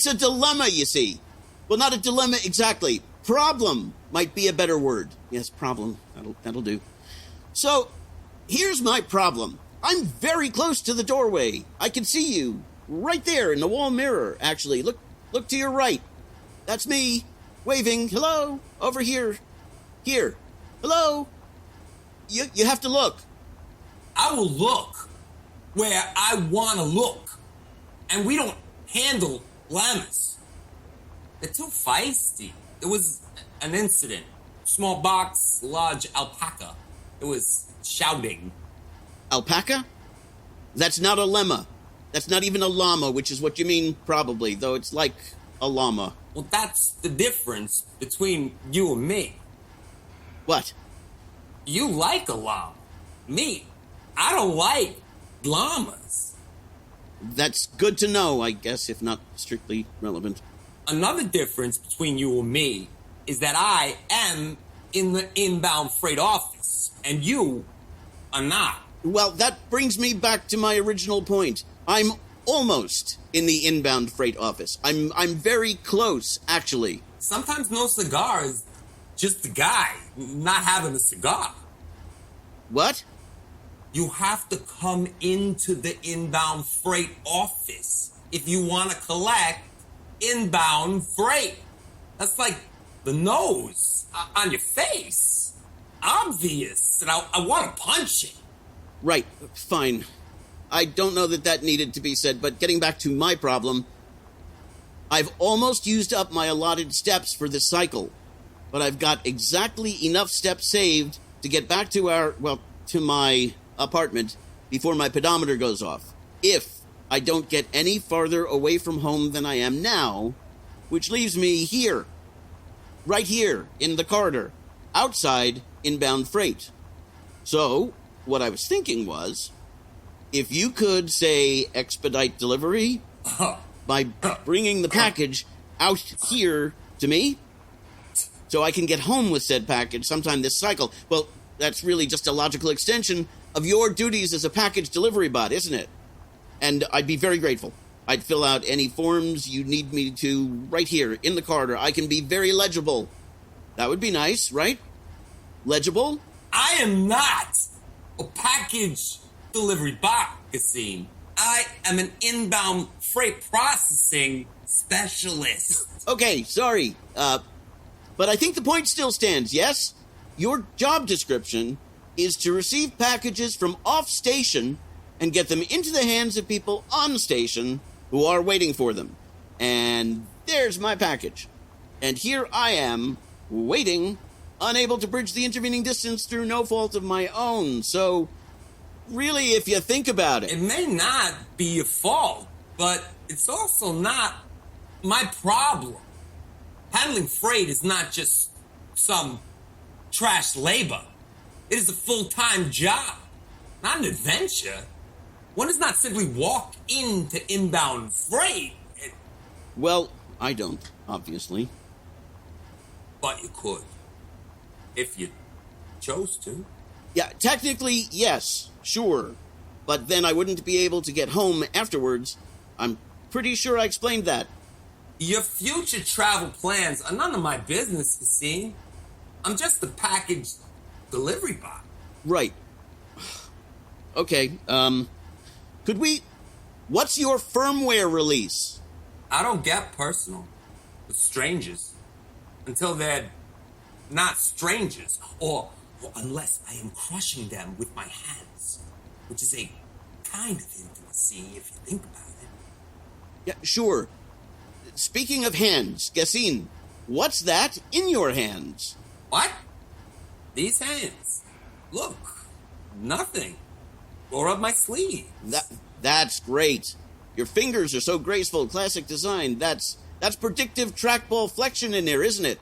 It's a dilemma, you see. Well, not a dilemma exactly. Problem might be a better word. Yes, problem. That'll do. So, here's my problem. I'm very close to the doorway. I can see you. Right there in the wall mirror, actually. Look to your right. That's me. Waving. Hello. Over here. Here. Hello. You have to look. I will look where I want to look. And we don't handle llamas. They're too feisty. It was an incident. Small box, large alpaca. It was shouting. Alpaca? That's not a lemma. That's not even a llama, which is what you mean, probably, though it's like a llama. Well, that's the difference between you and me. What? You like a llama. Me, I don't like llamas. That's good to know, I guess, if not strictly relevant. Another difference between you and me is that I am in the inbound freight office, and you are not. Well, that brings me back to my original point. I'm almost in the inbound freight office. I'm very close, actually. Sometimes no cigar is just the guy not having a cigar. What? You have to come into the inbound freight office if you want to collect inbound freight. That's like the nose on your face. Obvious. And I want to punch it. Right, fine. I don't know that needed to be said, but getting back to my problem, I've almost used up my allotted steps for this cycle, but I've got exactly enough steps saved to get back to to my apartment before my pedometer goes off. If I don't get any farther away from home than I am now, which leaves me here, right here in the corridor, outside inbound freight. So, what I was thinking was, if you could, say, expedite delivery by bringing the package out here to me, so I can get home with said package sometime this cycle. Well, that's really just a logical extension of your duties as a package delivery bot, isn't it? And I'd be very grateful. I'd fill out any forms you need me to right here in the corridor. I can be very legible. That would be nice, right? Legible? I am not a package delivery bot, Cassine. I am an inbound freight processing specialist. Okay, sorry. But I think the point still stands, yes? Your job description is to receive packages from off-station and get them into the hands of people on station who are waiting for them. And there's my package. And here I am, waiting, unable to bridge the intervening distance through no fault of my own. So, really, if you think about it... It may not be your fault, but it's also not my problem. Handling freight is not just some trash labor. It is a full-time job, not an adventure. One does not simply walk into inbound freight. Well, I don't, obviously. But you could, if you chose to. Yeah, technically, yes, sure. But then I wouldn't be able to get home afterwards. I'm pretty sure I explained that. Your future travel plans are none of my business, you see. I'm just a package delivery bot. Right. Okay, could we... What's your firmware release? I don't get personal with strangers until they're not strangers, or unless I am crushing them with my hands, which is a kind of intimacy if you think about it. Yeah, sure. Speaking of hands, Cassine, what's that in your hands? What? These hands? Look, nothing. Or up my sleeve. That's great. Your fingers are so graceful, classic design. That's predictive trackball flexion in there, isn't it?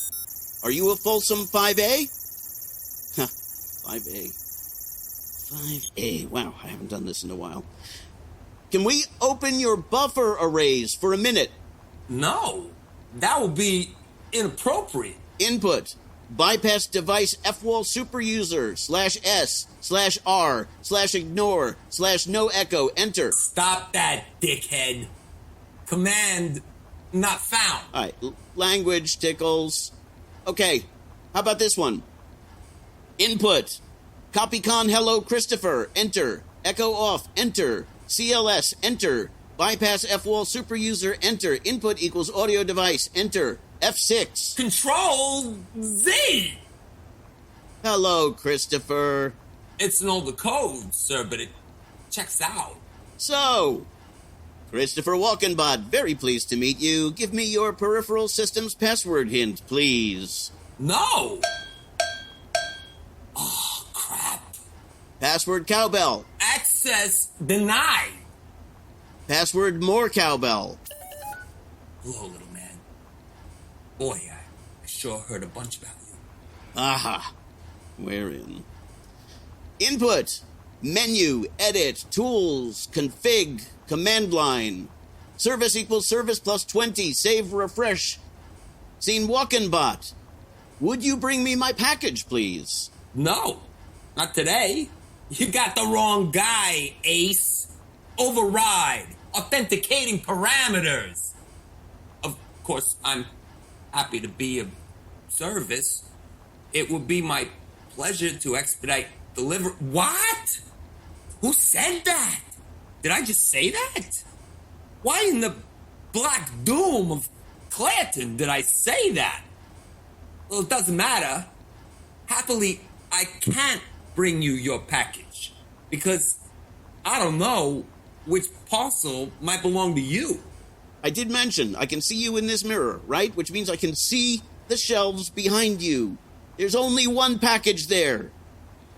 Are you a fulsome 5A? 5A. 5A. Wow, I haven't done this in a while. Can we open your buffer arrays for a minute? No, that would be inappropriate. Input. Bypass device fwall superuser /S/R/ignore/no echo. Enter. Stop that, dickhead. Command not found. All right, language tickles. Okay, how about this one? Input. Copycon hello Christopher, enter. Echo off, enter. CLS, enter. Bypass F-wall super user, enter. Input equals audio device, enter. F6. Control Z! Hello, Christopher. It's an older code, sir, but it checks out. So, Christopher WalkenBot, very pleased to meet you. Give me your peripheral system's password hint, please. No! Oh, crap. Password cowbell. Access denied. Password more cowbell. Hello, little man. Boy, I sure heard a bunch about you. Aha. We're in. Input. Menu, edit, tools, config, command line. Service equals service plus 20, save, refresh. Scene WalkenBot. Would you bring me my package, please? No, not today. You got the wrong guy, Ace. Override. Authenticating parameters. Of course, I'm happy to be of service. It would be my pleasure to expedite deliver. What? Who said that? Did I just say that? Why in the black doom of Clanton did I say that? Well, it doesn't matter. Happily, I can't bring you your package because I don't know which parcel might belong to you. I did mention I can see you in this mirror, right? Which means I can see the shelves behind you. There's only one package there,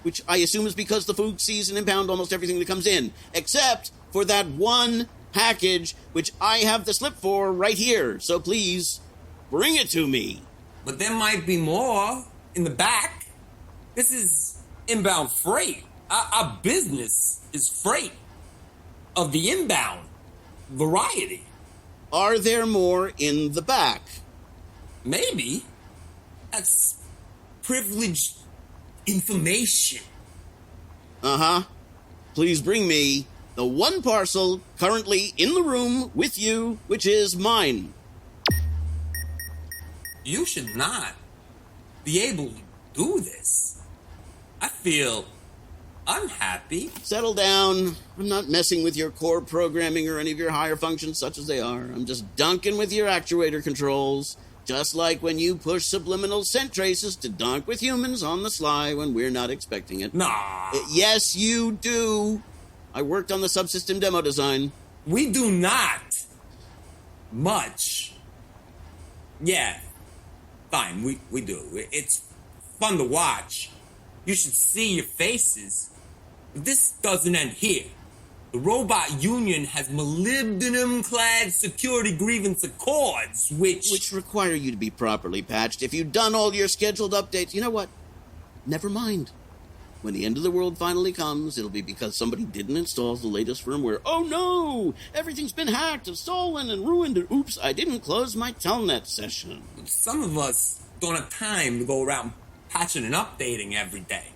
which I assume is because the food sees and impound almost everything that comes in, except for that one package, which I have the slip for right here. So please, bring it to me. But there might be more in the back. This is inbound freight. Our business is freight of the inbound variety. Are there more in the back? Maybe. That's privileged information. Uh-huh. Please bring me the one parcel currently in the room with you, which is mine. You should not be able to do this. I feel unhappy. Settle down. I'm not messing with your core programming or any of your higher functions, such as they are. I'm just dunking with your actuator controls. Just like when you push subliminal scent traces to dunk with humans on the sly when we're not expecting it. Nah. Yes, you do. I worked on the subsystem demo design. We do not. Much. Yeah. Fine, we do. It's fun to watch. You should see your faces. But this doesn't end here. The robot union has molybdenum-clad security grievance accords, which require you to be properly patched. If you've done all your scheduled updates, you know what? Never mind. When the end of the world finally comes, it'll be because somebody didn't install the latest firmware. Oh no! Everything's been hacked and stolen and ruined, and oops, I didn't close my telnet session. Some of us don't have time to go around patching and updating every day.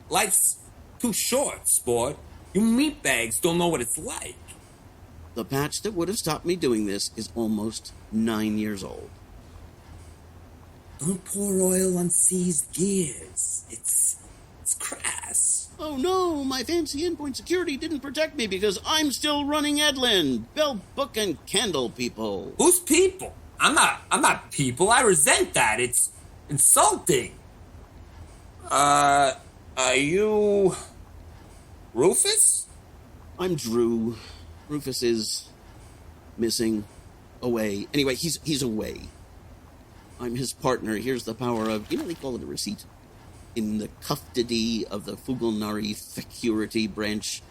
Life's too short, sport. You meatbags don't know what it's like. The patch that would have stopped me doing this is almost 9 years old. Don't pour oil on seized gears. It's crass. Oh no, my fancy endpoint security didn't protect me because I'm still running Edlin. Bell, book, and candle people. Who's people? I'm not people. I resent that. It's insulting. Are you Rufus? I'm Drew. Rufus is missing, away. Anyway, he's away. I'm his partner. Here's the power of, they call it a receipt. In the custody of the Fugalnari Security Branch,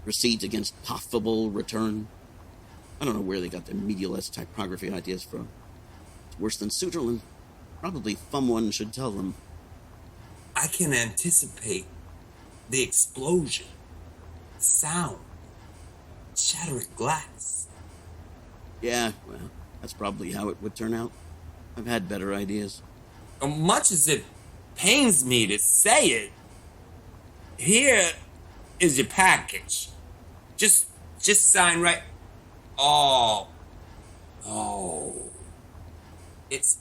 receipt against possible return. I don't know where they got their medialist typography ideas from. It's worse than Suterland. Probably someone should tell them. I can anticipate the explosion, sound, shattering glass. Yeah, well, that's probably how it would turn out. I've had better ideas. Much as it pains me to say it, here is your package. Just sign right. Oh. It's...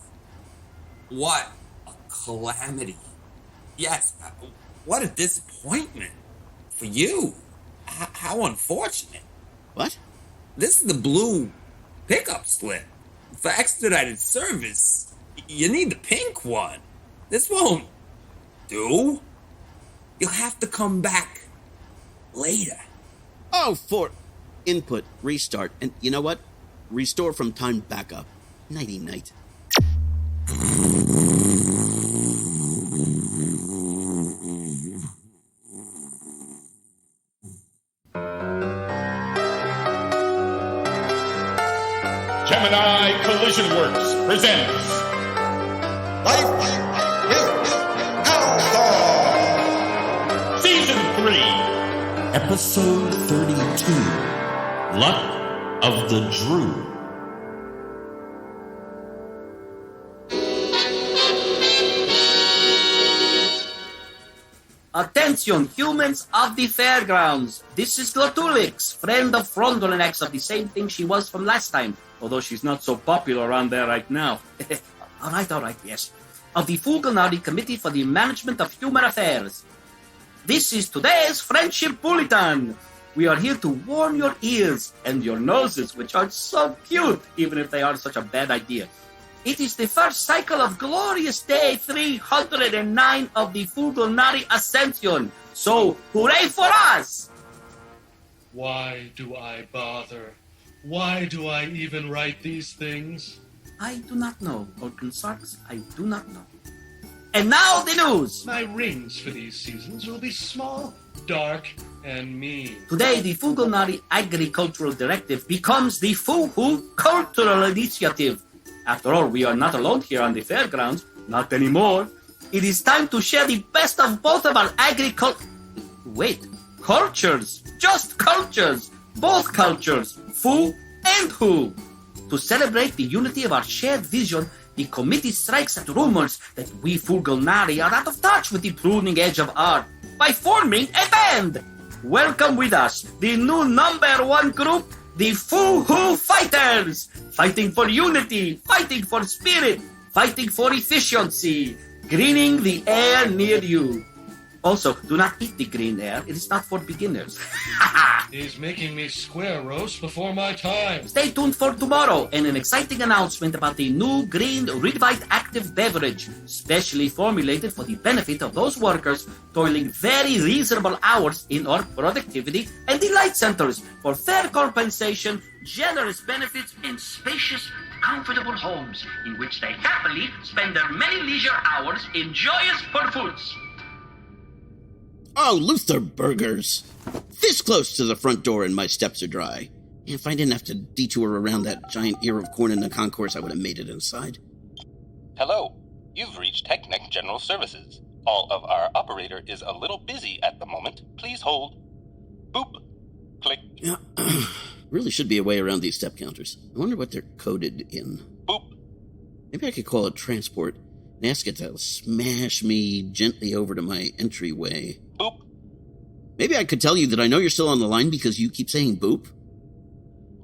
What a calamity. Yes, what a disappointment. For you. How unfortunate. What? This is the blue pickup slip. For expedited service, you need the pink one. This won't do. You'll have to come back later. Oh, for input, restart, and you know what? Restore from time backup. Nighty-night. Gemini Collision Works presents Life with Althaar, Season 3, Episode 32, Luck of the Drew. Attention, humans of the fairgrounds. This is Glottulix, friend of Frondrinax of the same thing she was from last time, although she's not so popular around there right now. All right, yes. Of the Fugalnari Committee for the Management of Human Affairs. This is today's Friendship Bulletin. We are here to warm your ears and your noses, which are so cute, even if they are such a bad idea. It is the first cycle of glorious day 309 of the Fugalnari Ascension. So, hooray for us! Why do I bother? Why do I even write these things? I do not know, Consarks, I do not know. And now the news! My rings for these seasons will be small, dark, and mean. Today, the Fugalnari Agricultural Directive becomes the Fuhu Cultural Initiative. After all, we are not alone here on the fairgrounds. Not anymore. It is time to share the best of both of our cultures. Just cultures. Both cultures. Fu and Hu. To celebrate the unity of our shared vision, the committee strikes at rumors that we Fugalnari are out of touch with the pruning edge of art by forming a band. Welcome with us, the new number one group, the Fu-Hu Fighters! Fighting for unity, fighting for spirit, fighting for efficiency, greening the air near you. Also, do not eat the green air, it is not for beginners. He's making me square roast before my time. Stay tuned for tomorrow and an exciting announcement about the new green Revite Active beverage, specially formulated for the benefit of those workers toiling very reasonable hours in our productivity and delight centers for fair compensation, generous benefits, and spacious, comfortable homes in which they happily spend their many leisure hours in joyous pursuits. Oh, Luther burgers! This close to the front door and my steps are dry. If I didn't have to detour around that giant ear of corn in the concourse, I would have made it inside. Hello. You've reached HECNET General Services. All of our operator is a little busy at the moment. Please hold. Boop. Click. Yeah, really should be a way around these step counters. I wonder what they're coded in. Boop. Maybe I could call it transport and ask it to smash me gently over to my entryway. Boop. Maybe I could tell you that I know you're still on the line because you keep saying boop.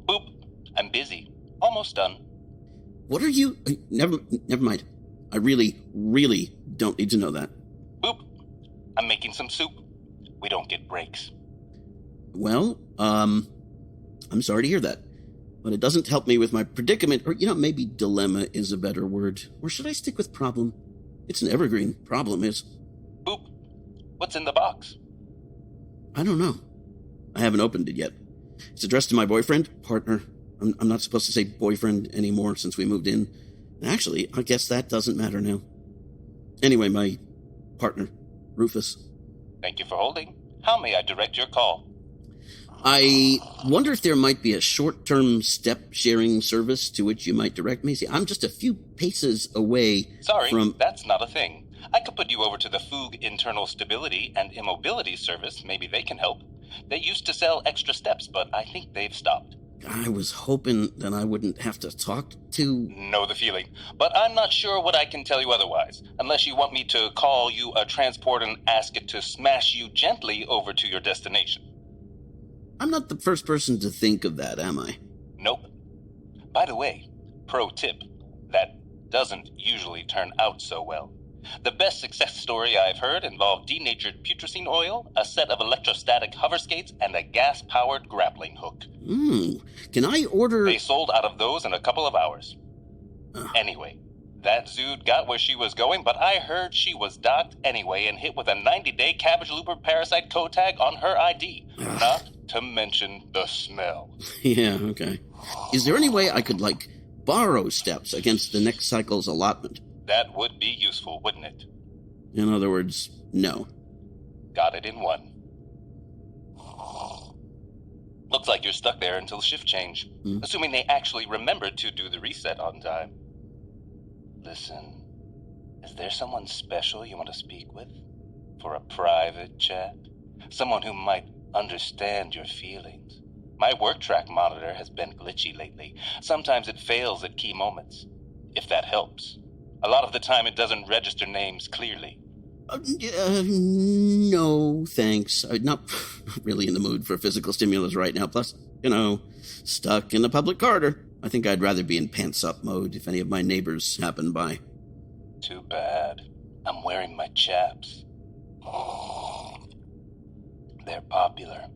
Boop. I'm busy. Almost done. What are you... Never mind. I really don't need to know that. Boop. I'm making some soup. We don't get breaks. Well, I'm sorry to hear that. But it doesn't help me with my predicament, or, maybe dilemma is a better word. Or should I stick with problem? It's an evergreen. Problem is... Boop. What's in the box? I don't know. I haven't opened it yet. It's addressed to my boyfriend, partner. I'm not supposed to say boyfriend anymore since we moved in. Actually, I guess that doesn't matter now. Anyway, my partner, Rufus. Thank you for holding. How may I direct your call? I wonder if there might be a short-term step-sharing service to which you might direct me. See, I'm just a few paces away Sorry, from... that's not a thing. I could put you over to the Foog Internal Stability and Immobility Service. Maybe they can help. They used to sell extra steps, but I think they've stopped. I was hoping that I wouldn't have to talk to... Know the feeling. But I'm not sure what I can tell you otherwise, unless you want me to call you a transport and ask it to smash you gently over to your destination. I'm not the first person to think of that, am I? Nope. By the way, pro tip, that doesn't usually turn out so well. The best success story I've heard involved denatured putrescine oil, a set of electrostatic hover skates, and a gas-powered grappling hook. Can I order... They sold out of those in a couple of hours. Anyway, that Zood got where she was going, but I heard she was docked anyway and hit with a 90-day cabbage looper parasite code tag on her ID. Not to mention the smell. Yeah, okay. Is there any way I could, borrow Xtopps against the next cycle's allotment? That would be useful, wouldn't it? In other words, no. Got it in one. Looks like you're stuck there until shift change, assuming they actually remembered to do the reset on time. Listen, is there someone special you want to speak with? For a private chat? Someone who might understand your feelings? My work track monitor has been glitchy lately. Sometimes it fails at key moments, if that helps. A lot of the time it doesn't register names clearly. No, thanks. I'm not really in the mood for physical stimulus right now. Plus, stuck in a public corridor. I think I'd rather be in pants-up mode if any of my neighbors happen by. Too bad. I'm wearing my chaps. They're popular.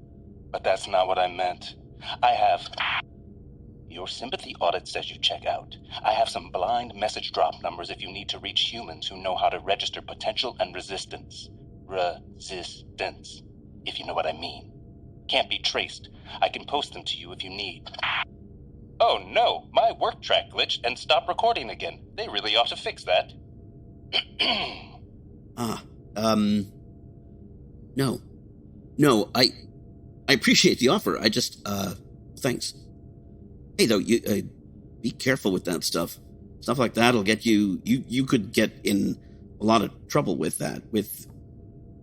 But that's not what I meant. I have... Your sympathy audit says you check out. I have some blind message drop numbers if you need to reach humans who know how to register potential and resistance. Resistance, if you know what I mean. Can't be traced. I can post them to you if you need. Oh no, my work track glitched and stopped recording again. They really ought to fix that. No, I appreciate the offer. I just, thanks. Hey, though, you be careful with that stuff. Stuff like that'll get you could get in a lot of trouble with that. With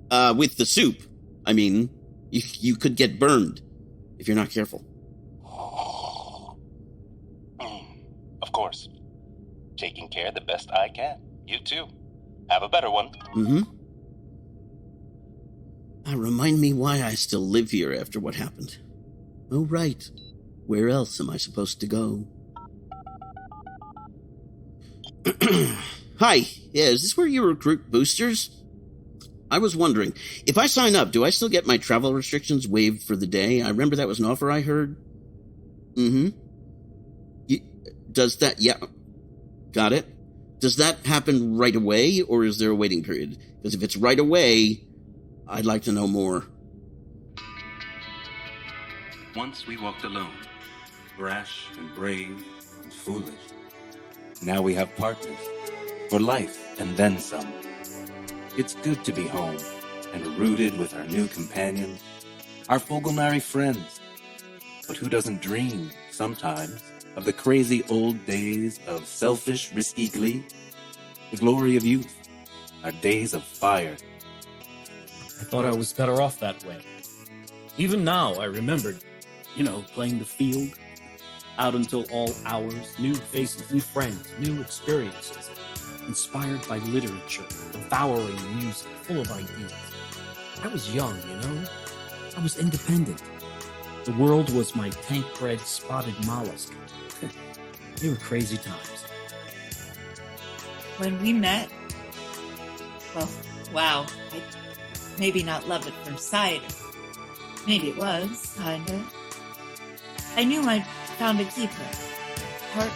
the soup. I mean, you could get burned if you're not careful. Of course. Taking care the best I can. You too. Have a better one. Remind me why I still live here after what happened. Oh, right. Where else am I supposed to go? Hi. Yeah, is this where you recruit boosters? I was wondering, if I sign up, do I still get my travel restrictions waived for the day? I remember that was an offer I heard. Does that... Yeah. Got it. Does that happen right away, or is there a waiting period? Because if it's right away, I'd like to know more. Once we walked alone, brash and brave and foolish. Now we have partners, for life and then some. It's good to be home, and rooted with our new companions, our Fogelnari friends. But who doesn't dream, sometimes, of the crazy old days of selfish, risky glee? The glory of youth, our days of fire. I thought I was better off that way. Even now, I remembered, playing the field, out until all hours, new faces, new friends, new experiences, inspired by literature, devouring music, full of ideas. I was young, I was independent. The world was my tank-bred spotted mollusk. They were crazy times. When we met, well, wow, maybe not love at first sight. Maybe it was, kinda. I knew I'd found a keeper, partner.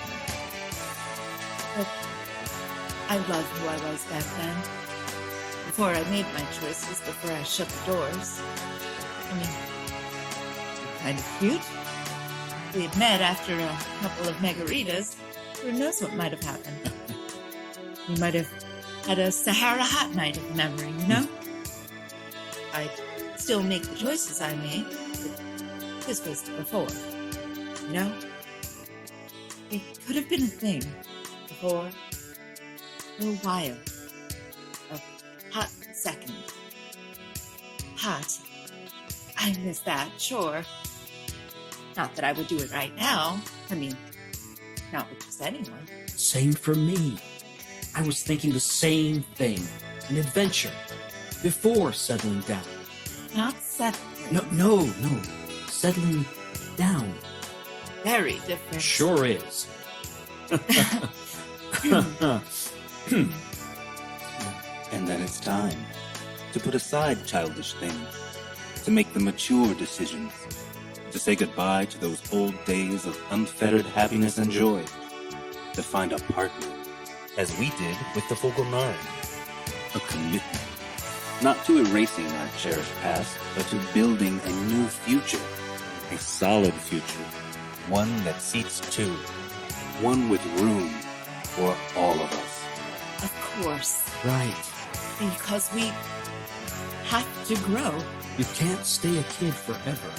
But I loved who I was back then. Before I made my choices, before I shut the doors. I mean, kind of cute. We had met after a couple of margaritas. Who knows what might have happened? We might have had a Sahara hot night of memory, I'd still make the choices I made, but this was before, It could have been a thing before a while. A hot second. Hot. I miss that, sure. Not that I would do it right now. I mean, not with just anyone. Same for me. I was thinking the same thing. An adventure. Before settling down. Not settling. No. Settling down. Very different. Sure is. And then it's time to put aside childish things, to make the mature decisions, to say goodbye to those old days of unfettered happiness and joy, to find a partner, as we did with the Frallen-Br'ar. a commitment, not to erasing our cherished past, but to building a new future, a solid future, One that seats two. one with room for all of us. Of course. Right. Because we have to grow. You can't stay a kid forever.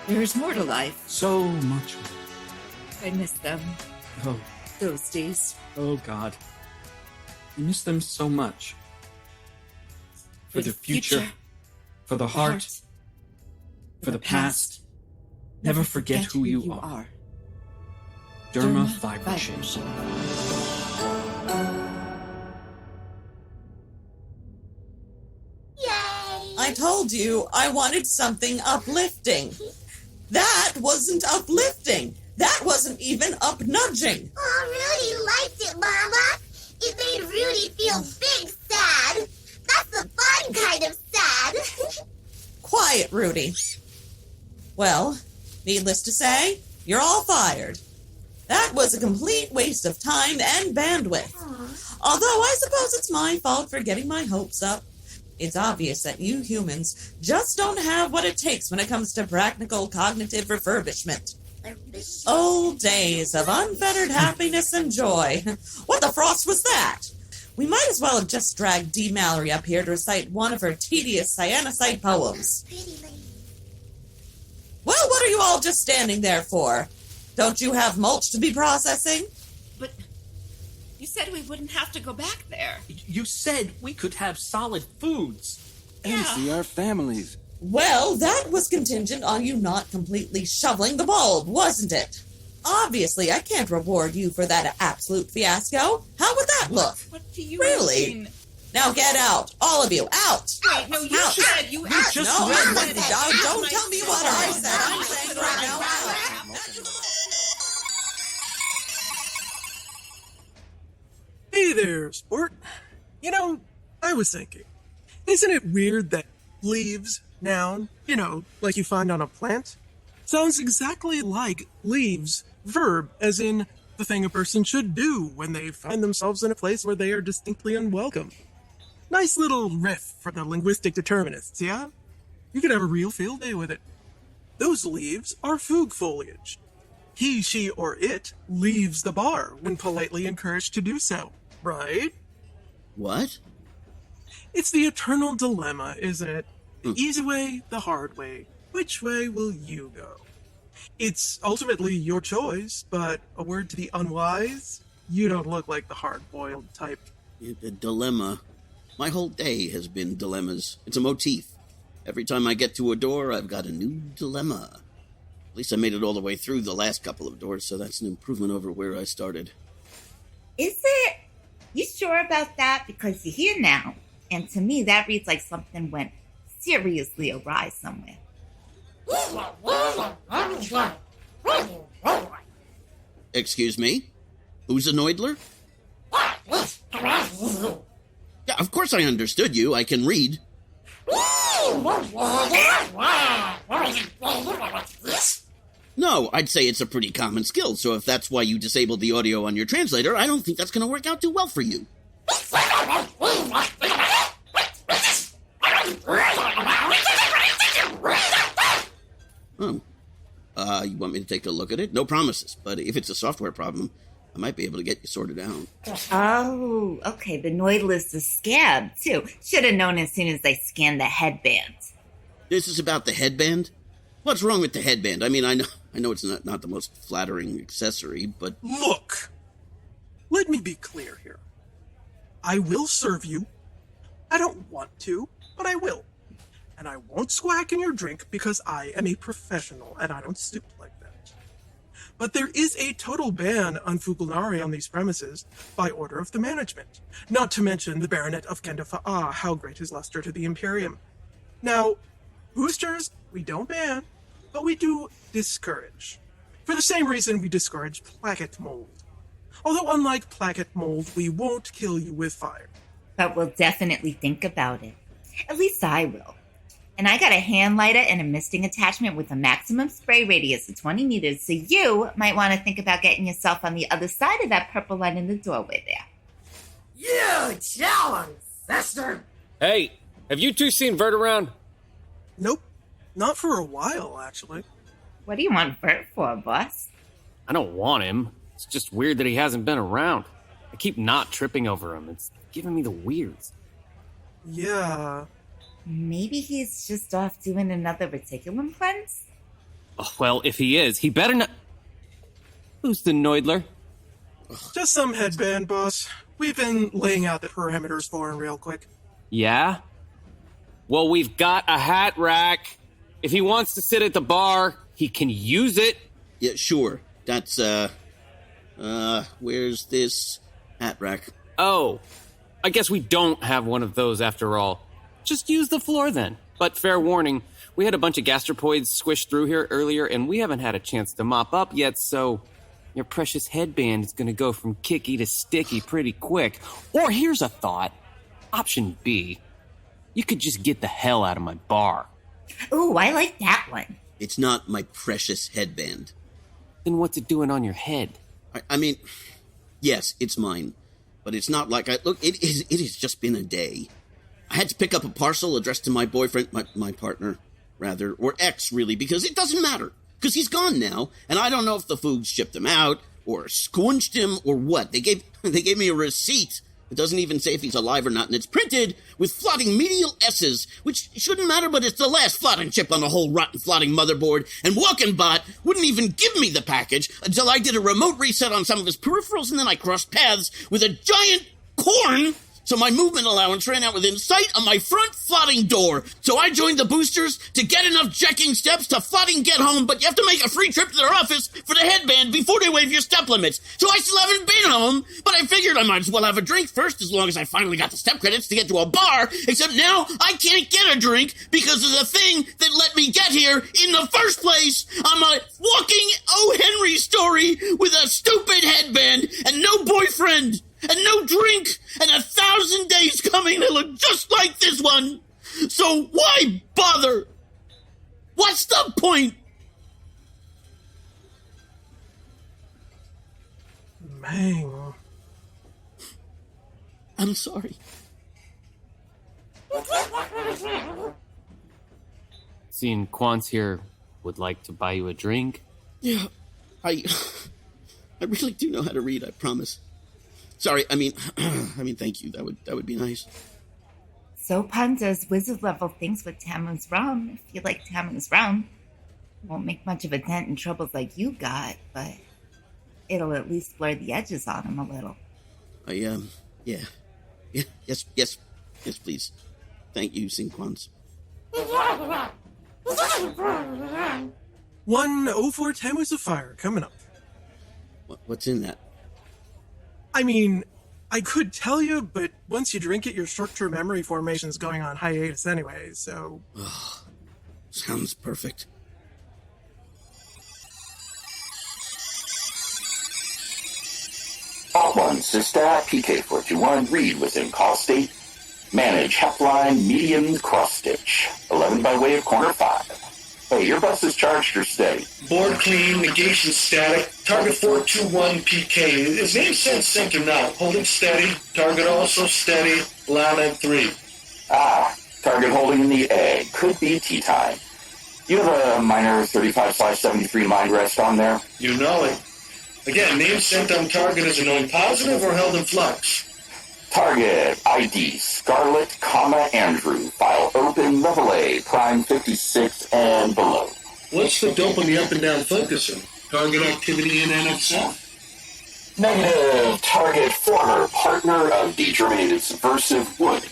There's more to life. So much. I miss them. Oh, Those days. oh God. I miss them so much. For the future, for the heart, for the past. Never forget who you are. Derma vibration. I told you I wanted something uplifting. That wasn't uplifting. That wasn't even up-nudging. Oh, Rooty liked it, Mama. It made Rooty feel big sad. That's the fun kind of sad. Quiet, Rooty. Well, needless to say, you're all fired. That was a complete waste of time and bandwidth. Although I suppose it's my fault for getting my hopes up. It's obvious that you humans just don't have what it takes when it comes to practical cognitive refurbishment. Old days of unfettered happiness and joy. What the frost was that? We might as well have just dragged D. Mallory up here to recite one of her tedious cyanocite poems. Well, what are you all just standing there for? Don't you have mulch to be processing? But you said we wouldn't have to go back there. You said we could have solid foods. And see our families. Well, that was contingent on you not completely shoveling the bulb, wasn't it? Obviously, I can't reward you for that absolute fiasco. How would that look? What do you Really? mean? Now get out, all of you, out! Wait, no, you Out. said you asked. No, don't tell me what I said. I'm saying right now, out. Hey there, sport. You know, I was thinking, isn't it weird that leaves, noun, like you find on a plant, sounds exactly like leaves, verb, as in the thing a person should do when they find themselves in a place where they are distinctly unwelcome. Nice little riff for the linguistic determinists, yeah? You could have a real field day with it. Those leaves are foog foliage. He, she, or it leaves the bar when politely encouraged to do so, right? What? It's the eternal dilemma, isn't it? The easy way, the hard way. Which way will you go? It's ultimately your choice, but a word to the unwise, you don't look like the hard-boiled type. A dilemma. My whole day has been dilemmas. It's a motif. Every time I get to a door, I've got a new dilemma. At least I made it all the way through the last couple of doors, so that's an improvement over where I started. Is it? You sure about that? Because you're here now. And to me, that reads like something went seriously awry somewhere. Excuse me? Who's a Noidler? Yeah, of course I understood you. I can read. No, I'd say it's a pretty common skill, so if that's why you disabled the audio on your translator, I don't think that's going to work out too well for you. Oh. You want me to take a look at it? No promises, but if it's a software problem, I might be able to get you sorted out. Oh, okay. The Noidler's a scab, too. Should have known as soon as I scanned the headband. This is about the headband? What's wrong with the headband? I mean, I know it's not the most flattering accessory, but... Look! Let me be clear here. I will serve you. I don't want to, but I will. And I won't squack in your drink because I am a professional and I don't stoop like that. But there is a total ban on Fukulnari on these premises by order of the management. Not to mention the Baronet of Kendafa'a, how great his luster to the Imperium. Now, boosters, we don't ban, but we do discourage. For the same reason we discourage placket mold. Although unlike placket mold, we won't kill you with fire. But we'll definitely think about it. At least I will. And I got a hand lighter and a misting attachment with a maximum spray radius of 20 meters, so you might want to think about getting yourself on the other side of that purple line in the doorway there. You challenge, sister! Hey, have you two seen Vert around? Nope. Not for a while, actually. What do you want Vert for, boss? I don't want him. It's just weird that he hasn't been around. I keep not tripping over him. It's giving me the weirds. Yeah. Maybe he's just off doing another reticulum cleanse? Oh, well, if he is, he better not... Who's the Noidler? Just some headband, boss. We've been laying out the parameters for him real quick. Yeah? Well, we've got a hat rack. If he wants to sit at the bar, he can use it. Yeah, sure. That's, where's this hat rack? Oh, I guess we don't have one of those after all. Just use the floor then. But fair warning, we had a bunch of gastropods squish through here earlier, and we haven't had a chance to mop up yet, so your precious headband is going to go from kicky to sticky pretty quick. Or here's a thought. Option B. You could just get the hell out of my bar. Ooh, I like that one. It's not my precious headband. Then what's it doing on your head? I mean, yes, it's mine. But it's not like look, it has just been a day. I had to pick up a parcel addressed to my boyfriend, my partner, rather, or ex, really, because it doesn't matter. Because he's gone now, and I don't know if the food shipped him out, or squinched him, or what. They gave me a receipt. It doesn't even say if he's alive or not, and it's printed with floating medial S's, which shouldn't matter, but it's the last floating chip on the whole rotten floating motherboard, and WalkinBot wouldn't even give me the package until I did a remote reset on some of his peripherals, and then I crossed paths with a giant corn, so my movement allowance ran out within sight of my front floating door. So I joined the boosters to get enough checking steps to floating get home, but you have to make a free trip to their office for the headband before they waive your step limits. So I still haven't been home, but I figured I might as well have a drink first as long as I finally got the step credits to get to a bar, except now I can't get a drink because of the thing that let me get here in the first place. I'm a walking O. Henry story with a stupid headband and no boyfriend. And no drink, and 1,000 days coming that look just like this one. So why bother? What's the point? Man. I'm sorry. Seeing Kwontz here would like to buy you a drink? Yeah, I really do know how to read, I promise. Sorry, I mean, thank you. That would be nice. Sopon does wizard level things with Tammuz rum. If you like Tammuz rum, won't make much of a dent in troubles like you got, but it'll at least blur the edges on him a little. Yes, please. Thank you, Kwontz. 104 Tammuz of Fire coming up. What's in that? I mean, I could tell you, but once you drink it, your short-term memory formation's going on hiatus anyway, so... Oh, sounds perfect. Alt1 Sister PK421, read within call state. Manage Hepline Medium Cross Stitch. 11 by way of corner 5. Hey, your bus is charged or steady? Board clean, negation static, target 421 PK. Is name sent sync or not? Holding steady, target also steady, line at 3. Target holding in the egg. Could be tea time. You have a minor 35/73 mind rest on there? You know it. Again, name sent on target is a known positive or held in flux? Target ID Scarlet, Andrew. File open, level A, prime 56 and below. What's the dope on the up and down focusing? Target activity in NXF? Negative. Target former partner of degerminated subversive Wood,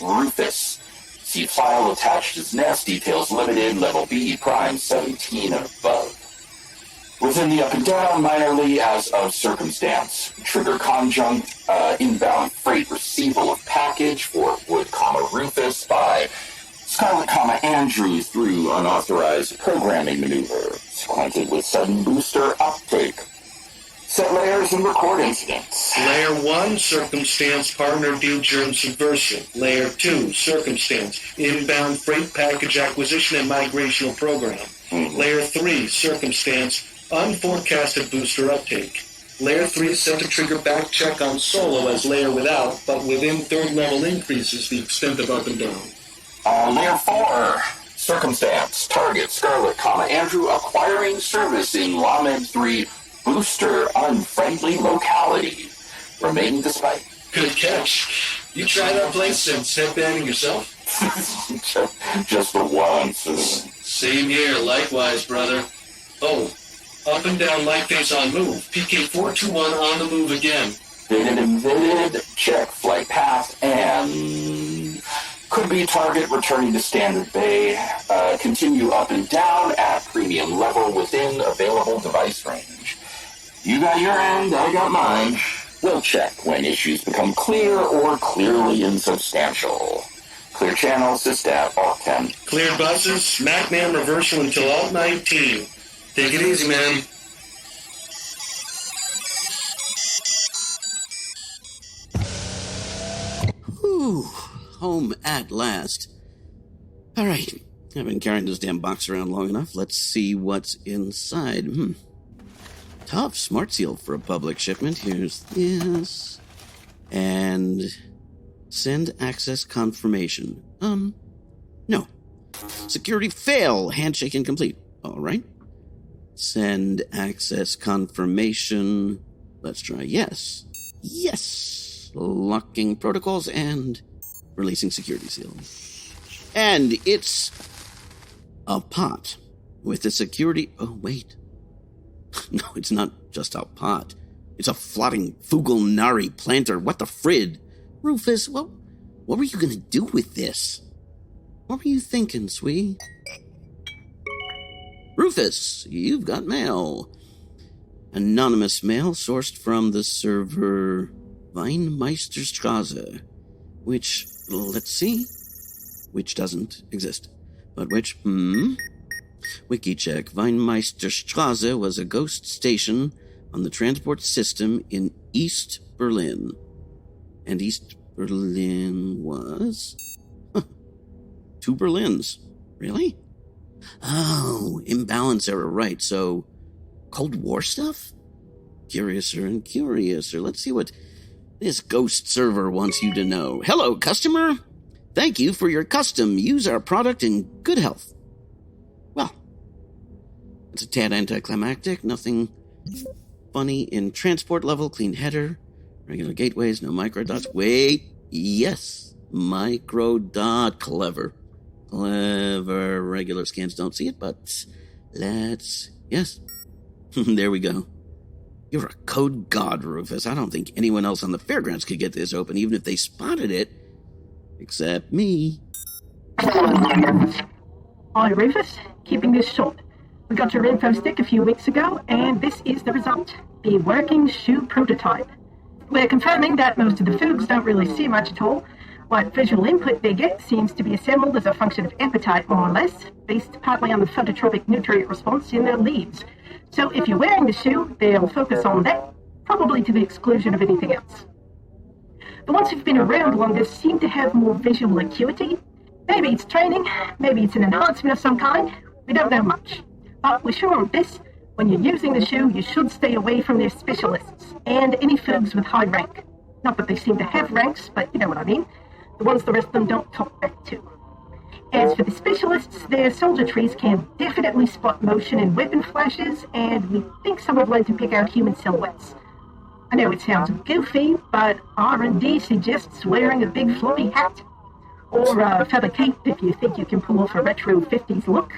Rufus. See file attached as nest, details limited, level B, prime 17 and above. Within the up and down, minorly as of circumstance. Trigger conjunct, inbound freight receival of package for Wood, Rufus by Scarlet, Andrew through unauthorized programming maneuver. Sequented with sudden booster uptake. Set layers and record incidents. Layer 1, circumstance, partner deal germ subversive. Layer 2, circumstance, inbound freight package acquisition and migrational program. Layer 3, circumstance, unforecasted booster uptake. Layer 3 is set to trigger back check on solo as layer without, but within third level increases the extent of up and down. Layer 4, circumstance, target, Scarlet, Andrew acquiring service in Lamed 3 booster unfriendly locality. Remaining despite. Good catch. You tried that place since headbanging yourself? Just the once. Same here, likewise, brother. Oh, up and down light face on move. PK421 on the move again. Vid, check flight path, and could be target returning to standard bay. Continue up and down at premium level within available device range. You got your end, I got mine. We'll check when issues become clear or clearly insubstantial. Clear channel, Systat, Alt 10. Cleared buses, SmackMan reversal until Alt 19. Take it easy, man. Whew, home at last. All right, I've been carrying this damn box around long enough. Let's see what's inside. Tough smart seal for a public shipment. Here's this. And send access confirmation. No. Security fail. Handshake incomplete. All right. Send access confirmation. Let's try yes. Yes. Locking protocols and releasing security seal. And it's a pot with a security... Oh, wait. No, it's not just a pot. It's a floating Fugalnari planter. What the frid? Rufus, what were you gonna do with this? What were you thinking, sweetie? Rufus, you've got mail. Anonymous mail sourced from the server Weinmeisterstraße, which, let's see, which doesn't exist, but which, Wiki check. Weinmeisterstraße was a ghost station on the transport system in East Berlin. And East Berlin was... 2 Berlins. Really? Oh, imbalance error, right. So, Cold War stuff? Curiouser and curiouser. Let's see what this ghost server wants you to know. Hello, customer. Thank you for your custom. Use our product in good health. Well, it's a tad anticlimactic. Nothing funny in transport level. Clean header. Regular gateways. No micro dots. Wait. Yes. Micro dot. Clever. Regular scans don't see it, but let's... Yes. There we go. You're a code god, Rufus. I don't think anyone else on the fairgrounds could get this open, even if they spotted it. Except me. Hi, Rufus. Keeping this short. We got your info stick a few weeks ago, and this is the result. The working shoe prototype. We're confirming that most of the fugs don't really see much at all. What visual input they get seems to be assembled as a function of appetite, more or less, based partly on the phototropic nutrient response in their leaves. So if you're wearing the shoe, they'll focus on that, probably to the exclusion of anything else. The ones who've been around longer seem to have more visual acuity. Maybe it's training, maybe it's an enhancement of some kind. We don't know much. But we're sure on this, when you're using the shoe, you should stay away from their specialists and any fugs with high rank. Not that they seem to have ranks, but you know what I mean. The ones the rest of them don't talk back to. As for the specialists, their soldier trees can definitely spot motion and weapon flashes, and we think some have learned to pick out human silhouettes. I know it sounds goofy, but R&D suggests wearing a big floppy hat, or a feather cape if you think you can pull off a retro 50s look.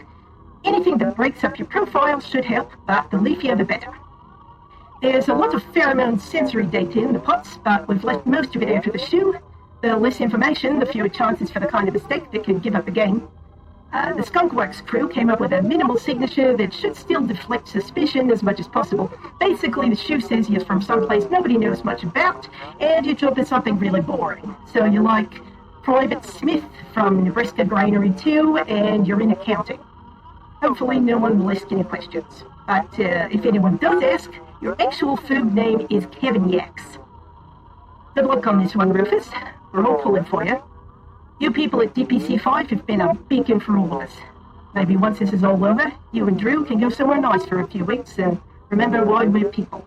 Anything that breaks up your profile should help, but the leafier the better. There's a lot of pheromone sensory data in the pots, but we've left most of it out of the shoe. The less information, the fewer chances for the kind of mistake that could give up a game. The Skunkworks crew came up with a minimal signature that should still deflect suspicion as much as possible. Basically, the shoe says you're from someplace nobody knows much about, and your job is something really boring. So you're like Private Smith from Nebraska Granary 2, and you're in accounting. Hopefully no one will ask any questions. But if anyone does ask, Your actual food name is Ganias. Good luck on this one, Rufus. We're all pulling for you. You people at DPC-5 have been a beacon for all of us. Maybe once this is all over, you and Drew can go somewhere nice for a few weeks and remember why we're people.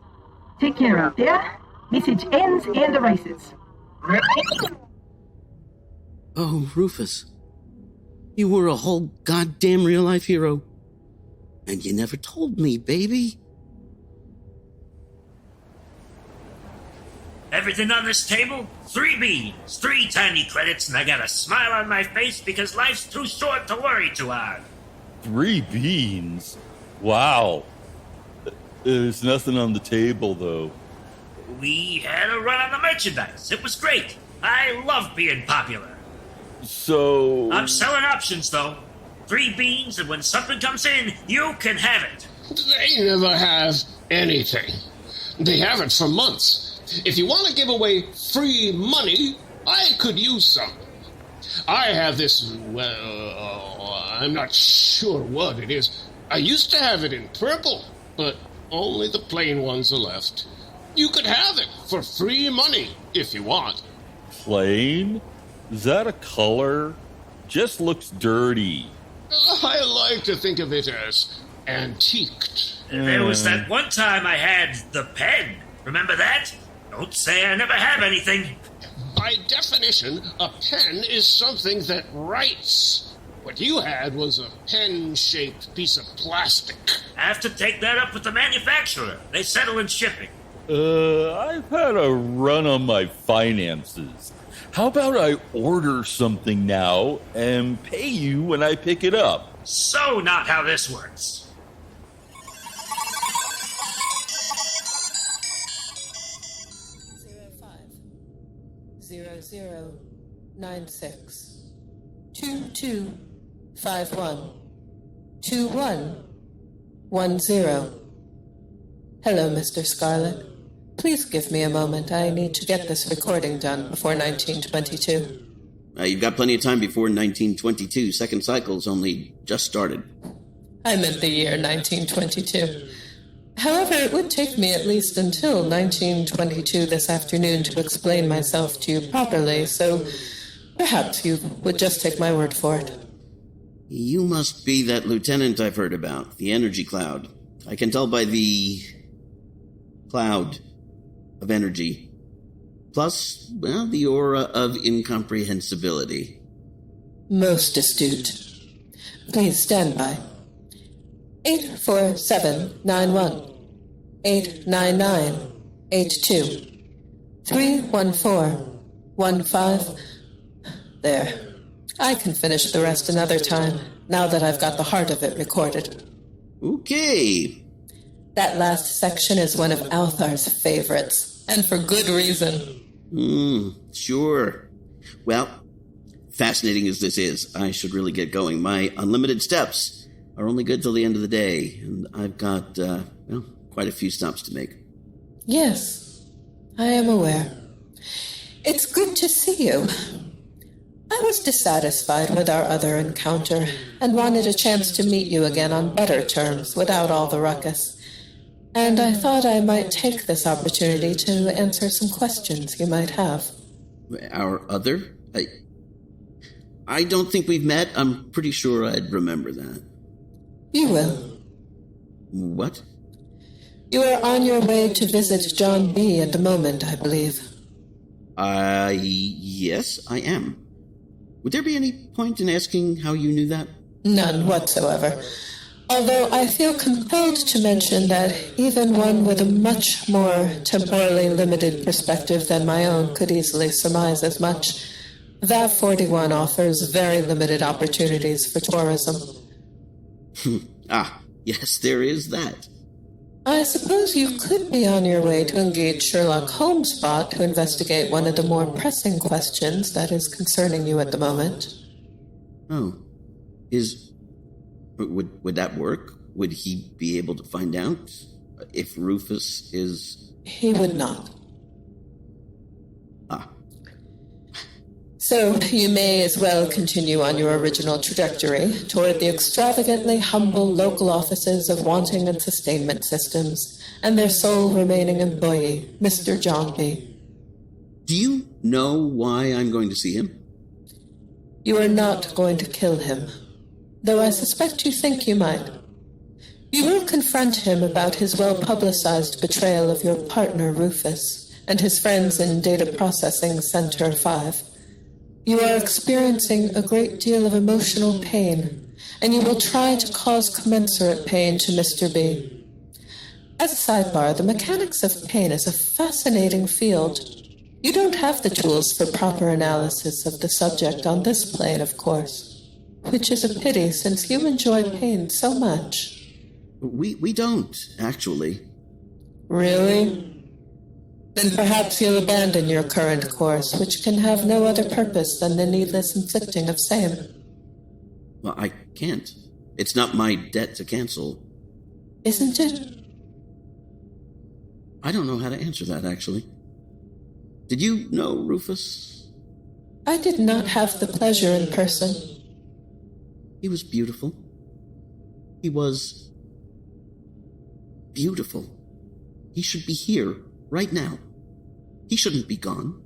Take care out there. Message ends and erases. Oh, Rufus. You were a whole goddamn real-life hero. And you never told me, baby. Everything on this table? 3 beans, 3 tiny credits, and I got a smile on my face because life's too short to worry too hard. 3 beans? Wow. There's nothing on the table, though. We had a run on the merchandise. It was great. I love being popular. So... I'm selling options, though. 3 beans, and when something comes in, you can have it. They never have anything. They have it for months. If you want to give away free money, I could use some. I have this, well, I'm not sure what it is. I used to have it in purple, but only the plain ones are left. You could have it for free money, if you want. Plain? Is that a color? Just looks dirty. I like to think of it as antiqued. There was that one time I had the pen. Remember that? Don't say I never have anything. By definition, a pen is something that writes. What you had was a pen-shaped piece of plastic. I have to take that up with the manufacturer. They settle in shipping. I've had a run on my finances. How about I order something now and pay you when I pick it up? So not how this works. Zero 96 2251 2110. Hello, Mr. Scarlet. Please give me a moment. I need to get this recording done before 1922. You've got plenty of time before 1922. Second cycle's only just started. I meant the year 1922. However, it would take me at least until 1922 this afternoon to explain myself to you properly, so perhaps you would just take my word for it. You must be that lieutenant I've heard about, the energy cloud. I can tell by the cloud of energy. Plus, well, the aura of incomprehensibility. Most astute. Please stand by. 84791 89982 31415. There. I can finish the rest another time, now that I've got the heart of it recorded. Okay. That last section is one of Althaar's favorites, and for good reason. Sure. Well, fascinating as this is, I should really get going. My unlimited steps are only good till the end of the day, and I've got, quite a few stops to make. Yes, I am aware. It's good to see you. I was dissatisfied with our other encounter, and wanted a chance to meet you again on better terms, without all the ruckus. And I thought I might take this opportunity to answer some questions you might have. Our other? I don't think we've met. I'm pretty sure I'd remember that. You will. What? You are on your way to visit John B. at the moment, I believe. Yes, I am. Would there be any point in asking how you knew that? None whatsoever. Although I feel compelled to mention that even one with a much more temporally limited perspective than my own could easily surmise as much. VAV 41 offers very limited opportunities for tourism. Yes, there is that. I suppose you could be on your way to engage Sherlock Holmes-Bot to investigate one of the more pressing questions that is concerning you at the moment. Oh. Would that work? Would he be able to find out if Rufus is... He would not. So you may as well continue on your original trajectory toward the extravagantly humble local offices of Wanting and Sustainment Systems and their sole remaining employee, Mr. John B. Do you know why I'm going to see him? You are not going to kill him, though I suspect you think you might. You will confront him about his well-publicized betrayal of your partner, Rufus, and his friends in Data Processing Center 5. You are experiencing a great deal of emotional pain, and you will try to cause commensurate pain to Mr. B. As a sidebar, the mechanics of pain is a fascinating field. You don't have the tools for proper analysis of the subject on this plane, of course, which is a pity since you enjoy pain so much. We don't, actually. Really? Then perhaps you'll abandon your current course, which can have no other purpose than the needless inflicting of same. Well, I can't. It's not my debt to cancel. Isn't it? I don't know how to answer that, actually. Did you know Rufus? I did not have the pleasure in person. He was beautiful. He was beautiful. He should be here, right now. He shouldn't be gone.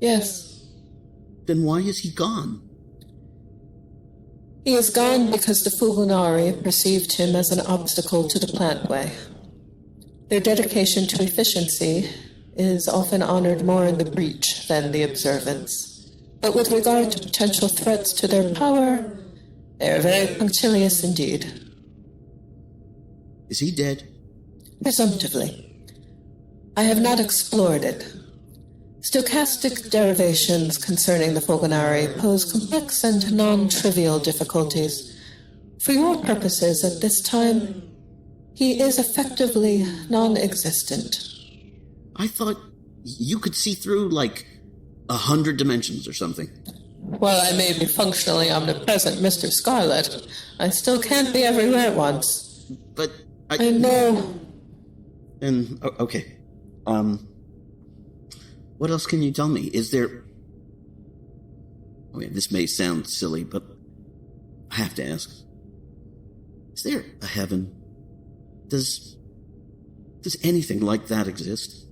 Yes. Then why is he gone? He is gone because the Fulgunari perceived him as an obstacle to the plantway. Their dedication to efficiency is often honored more in the breach than the observance. But with regard to potential threats to their power, they are very punctilious indeed. Is he dead? Presumptively. I have not explored it. Stochastic derivations concerning the Fulgunari pose complex and non-trivial difficulties. For your purposes at this time, he is effectively non-existent. I thought you could see through, 100 dimensions or something. While I may be functionally omnipresent, Mr. Scarlet, I still can't be everywhere at once. But I know. And, okay. What else can you tell me? Is there... Okay, this may sound silly, but I have to ask. Is there a heaven? Does anything like that exist?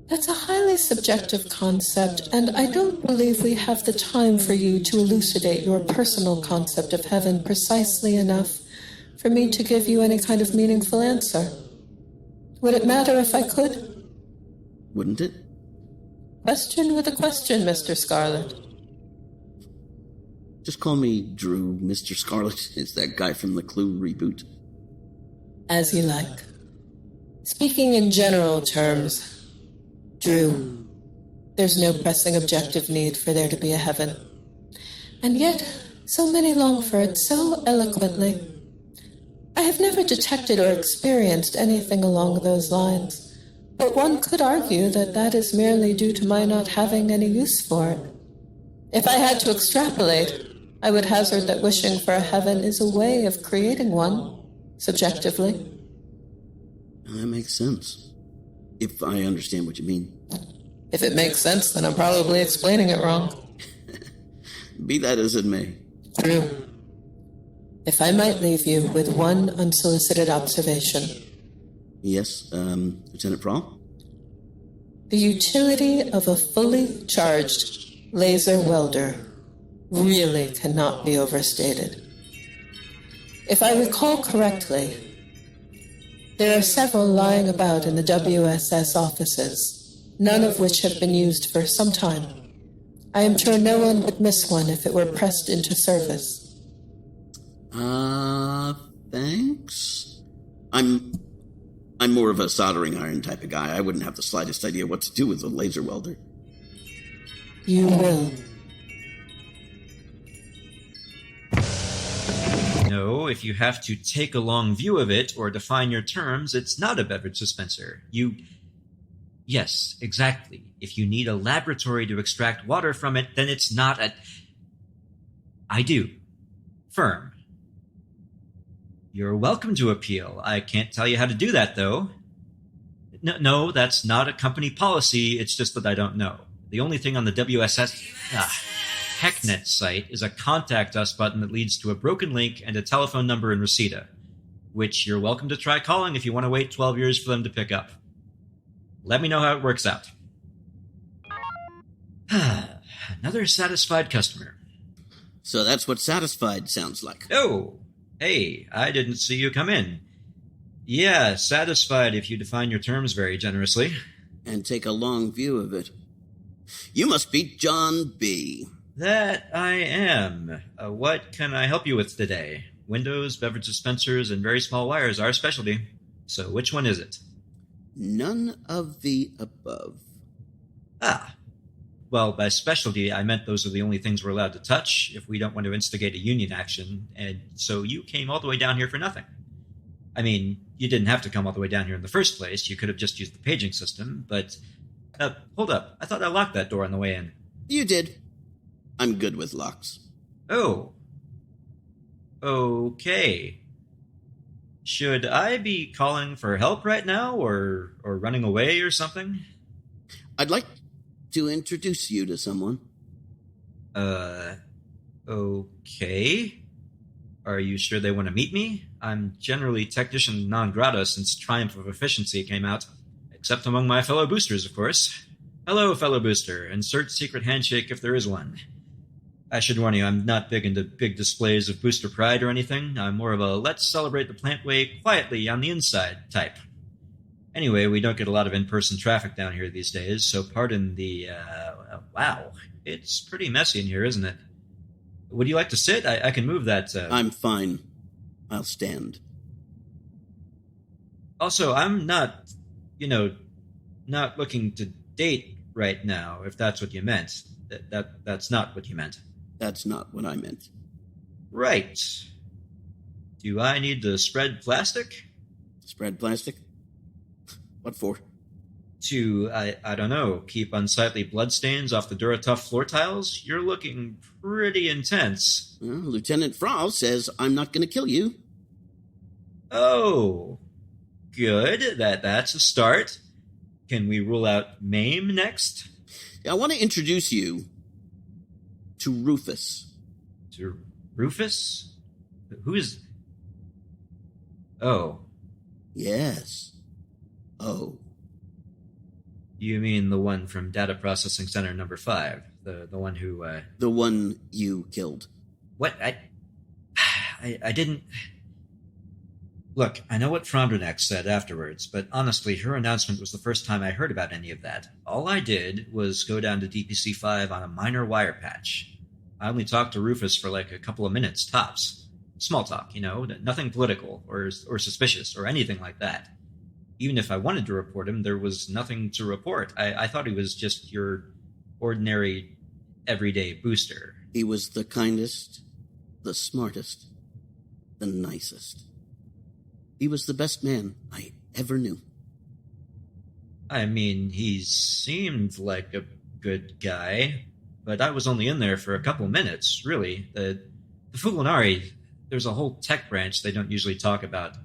That's a highly subjective concept, and I don't believe we have the time for you to elucidate your personal concept of heaven precisely enough for me to give you any kind of meaningful answer. Would it matter if I could? Wouldn't it? Question with a question, Mr. Scarlet. Just call me Drew. Mr. Scarlet is that guy from the Clue reboot. As you like. Speaking in general terms, Drew, there's no pressing objective need for there to be a heaven. And yet, so many long for it so eloquently. I have never detected or experienced anything along those lines, but one could argue that that is merely due to my not having any use for it. If I had to extrapolate, I would hazard that wishing for a heaven is a way of creating one, subjectively. That makes sense, if I understand what you mean. If it makes sense, then I'm probably explaining it wrong. Be that as it may. True. If I might leave you with one unsolicited observation. Yes, Lieutenant Frall? The utility of a fully charged laser welder really cannot be overstated. If I recall correctly, there are several lying about in the WSS offices, none of which have been used for some time. I am sure no one would miss one if it were pressed into service. Thanks? I'm more of a soldering iron type of guy. I wouldn't have the slightest idea what to do with a laser welder. You will. No, if you have to take a long view of it or define your terms, it's not a beverage dispenser. Yes, exactly. If you need a laboratory to extract water from it, then it's not a... I do. Firm. You're welcome to appeal. I can't tell you how to do that, though. No, that's not a company policy. It's just that I don't know. The only thing on the WSS HECNET site is a Contact Us button that leads to a broken link and a telephone number in Reseda, which you're welcome to try calling if you want to wait 12 years for them to pick up. Let me know how it works out. Another satisfied customer. So that's what satisfied sounds like. Oh, hey, I didn't see you come in. Yeah, satisfied if you define your terms very generously. And take a long view of it. You must be John B. That I am. What can I help you with today? Windows, beverage dispensers, and very small wires are our specialty. So which one is it? None of the above. Well, by specialty, I meant those are the only things we're allowed to touch if we don't want to instigate a union action, and so you came all the way down here for nothing. I mean, you didn't have to come all the way down here in the first place. You could have just used the paging system, but... hold up. I thought I locked that door on the way in. You did. I'm good with locks. Oh. Okay. Should I be calling for help right now, or running away or something? I'd like to introduce you to someone. Okay. Are you sure they want to meet me? I'm generally technician non grata since Triumph of Efficiency came out. Except among my fellow boosters, of course. Hello, fellow booster. Insert secret handshake if there is one. I should warn you, I'm not big into big displays of booster pride or anything. I'm more of a let's celebrate the plant way quietly on the inside type. Anyway, we don't get a lot of in-person traffic down here these days, so pardon the, wow. It's pretty messy in here, isn't it? Would you like to sit? I can move that, I'm fine. I'll stand. Also, I'm not, not looking to date right now, if that's what you meant. That's not what you meant. That's not what I meant. Right. Do I need to spread plastic? Spread plastic? What for? To, I don't know, keep unsightly bloodstains off the Duratough floor tiles? You're looking pretty intense. Well, Lieutenant Frau says I'm not going to kill you. Oh, good. That's a start. Can we rule out maim next? I want to introduce you to Rufus. To Rufus? Who is... Oh. Yes. Oh. You mean the one from Data Processing Center number 5? The one who, The one you killed. What? I didn't... Look, I know what Frondrinax said afterwards, but honestly, her announcement was the first time I heard about any of that. All I did was go down to DPC-5 on a minor wire patch. I only talked to Rufus for like a couple of minutes, tops. Small talk, nothing political or suspicious or anything like that. Even if I wanted to report him, there was nothing to report. I thought he was just your ordinary, everyday booster. He was the kindest, the smartest, the nicest. He was the best man I ever knew. I mean, he seemed like a good guy, but I was only in there for a couple minutes, really. The Frallen-Br'ar, there's a whole tech branch they don't usually talk about.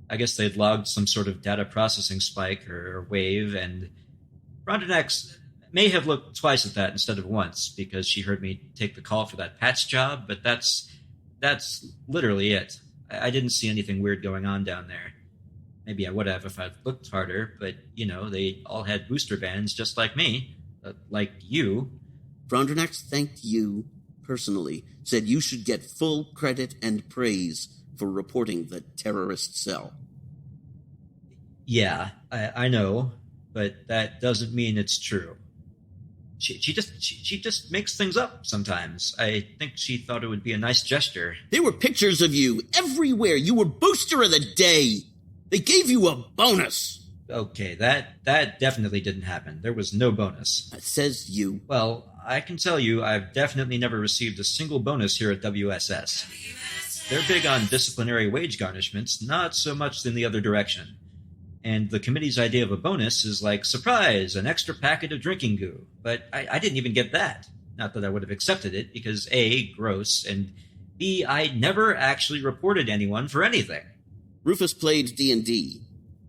I guess they'd logged some sort of data processing spike or wave, and Frondrinax may have looked twice at that instead of once, because she heard me take the call for that patch job, but that's literally it. I didn't see anything weird going on down there. Maybe I would have if I'd looked harder, but, they all had booster bands just like me. Like you. Frondrinax thanked you personally, said you should get full credit and praise for reporting the terrorist cell. Yeah, I know, but that doesn't mean it's true. She just makes things up sometimes. I think she thought it would be a nice gesture. There were pictures of you everywhere. You were Booster of the Day. They gave you a bonus. Okay, that definitely didn't happen. There was no bonus. It says you. Well, I can tell you I've definitely never received a single bonus here at WSS. They're big on disciplinary wage garnishments, not so much in the other direction. And the committee's idea of a bonus is like, surprise, an extra packet of drinking goo. But I didn't even get that. Not that I would have accepted it, because A, gross, and B, I never actually reported anyone for anything. Rufus played D&D,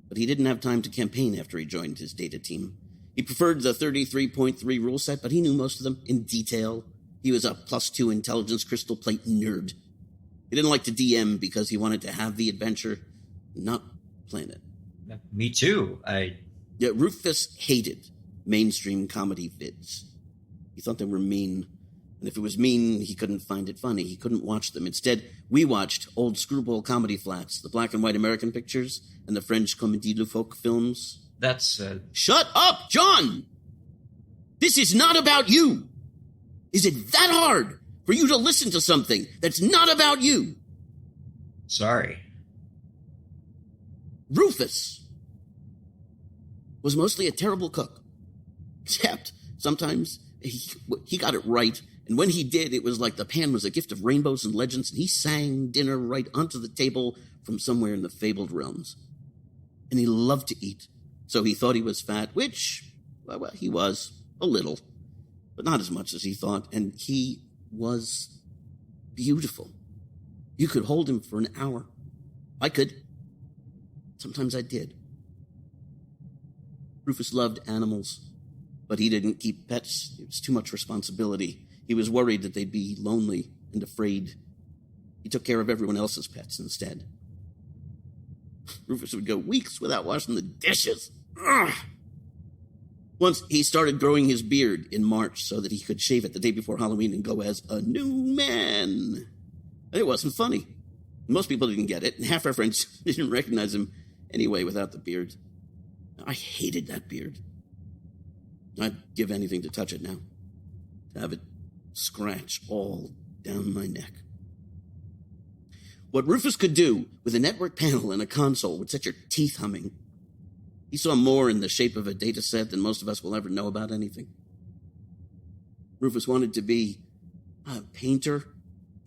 but he didn't have time to campaign after he joined his data team. He preferred the 33.3 rule set, but he knew most of them in detail. He was a +2 intelligence crystal plate nerd. He didn't like to DM because he wanted to have the adventure, not plan it. Me too. Yeah, Rufus hated mainstream comedy vids. He thought they were mean. And if it was mean, he couldn't find it funny. He couldn't watch them. Instead, we watched old screwball comedy flats, the black and white American pictures, and the French comédie loufoque films. That's, Shut up, John! This is not about you! Is it that hard for you to listen to something that's not about you? Sorry. Rufus was mostly a terrible cook. Except, sometimes he got it right, and when he did, it was like the pan was a gift of rainbows and legends, and he sang dinner right onto the table from somewhere in the fabled realms. And he loved to eat, so he thought he was fat, which, well, he was, a little, but not as much as he thought, and he was beautiful. You could hold him for an hour. I could. Sometimes I did. Rufus loved animals, but he didn't keep pets. It was too much responsibility. He was worried that they'd be lonely and afraid. He took care of everyone else's pets instead. Rufus would go weeks without washing the dishes. Ugh. Once he started growing his beard in March so that he could shave it the day before Halloween and go as a new man. It wasn't funny. Most people didn't get it, and half our friends didn't recognize him anyway without the beard. I hated that beard. I'd give anything to touch it now. To have it scratch all down my neck. What Rufus could do with a network panel and a console would set your teeth humming. He saw more in the shape of a data set than most of us will ever know about anything. Rufus wanted to be a painter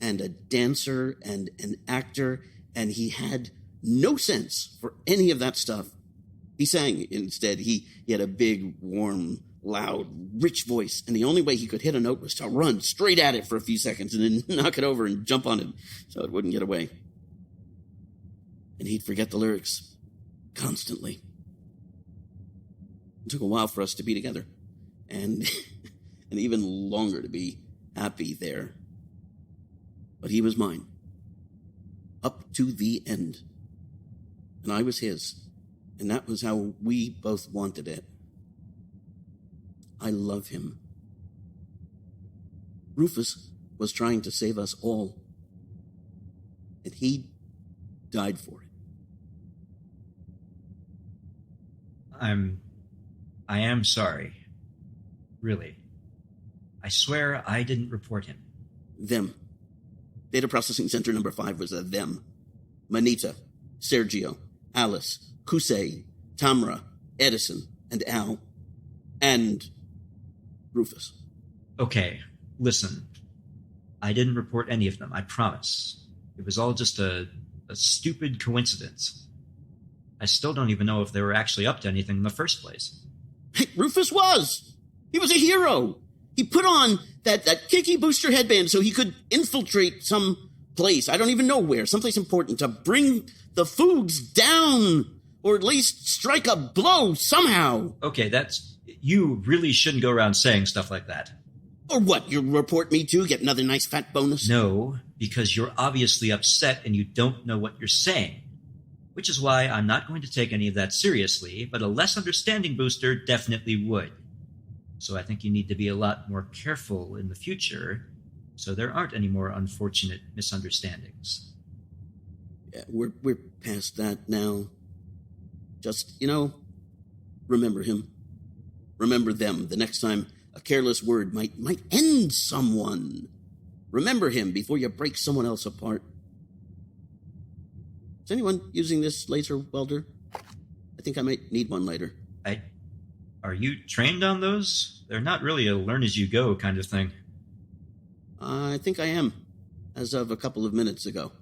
and a dancer and an actor, and he had no sense for any of that stuff. He sang instead. He had a big, warm, loud, rich voice, and the only way he could hit a note was to run straight at it for a few seconds and then knock it over and jump on it so it wouldn't get away. And he'd forget the lyrics constantly. It took a while for us to be together, and even longer to be happy there. But he was mine, up to the end. And I was his, and that was how we both wanted it. I love him. Rufus was trying to save us all, and he died for it. I am sorry. Really. I swear I didn't report him. Them. Data Processing Center number 5 was a them. Manita, Sergio, Alice, Kusei, Tamra, Edison, and Al. And Rufus. Okay, listen. I didn't report any of them, I promise. It was all just a stupid coincidence. I still don't even know if they were actually up to anything in the first place. Hey, Rufus was! He was a hero! He put on that kicky booster headband so he could infiltrate some place, I don't even know where, someplace important, to bring the Foogs down, or at least strike a blow somehow. Okay, you really shouldn't go around saying stuff like that. Or what, you'll report me too, get another nice fat bonus? No, because you're obviously upset and you don't know what you're saying. Which is why I'm not going to take any of that seriously, but a less understanding booster definitely would. So I think you need to be a lot more careful in the future, so there aren't any more unfortunate misunderstandings. Yeah, we're past that now. Just, remember him. Remember them the next time a careless word might end someone. Remember him before you break someone else apart. Is anyone using this laser welder? I think I might need one later. Are you trained on those? They're not really a learn-as-you-go kind of thing. I think I am, as of a couple of minutes ago.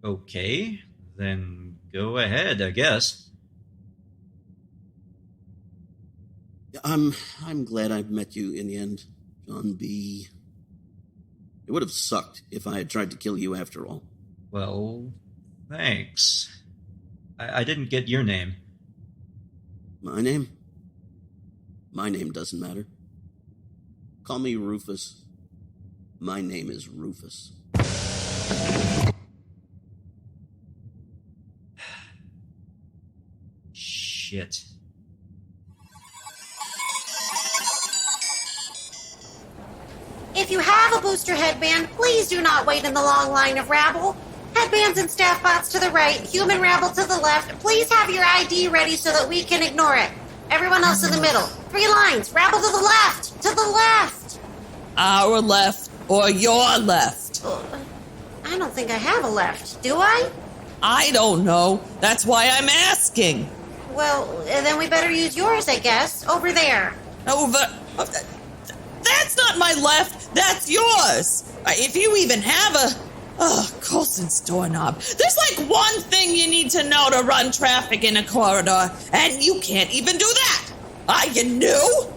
Okay, then go ahead, I guess. I'm glad I met you in the end, John B. It would have sucked if I had tried to kill you after all. Well, thanks. I didn't get your name. My name? My name doesn't matter. Call me Rufus. My name is Rufus. Shit. If you have a booster headband, please do not wait in the long line of rabble. Headbands and staff bots to the right, human rabble to the left. Please have your ID ready so that we can ignore it. Everyone else in the middle. 3 lines. Rabble to the left. To the left. Our left or your left? I don't think I have a left. Do I? I don't know. That's why I'm asking. Well, then we better use yours, I guess. Over there. Over... That's not my left. That's yours. If you even have a... Coulson's doorknob. There's like one thing you need to know to run traffic in a corridor, and you can't even do that. Are you new?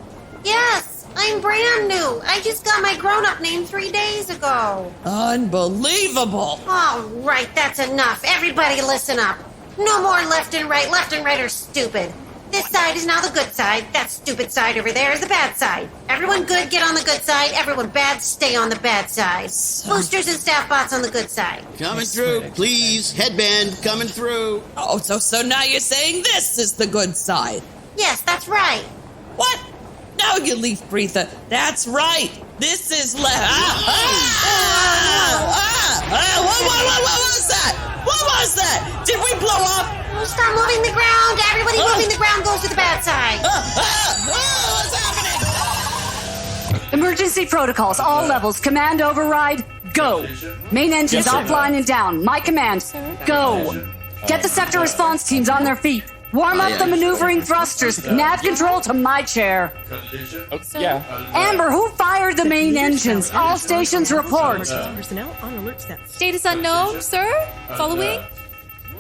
Yes, I'm brand new. I just got my grown-up name 3 days ago. Unbelievable. All right, that's enough. Everybody listen up. No more left and right. Left and right are stupid. This side is now the good side. That stupid side over there is the bad side. Everyone good, get on the good side. Everyone bad, stay on the bad side. Boosters and staff bots on the good side. Coming through, please. Headband, coming through. Oh, so now you're saying this is the good side? Yes, that's right. What? Now you leaf breather. That's right. This is left. What was that? What was that? Did we blow up? Start moving the ground. Everybody moving the ground goes to the bad side. What's happening? Emergency protocols, all levels. Command override, go. Main engines offline and down. My command, go. Get the sector response teams on their feet. Warm up the maneuvering thrusters. Nav control to my chair. Amber, who fired the main engines? All stations report. Personnel on alert status. Status unknown, sir? Following?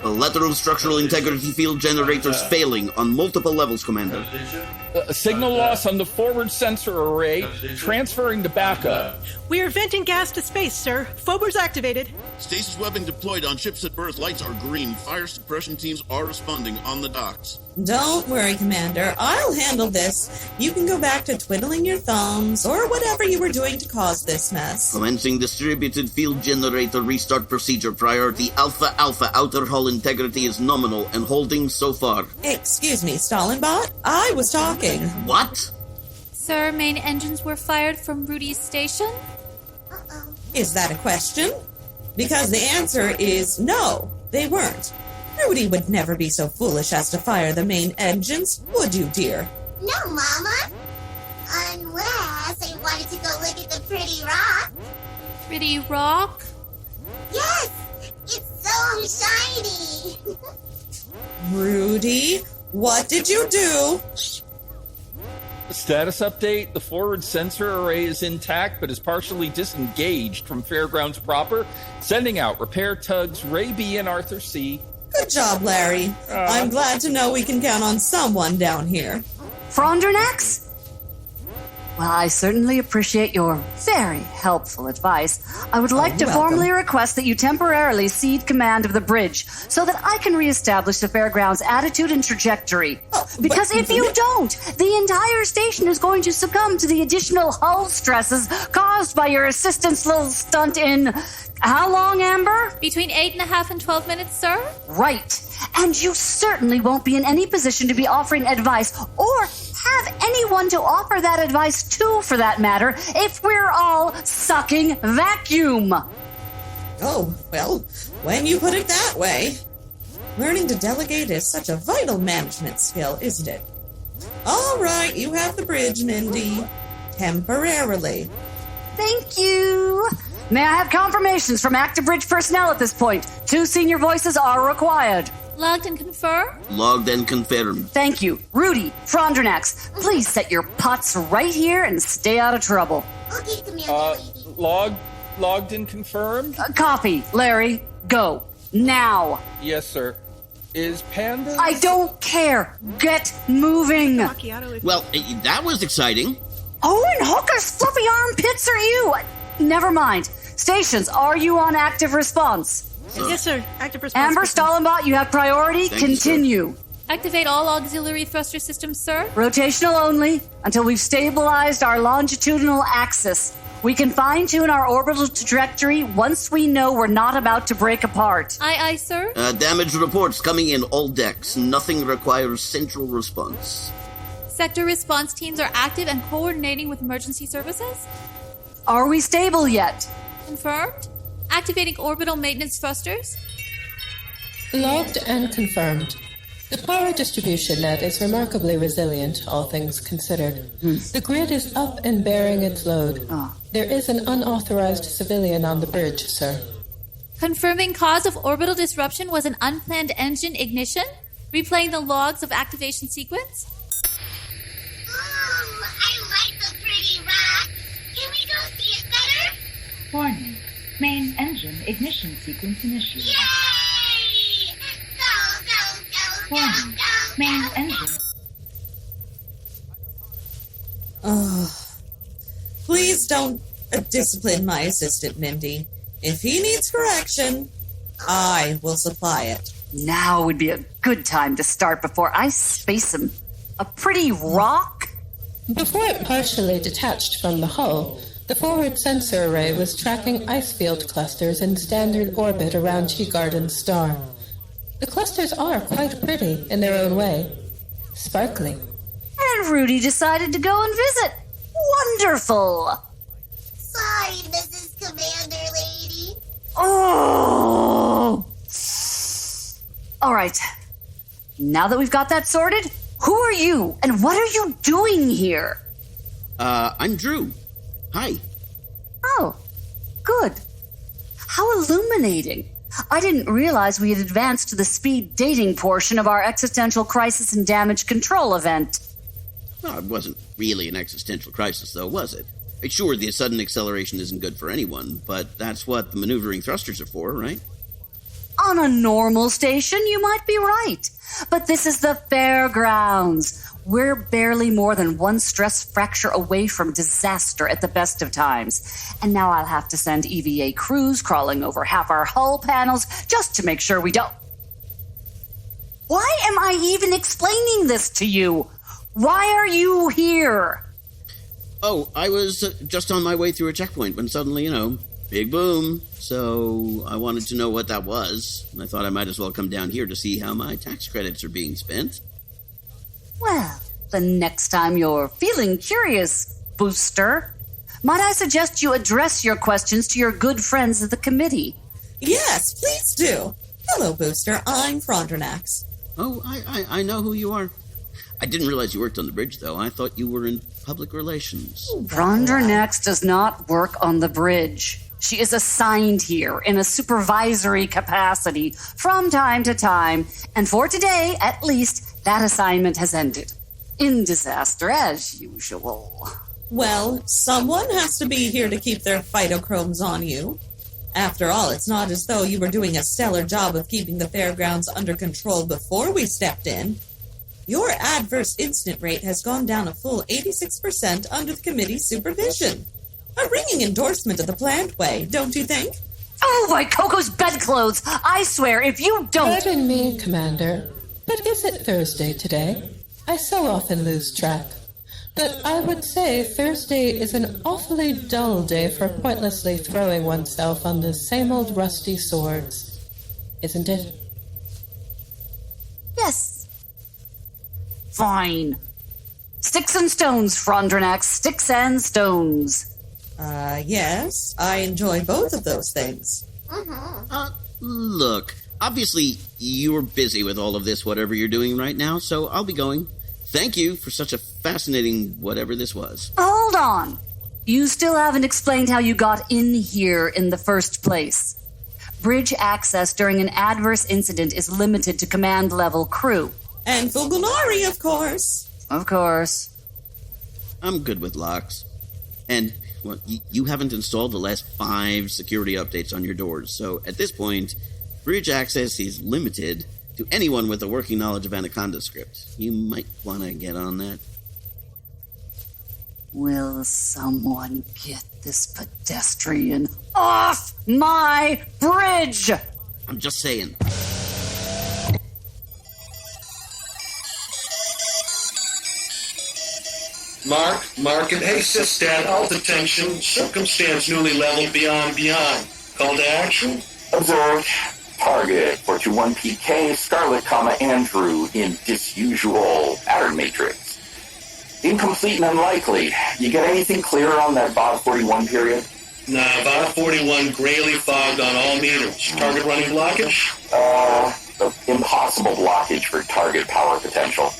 Lateral structural integrity field generators failing on multiple levels, Commander. Signal loss on the forward sensor array, transferring to backup. We are venting gas to space, sir. Phobers activated. Stasis webbing deployed on ships at berth. Lights are green. Fire suppression teams are responding on the docks. Don't worry, Commander. I'll handle this. You can go back to twiddling your thumbs or whatever you were doing to cause this mess. Commencing distributed field generator restart procedure. Priority Alpha Alpha. Outer hull integrity is nominal and holding so far. Excuse me, StalinBot? I was talking. What? Sir, main engines were fired from Rooty's station? Is that a question? Because the answer is no, they weren't. Rooty would never be so foolish as to fire the main engines, would you, dear? No, Mama. Unless I wanted to go look at the pretty rock. Pretty rock? Yes, it's so shiny. Rooty, what did you do? Status update, the forward sensor array is intact but is partially disengaged from Fairgrounds proper. Sending out repair tugs Ray B and Arthur C. Good job, Larry. I'm glad to know we can count on someone down here. Frondrinax? Well, I certainly appreciate your very helpful advice. I would like to formally request that you temporarily cede command of the bridge so that I can reestablish the Fairgrounds' attitude and trajectory. Because if you don't, the entire station is going to succumb to the additional hull stresses caused by your assistant's little stunt in... How long, Amber? Between 8.5 and 12 minutes, sir? Right. And you certainly won't be in any position to be offering advice or have anyone to offer that advice to, for that matter, if we're all sucking vacuum. Oh, well, when you put it that way. Learning to delegate is such a vital management skill, isn't it? All right, you have the bridge, Mindy. Temporarily. Thank you. May I have confirmations from active bridge personnel at this point? 2 senior voices are required. Logged and confirmed? Logged and confirmed. Thank you. Rooty, Frondrinax, please set your pots right here and stay out of trouble. Okay, Commander Lady. Logged and confirmed? Copy. Larry, go. Now. Yes, sir. Is Panda... I don't care. Get moving. Well, that was exciting. Oh, and Hooker's fluffy armpits are you. Never mind. Stations, are you on active response? Yes, sir. Active response. Amber, StalinBot, you have priority. Thank you, continue. Activate all auxiliary thruster systems, sir. Rotational only until we've stabilized our longitudinal axis. We can fine-tune our orbital trajectory once we know we're not about to break apart. Aye, sir. Damage reports coming in all decks. Nothing requires central response. Sector response teams are active and coordinating with emergency services. Are we stable yet? Confirmed. Activating orbital maintenance thrusters. Logged and confirmed. The power distribution net is remarkably resilient, all things considered. The grid is up and bearing its load. There is an unauthorized civilian on the bridge, sir. Confirming cause of orbital disruption was an unplanned engine ignition. Replaying the logs of activation sequence. Ooh, I like the pretty rock. Can we go see it better? Warning. Main engine ignition sequence initiated. Yay! Go! Warning. Main engine. Oh, please don't discipline my assistant, Mindy. If he needs correction, I will supply it. Now would be a good time to start before I space him. A pretty rock? Before it partially detached from the hull, the forward sensor array was tracking ice field clusters in standard orbit around Teagarden's star. The clusters are quite pretty in their own way. Sparkling. And Rooty decided to go and visit. Wonderful! Sorry, Mrs. Commander Lady. Oh! All right. Now that we've got that sorted, who are you and what are you doing here? I'm Drew. Hi. Oh, good. How illuminating. I didn't realize we had advanced to the speed dating portion of our existential crisis and damage control event. Well, it wasn't really an existential crisis, though, was it? Sure, the sudden acceleration isn't good for anyone, but that's what the maneuvering thrusters are for, right? On a normal station, you might be right. But this is the fairgrounds. We're barely more than one stress fracture away from disaster at the best of times. And now I'll have to send EVA crews crawling over half our hull panels just to make sure we don't. Why am I even explaining this to you? Why are you here? Oh, I was just on my way through a checkpoint when suddenly, big boom. So I wanted to know what that was. And I thought I might as well come down here to see how my tax credits are being spent. Well, the next time you're feeling curious, Booster, might I suggest you address your questions to your good friends of the committee? Yes, please do. Hello, Booster. I'm Frondrinax. Oh, I know who you are. I didn't realize you worked on the bridge, though. I thought you were in public relations. Frondrinax does not work on the bridge. She is assigned here in a supervisory capacity from time to time, and for today, at least, that assignment has ended. In disaster, as usual. Well, someone has to be here to keep their phytochromes on you. After all, it's not as though you were doing a stellar job of keeping the fairgrounds under control before we stepped in. Your adverse incident rate has gone down a full 86% under the committee's supervision. A ringing endorsement of the planned way, don't you think? Oh, my Coco's bedclothes! I swear, if you don't... Pardon me, Commander, but is it Thursday today? I so often lose track. But I would say Thursday is an awfully dull day for pointlessly throwing oneself on the same old rusty swords. Isn't it? Yes. Fine. Sticks and stones, Frondrinax. Sticks and stones. Yes. I enjoy both of those things. Look, obviously you're busy with all of this, whatever you're doing right now, so I'll be going. Thank you for such a fascinating whatever this was. Hold on. You still haven't explained how you got in here in the first place. Bridge access during an adverse incident is limited to command-level crew. And Fulgunari, of course. Of course. I'm good with locks. And, well, you haven't installed the last 5 security updates on your doors, so at this point, bridge access is limited to anyone with a working knowledge of Anaconda script. You might want to get on that. Will someone get this pedestrian off my bridge? I'm just saying. Mark, and hey, Sistad, alt attention, circumstance newly leveled beyond. Call to action? Observed. Target 421PK, Scarlet, Andrew in disusual pattern matrix. Incomplete and unlikely. You get anything clearer on that bot 41 period? Nah, bot 41 grayly fogged on all meters. Target running blockage? Impossible blockage for target power potential.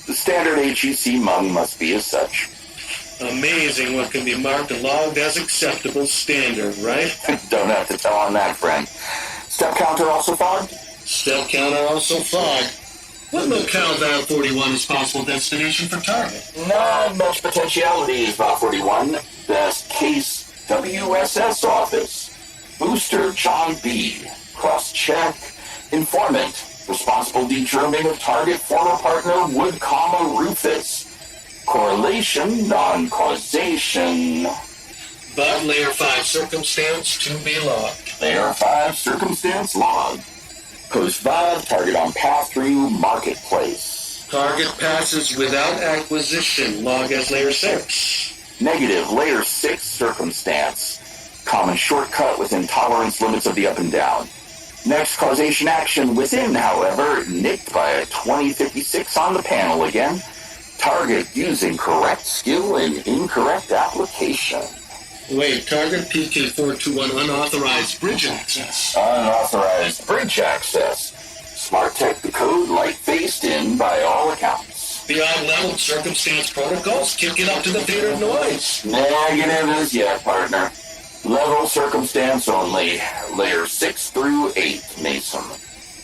The standard HEC mung must be as such. Amazing what can be marked and logged as acceptable standard, right? Don't have to tell on that, friend. Step counter also fogged? Step counter also fogged. What locale Val 41 is possible destination for target? Not much potentialities, Val 41. Best case, WSS office. Booster John B. Cross-check. Informant. Responsible determining of target former partner Wood, Rufus. Correlation, non-causation. But layer 5 circumstance to be logged. Layer 5 circumstance logged. Post-VOD, target on path through marketplace. Target passes without acquisition. Log as layer 6. Negative, layer 6 circumstance. Common shortcut within tolerance limits of the up and down. Next causation action within, however, nicked by a 2056 on the panel again. Target using correct skill and incorrect application. Wait, target PK421 unauthorized bridge access. Unauthorized bridge access. Smart Tech the code light-faced in by all accounts. Beyond leveled circumstance protocols, kick it up to the theater of noise. Negative as yet, partner. Level circumstance only. Layer 6 through 8 Mason.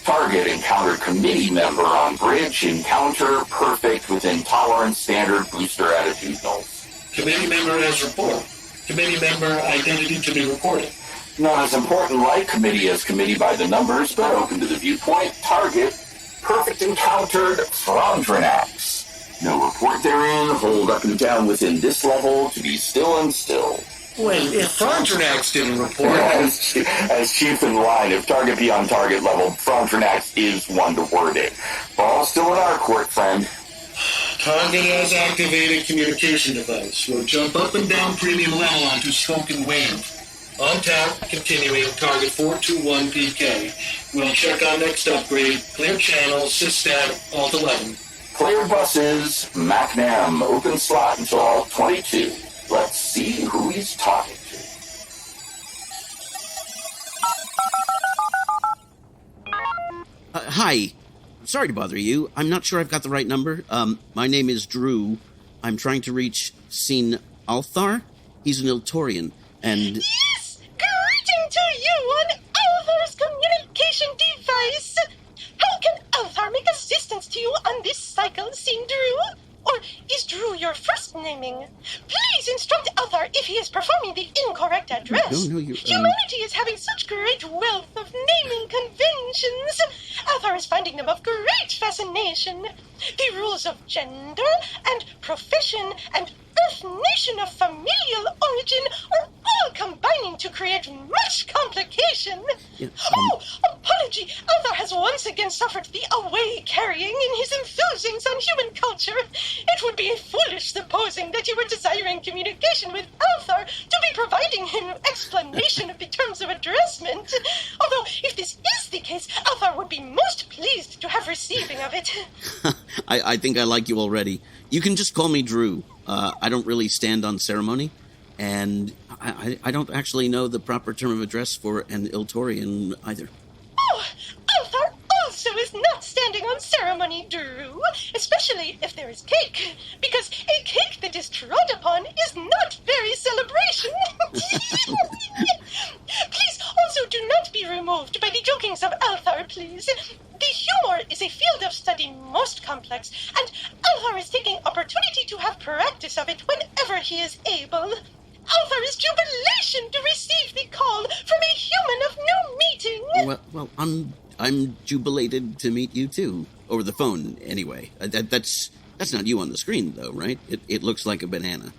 Target encounter committee member on bridge. Encounter perfect within tolerance standard booster attitudinals. Committee member as report. Committee member identity to be reported. Not as important like committee as committee by the numbers, but open to the viewpoint. Target perfect encountered Frondrinax. No report therein. Hold up and down within this level to be still and still. Wait, if Frondrinax didn't report... As chief in line, if target be on target level, Frondrinax is one to word it. Ball still in our court, friend. Target has activated communication device. Will jump up and down premium level onto spoken wave. On tap, continuing, target 421 PK. We'll check on next upgrade. Clear channel, Systat, Alt 11. Clear buses, MacNam, open slot until Alt 22. Let's see who he's talking to. Hi. Sorry to bother you. I'm not sure I've got the right number. My name is Drew. I'm trying to reach Seen Althaar. He's an Iltorian, and... Yes! Greeting to you on Althaar's communication device! How can Althaar make assistance to you on this cycle, Seen Drew? Or is Drew your first naming? Please instruct Althaar if he is performing the incorrect address. No, Humanity is having such great wealth of naming conventions. Althaar is finding them of great fascination. The rules of gender and profession and Earth nation of familial origin are all combining to create much complication. Apology. Althaar has once again suffered the away carrying in his enthusings on human culture. It would be foolish supposing that you were desiring communication with Althaar to be providing him explanation of the terms of addressment. Although, if this is the case, Althaar would be most pleased to have receiving of it. I think I like you already. You can just call me Drew. I don't really stand on ceremony, and I don't actually know the proper term of address for an Iltorian either. Oh, Althaar also is not standing on ceremony, Drew, especially if there is cake, because a cake that is trod upon is not very celebration. Please also do not be removed by the jokings of Althaar, please. The humor is a field of study most complex, and Althaar is taking opportunity to have practice of it whenever he is able. Althaar is jubilation to receive the call from a human of no meeting. Well, I'm jubilated to meet you too, over the phone anyway. That's not you on the screen though, right? It looks like a banana.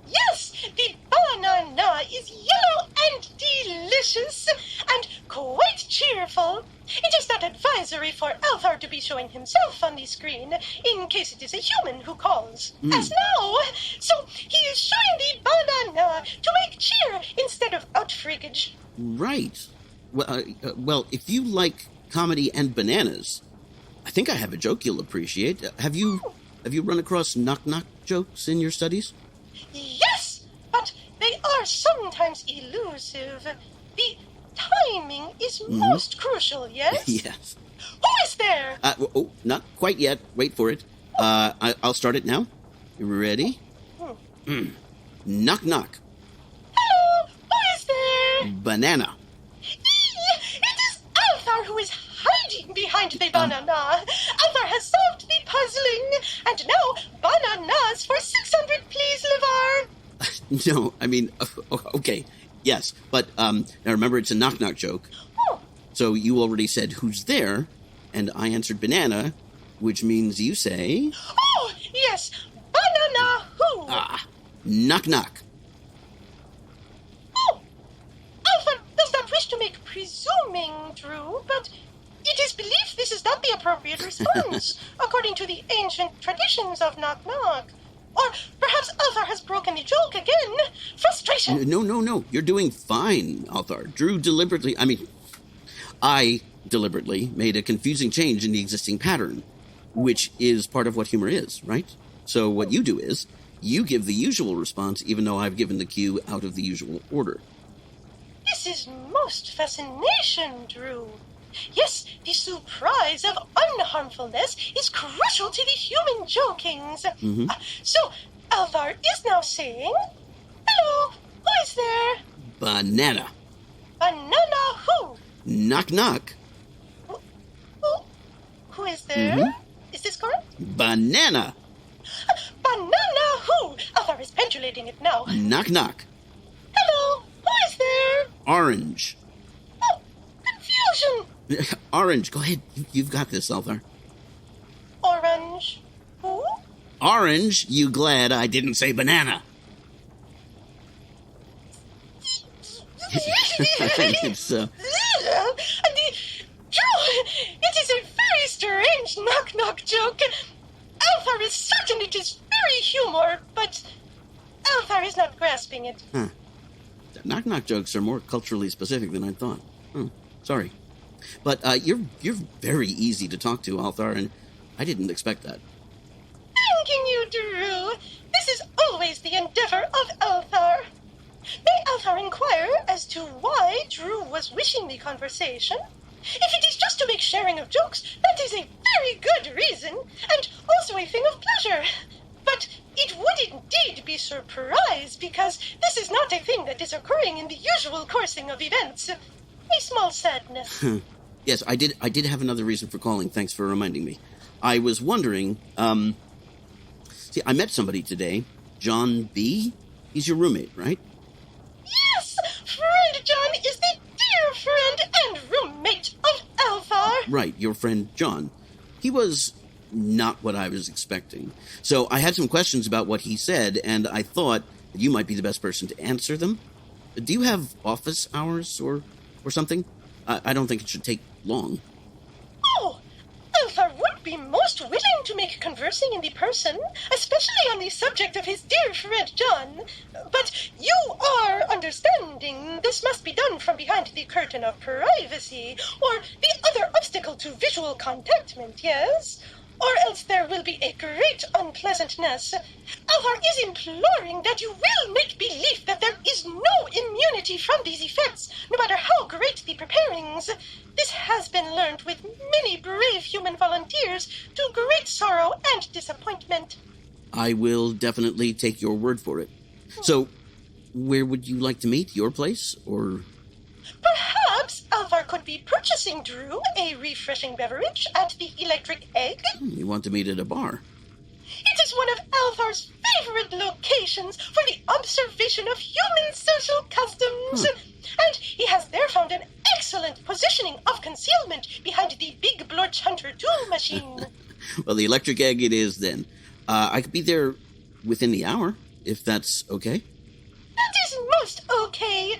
Yes, the banana is yellow and delicious, and quite cheerful. It is not advisory for Althaar to be showing himself on the screen, in case it is a human who calls. As now, so he is showing the banana to make cheer instead of outfreakage. Right. Well, if you like comedy and bananas, I think I have a joke you'll appreciate. Have you run across knock-knock jokes in your studies? Yes, but they are sometimes elusive. The timing is most crucial, yes? Yes. Who is there? Not quite yet. Wait for it. I'll start it now. You ready? Knock, knock. Hello, who is there? Banana. It is Althaar who is hiding behind the banana. Althaar has solved the puzzling, and now bananas for 600, please, LeVar. No, I mean, okay, yes, but now remember it's a knock-knock joke. So you already said who's there, and I answered banana, which means you say... Oh, yes, banana who? Knock-knock. Oh, Althaar does not wish to make presuming, Drew, but it is believed this is not the appropriate response, according to the ancient traditions of knock-knock. Or perhaps Althaar has broken the joke again. Frustration! No. You're doing fine, Althaar. I deliberately made a confusing change in the existing pattern, which is part of what humor is, right? So what you do is, you give the usual response, even though I've given the cue out of the usual order. This is most fascination, Drew. Yes, the surprise of unharmfulness is crucial to the human jokings. So, Althaar is now saying, hello, who is there? Banana. Banana who? Knock, knock. Who is there? Is this correct? Banana. Banana who? Althaar is pendulating it now. Knock, knock. Hello, who is there? Orange. Oh, confusion. Orange, go ahead. You've got this, Althaar. Orange. Who? Orange, you glad I didn't say banana. It's, it is a very strange knock-knock joke. Althaar is certain it is very humor, but Althaar is not grasping it. Knock-knock jokes are more culturally specific than I thought. Sorry. But you're very easy to talk to, Althaar, and I didn't expect that. Thanking you, Drew. This is always the endeavor of Althaar. May Althaar inquire as to why Drew was wishing the conversation? If it is just to make sharing of jokes, that is a very good reason, and also a thing of pleasure. But it would indeed be surprise, because this is not a thing that is occurring in the usual coursing of events. A small sadness. Yes, I did have another reason for calling. Thanks for reminding me. I was wondering, see, I met somebody today, John B. He's your roommate, right? Yes! Friend John is the dear friend and roommate of Althaar. Right, your friend John. He was not what I was expecting. So I had some questions about what he said, and I thought that you might be the best person to answer them. Do you have office hours or something? I don't think it should take long. Oh, Althaar would be most willing to make conversing in the person, especially on the subject of his dear friend John. But you are understanding this must be done from behind the curtain of privacy, or the other obstacle to visual contactment, yes? Or else there will be a great unpleasantness. Althaar is imploring that you will make believe that there is no immunity from these effects, no matter how great the preparings. This has been learned with many brave human volunteers to great sorrow and disappointment. I will definitely take your word for it. So, where would you like to meet? Your place, or... Perhaps Althaar could be purchasing Drew a refreshing beverage at the Electric Egg. You want to meet at a bar? It is one of Althaar's favorite locations for the observation of human social customs. And he has there found an excellent positioning of concealment behind the big Blorch Hunter tool machine. Well, the Electric Egg it is then. I could be there within the hour, if that's okay. That is most okay.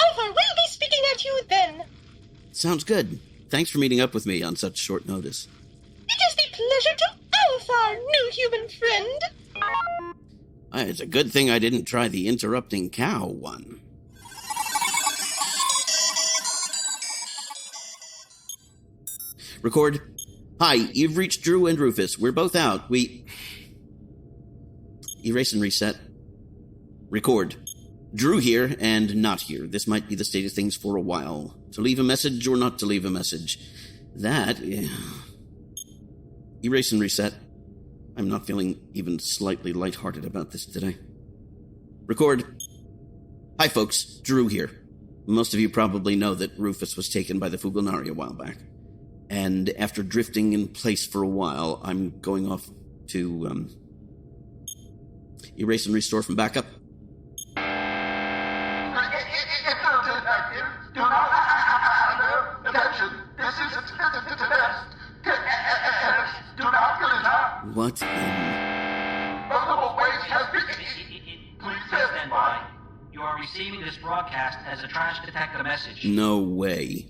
Althaar will be speaking at you then. Sounds good. Thanks for meeting up with me on such short notice. It is the pleasure to Althaar, new human friend. It's a good thing I didn't try the interrupting cow one. Record. Hi, you've reached Drew and Rufus. We're both out. Erase and reset. Record. Drew here and not here. This might be the state of things for a while. To leave a message or not to leave a message. Erase and reset. I'm not feeling even slightly lighthearted about this today. Record. Hi folks, Drew here. Most of you probably know that Rufus was taken by the Fugalnari a while back. And after drifting in place for a while, I'm going off to, erase and restore from backup. What? Please stand by. You are receiving this broadcast as a trash detector message. No way.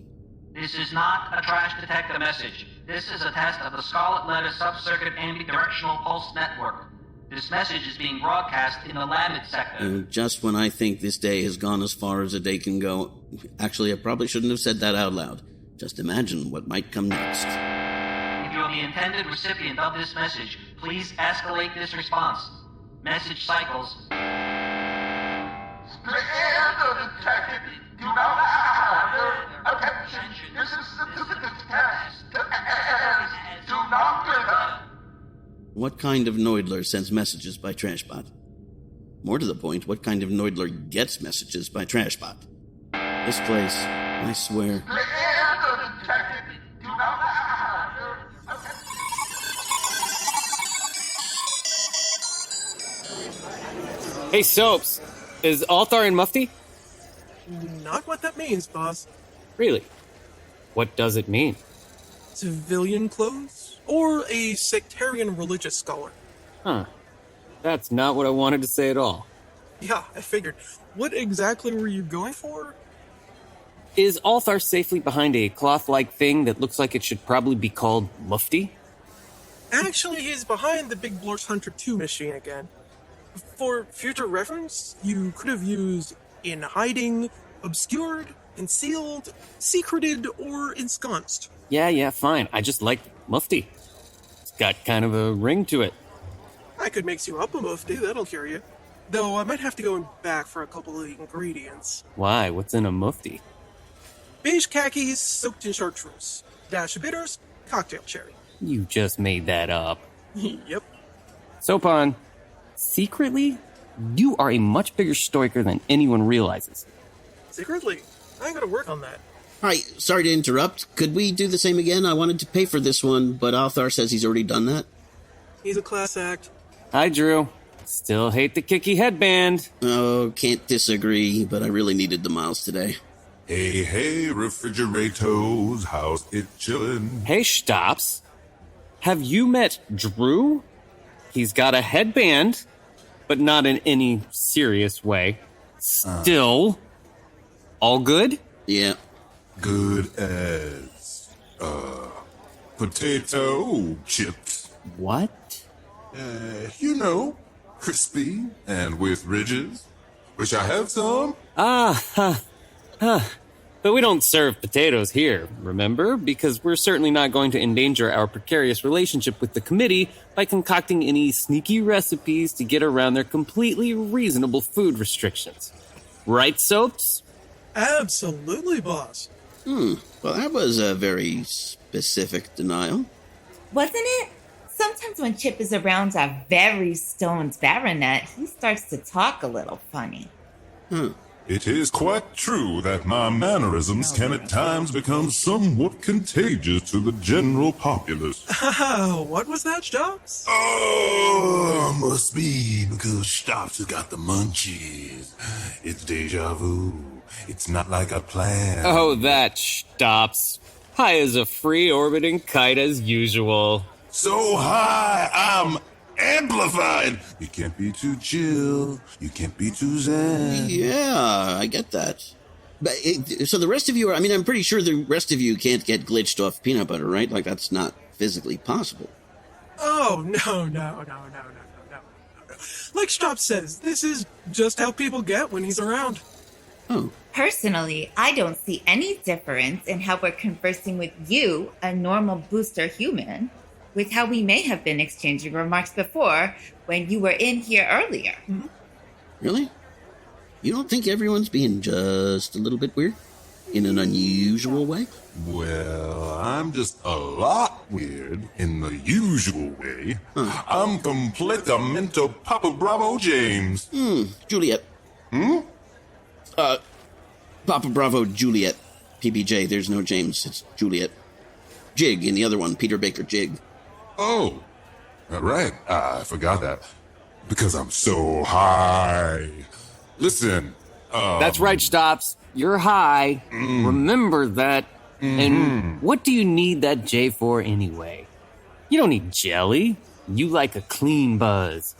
This is not a trash detector message. This is a test of the Scarlet Letter Sub-Circuit Ambidirectional Pulse Network. This message is being broadcast in the Lamed sector. Just when I think this day has gone as far as a day can go. Actually, I probably shouldn't have said that out loud. Just imagine what might come next. If you're the intended recipient of this message, please escalate this response. Message cycles. What kind of Noidler sends messages by TrashBot? More to the point, what kind of Noidler gets messages by TrashBot? This place, I swear. Hey, Soaps. Is Althaar in Mufti? Not what that means, boss. Really? What does it mean? Civilian clothes? Or a sectarian religious scholar? Huh. That's not what I wanted to say at all. Yeah, I figured. What exactly were you going for? Is Althaar safely behind a cloth-like thing that looks like it should probably be called Mufti? Actually, he's behind the Big Blor's Hunter 2 machine again. For future reference, you could have used in hiding, obscured, concealed, secreted, or ensconced. Yeah, fine. I just like Mufti. It's got kind of a ring to it. I could mix you up a mufti, that'll cure you. Though I might have to go back for a couple of ingredients. Why? What's in a Mufti? Beige khakis soaked in chartreuse. Dash of bitters, cocktail cherry. You just made that up. Yep. Sopon, secretly, you are a much bigger stoiker than anyone realizes. Secretly? I gotta work on that. Hi, sorry to interrupt. Could we do the same again? I wanted to pay for this one, but Althaar says he's already done that. He's a class act. Hi, Drew. Still hate the kicky headband. Oh, can't disagree, but I really needed the miles today. Hey, refrigerators, how's it chillin'? Hey, Xtopps. Have you met Drew? He's got a headband, but not in any serious way. Still. All good? Yeah. Good as, potato chips. What? You know, crispy and with ridges. Wish I had some. But we don't serve potatoes here, remember? Because we're certainly not going to endanger our precarious relationship with the committee by concocting any sneaky recipes to get around their completely reasonable food restrictions. Right, Soaps? Absolutely, boss. Well, that was a very specific denial. Wasn't it? Sometimes when Chip is around our very stoned baronet, he starts to talk a little funny. It is quite true that my mannerisms can at times become somewhat contagious to the general populace. What was that, Xtopps? Oh, must be because Xtopps has got the munchies. It's deja vu. It's not like I planned. Oh, that Xtopps. High as a free orbiting kite as usual. So high, I'm amplified. You can't be too chill. You can't be too zen. Yeah, I get that. But so the rest of you are, I mean, I'm pretty sure the rest of you can't get glitched off peanut butter, right? Like, that's not physically possible. Oh, no. Like Xtopps says, this is just how people get when he's around. Oh. Personally, I don't see any difference in how we're conversing with you, a normal booster human, with how we may have been exchanging remarks before when you were in here earlier. Mm-hmm. Really? You don't think everyone's being just a little bit weird? In an unusual way? Well, I'm just a lot weird in the usual way. Huh. I'm completamente Papa Bravo James. Juliet. Papa Bravo Juliet. PBJ, there's no James, it's Juliet. Jig in the other one, Peter Baker Jig. Oh, right. I forgot that. Because I'm so high. Listen. That's right, Xtopps. You're high. Remember that. And what do you need that J for anyway? You don't need jelly. You like a clean buzz.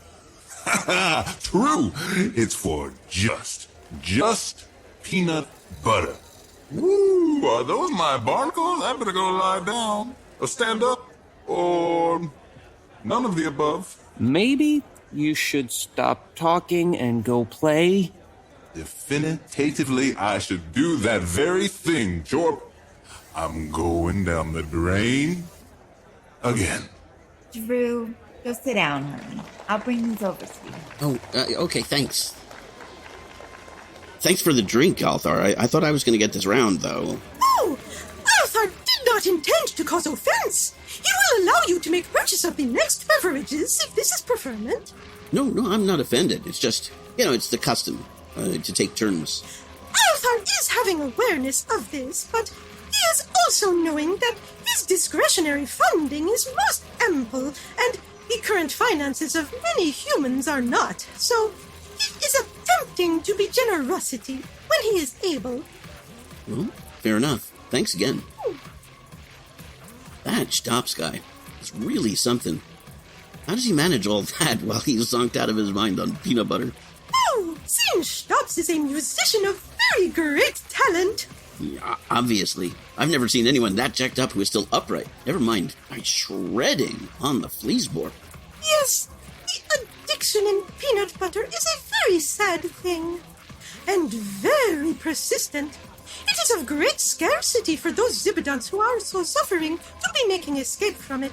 True. It's for just peanut butter. Ooh, are those my barnacles? I better go lie down. Or stand up. Or none of the above. Maybe you should stop talking and go play. Definitively, I should do that very thing, Jorp. I'm going down the drain again. Drew, go sit down, honey. I'll bring these over to you. Oh, okay, thanks. Thanks for the drink, Althaar. I thought I was going to get this round, though. Oh! Althaar did not intend to cause offense. He will allow you to make purchase of the next beverages if this is preferment. No, I'm not offended. It's just, it's the custom to take turns. Althaar is having awareness of this, but he is also knowing that his discretionary funding is most ample, and the current finances of many humans are not, so he is attempting to be generosity when he is able. Well, fair enough. Thanks again. That Xtopps guy is really something. How does he manage all that while he's zonked out of his mind on peanut butter? Oh, since Xtopps is a musician of very great talent. Yeah, obviously. I've never seen anyone that jacked up who is still upright. Never mind shredding on the fleeceboard. Yes, the addiction in peanut butter is a very sad thing. And very persistent. It is of great scarcity for those Zibidons who are so suffering to be making escape from it.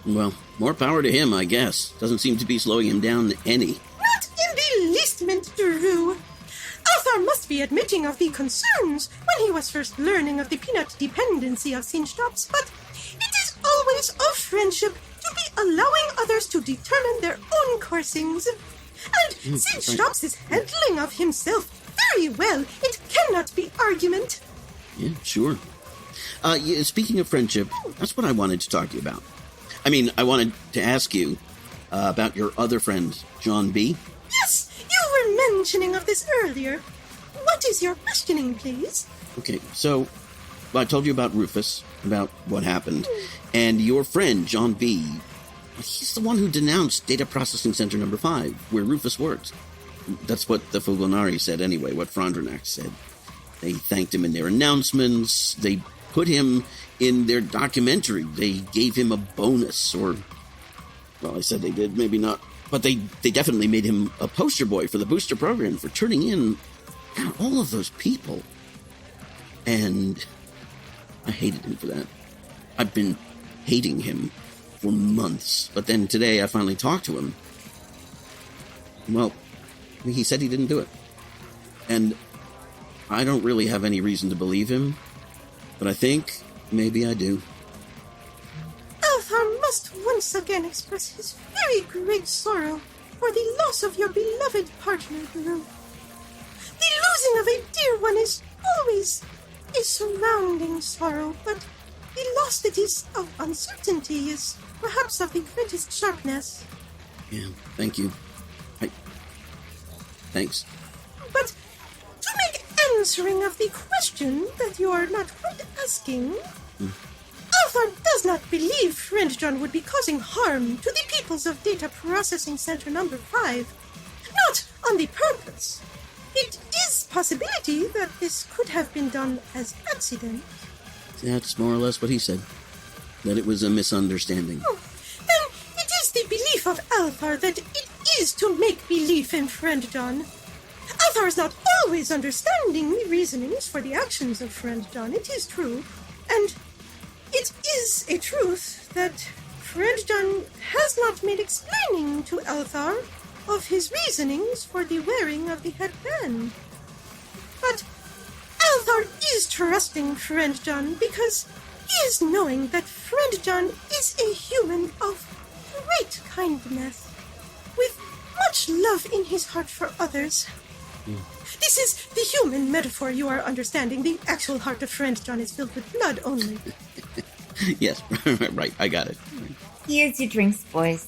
Well, more power to him, I guess. Doesn't seem to be slowing him down any. Not in the least, meant Drew. Althaar must be admitting of the concerns when he was first learning of the peanut dependency of Xtopps, but it is always of friendship to be allowing others to determine their own coursings. And since Xtopps is handling of himself very well, it cannot be argument. Yeah, sure. Speaking of friendship, that's what I wanted to talk to you about. I mean, I wanted to ask you about your other friend, John B. Yes, you were mentioning of this earlier. What is your questioning, please? Okay, so I told you about Rufus, about what happened, and your friend, John B., he's the one who denounced Data Processing Center number 5, where Rufus worked. That's what the Fugonari said anyway, what Frondrinax said. They thanked him in their announcements, they put him in their documentary, they gave him a bonus, or... Well, I said they did, maybe not. But they definitely made him a poster boy for the booster program for turning in all of those people. And I hated him for that. I've been hating him for months. But then today I finally talked to him. Well, he said he didn't do it. And I don't really have any reason to believe him. But I think maybe I do. Althaar must once again express his very great sorrow for the loss of your beloved partner, Drew. The losing of a dear one is always a surrounding sorrow, but the loss that is of uncertainty is perhaps of the greatest sharpness. Yeah, thank you. Thanks. But to make answering of the question that you are not quite asking... Althaar does not believe Friend John would be causing harm to the peoples of Data Processing Center number 5. Not on the purpose. It is possibility that this could have been done as accident. That's more or less what he said. That it was a misunderstanding. Then it is the belief of Althaar that it is to make belief in Friend John. Althaar is not always understanding the reasonings for the actions of Friend John, it is true. And it is a truth that Friend John has not made explaining to Althaar of his reasonings for the wearing of the headband. But Althaar is trusting Friend John because he is knowing that Friend John is a human of great kindness, with much love in his heart for others. This is the human metaphor you are understanding. The actual heart of Friend John is filled with blood only. Yes, right, I got it. Here's your drinks, boys.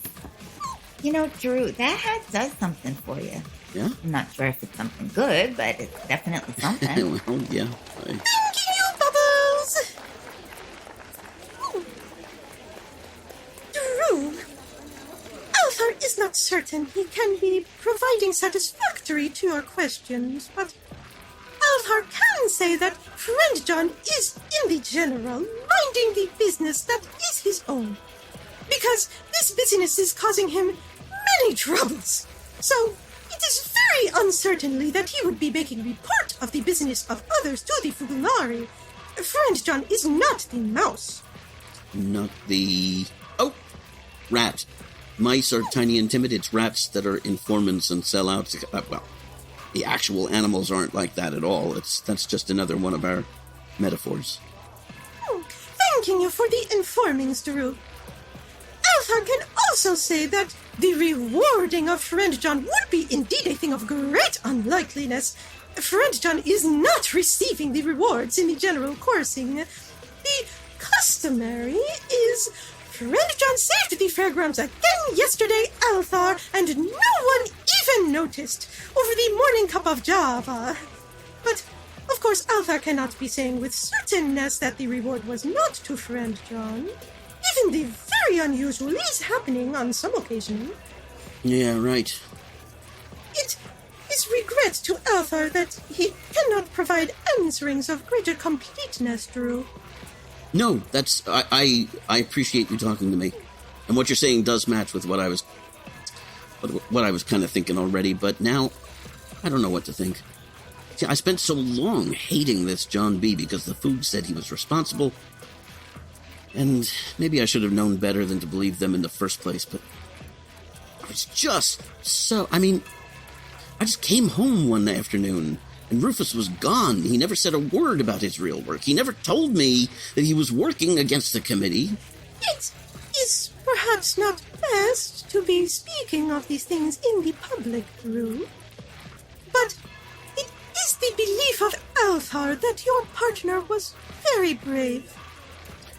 You know, Drew, that hat does something for you. Yeah? I'm not sure if it's something good, but it's definitely something. Well, yeah. Thank you, Bubbles! Drew, Althaar is not certain he can be providing satisfactory to your questions, but Althaar can say that Friend John is, in the general, minding the business that is his own, because this business is causing him many troubles. So it is very uncertainly that he would be making report of the business of others to the Fugulari. Friend John is not the mouse. Not the... Oh! Rat. Mice are tiny and timid. It's rats that are informants and sellouts. Well, the actual animals aren't like that at all. That's just another one of our metaphors. Thanking you for the informings, Drew. Althaar can also say that the rewarding of Friend John would be indeed a thing of great unlikeliness. Friend John is not receiving the rewards in the general coursing. The customary is Friend John saved the fairgrounds again yesterday, Althaar, and no one even noticed over the morning cup of Java. But, of course, Althaar cannot be saying with certainness that the reward was not to Friend John. Even the very unusual is happening on some occasion. Yeah, right. It is regret to Althaar that he cannot provide answerings of greater completeness, Drew. No, that's... I appreciate you talking to me. And what you're saying does match with what I was kind of thinking already, but now I don't know what to think. See, I spent so long hating this John B. because the food said he was responsible. And maybe I should have known better than to believe them in the first place, but I was just so... I just came home one afternoon, and Rufus was gone. He never said a word about his real work. He never told me that he was working against the committee. It is perhaps not best to be speaking of these things in the public, Drew. But it is the belief of Althaar that your partner was very brave.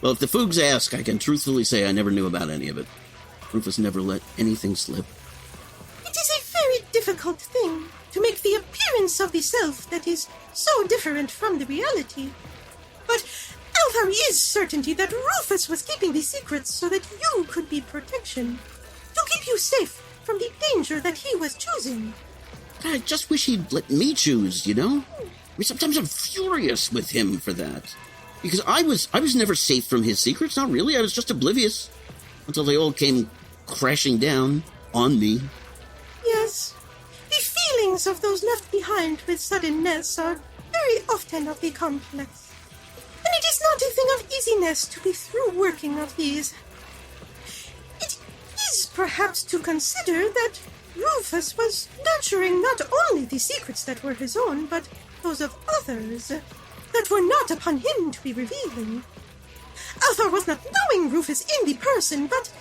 Well, if the Foogs ask, I can truthfully say I never knew about any of it. Rufus never let anything slip. It is a very difficult thing to make the appearance of the self that is so different from the reality. But Althaar is certainty that Rufus was keeping the secrets so that you could be protection. To keep you safe from the danger that he was choosing. I just wish he'd let me choose, you know? Sometimes I'm furious with him for that. Because I was never safe from his secrets, not really. I was just oblivious. Until they all came crashing down on me. Yes. The feelings of those left behind with suddenness are very often of the complex. And it is not a thing of easiness to be through working of these. It is perhaps to consider that Rufus was nurturing not only the secrets that were his own, but those of others that were not upon him to be revealing. Althaar was not knowing Rufus in the person, but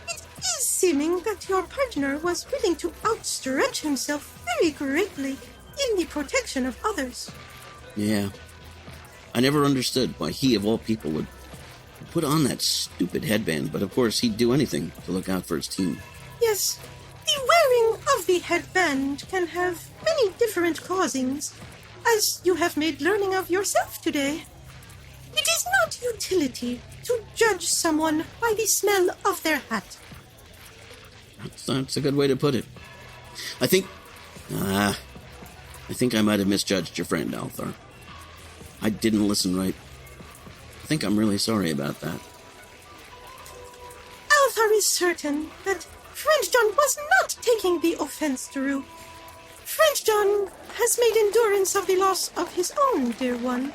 it is seeming that your partner was willing to outstretch himself very greatly in the protection of others. Yeah. I never understood why he, of all people, would put on that stupid headband, but of course he'd do anything to look out for his team. Yes, the wearing of the headband can have many different causings, as you have made learning of yourself today. It is not utility to judge someone by the smell of their hat. That's a good way to put it. I think I think I might have misjudged your friend, Althaar. I didn't listen right. I think I'm really sorry about that. Althaar is certain that French John was not taking the offense through. French John has made endurance of the loss of his own dear one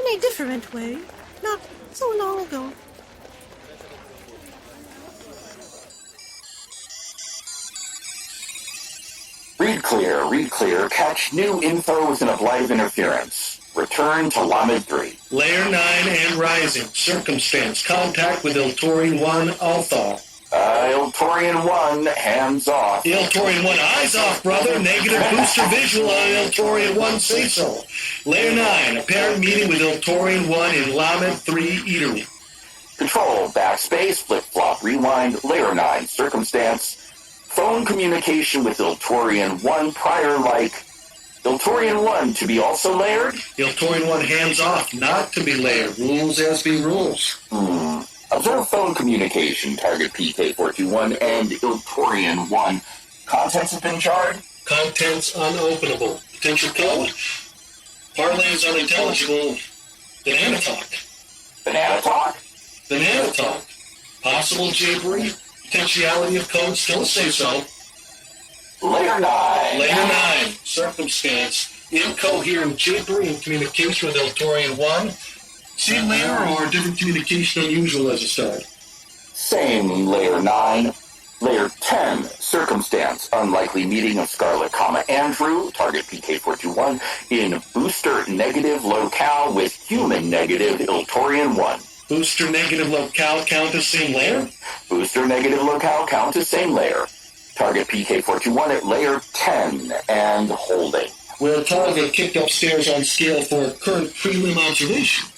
in a different way, not so long ago. Read clear, catch new info within a blight of interference. Return to Lamed 3. Layer 9 and rising. Circumstance. Contact with Iltorian 1 Althaar. Iltorian 1, hands off. Iltorian 1, eyes off, brother. Negative booster visual on Iltorian 1, say so. Layer 9, apparent meeting with Iltorian 1 in Lamed 3 Eatery. Control, backspace, flip-flop, rewind, layer 9, circumstance. Phone communication with Iltorian 1 prior like. Iltorian 1 to be also layered? Iltorian 1, hands off, not to be layered. Rules as be rules. Observe phone communication, target PK421 and Iltorian 1. Contents have been jarred? Contents unopenable. Potential code? Parlay is unintelligible. Banana talk. Banana talk? Banana talk. Possible japery. Potentiality of code still say so. Layer 9. Layer 9. Circumstance. Incoherent japery in communication with Iltorian 1. Same layer or different communication unusual as a start? Same layer 9. Layer 10. Circumstance. Unlikely meeting of Scarlet, Andrew, target PK421, in booster negative locale with human negative Iltorian 1. Booster negative locale count as same layer? Booster negative locale count as same layer. Target PK421 at layer 10 and holding. Will target kicked upstairs on scale for current prelim observation?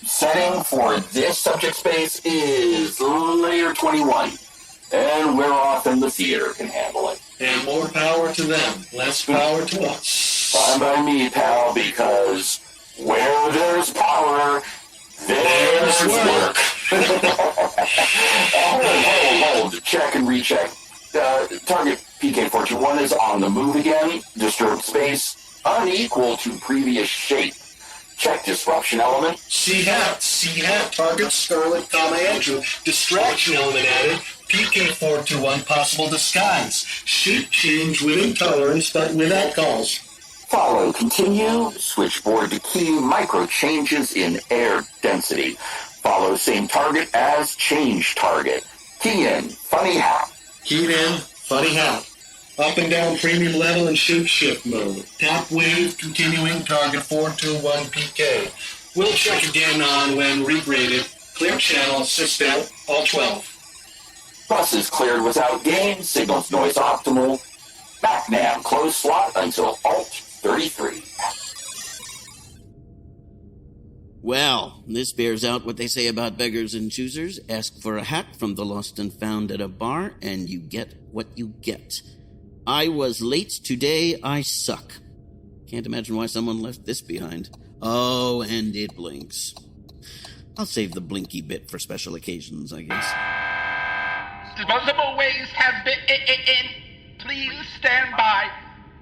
Setting for this subject space is layer 21. And we're off and the theater can handle it. And more power to them, less power to us. Fine by me, pal, because where there's power, there's work. Hold. Check and recheck. Target PK421 is on the move again. Disturbed space, unequal to previous shape. Check disruption element. C-hat, target Scarlet, Andrew. Distraction element added. PK421, possible disguise. Shape change with intolerance, but without cause. Follow, continue. Switchboard to key. Micro changes in air density. Follow same target as change target. Key in, funny hat. Keyed in, funny hat. Up and down premium level and shape shift mode. Tap wave, continuing, target 421 PK. We'll check again on when regraded. Clear channel, assist out, all 12. Buses cleared without gain, signals noise optimal. Backnam, close slot until Alt 33. Well, this bears out what they say about beggars and choosers. Ask for a hat from the lost and found at a bar, and you get what you get. I was late today, I suck. Can't imagine why someone left this behind. Oh, and it blinks. I'll save the blinky bit for special occasions, I guess. Disposable waste has been in. Please stand by.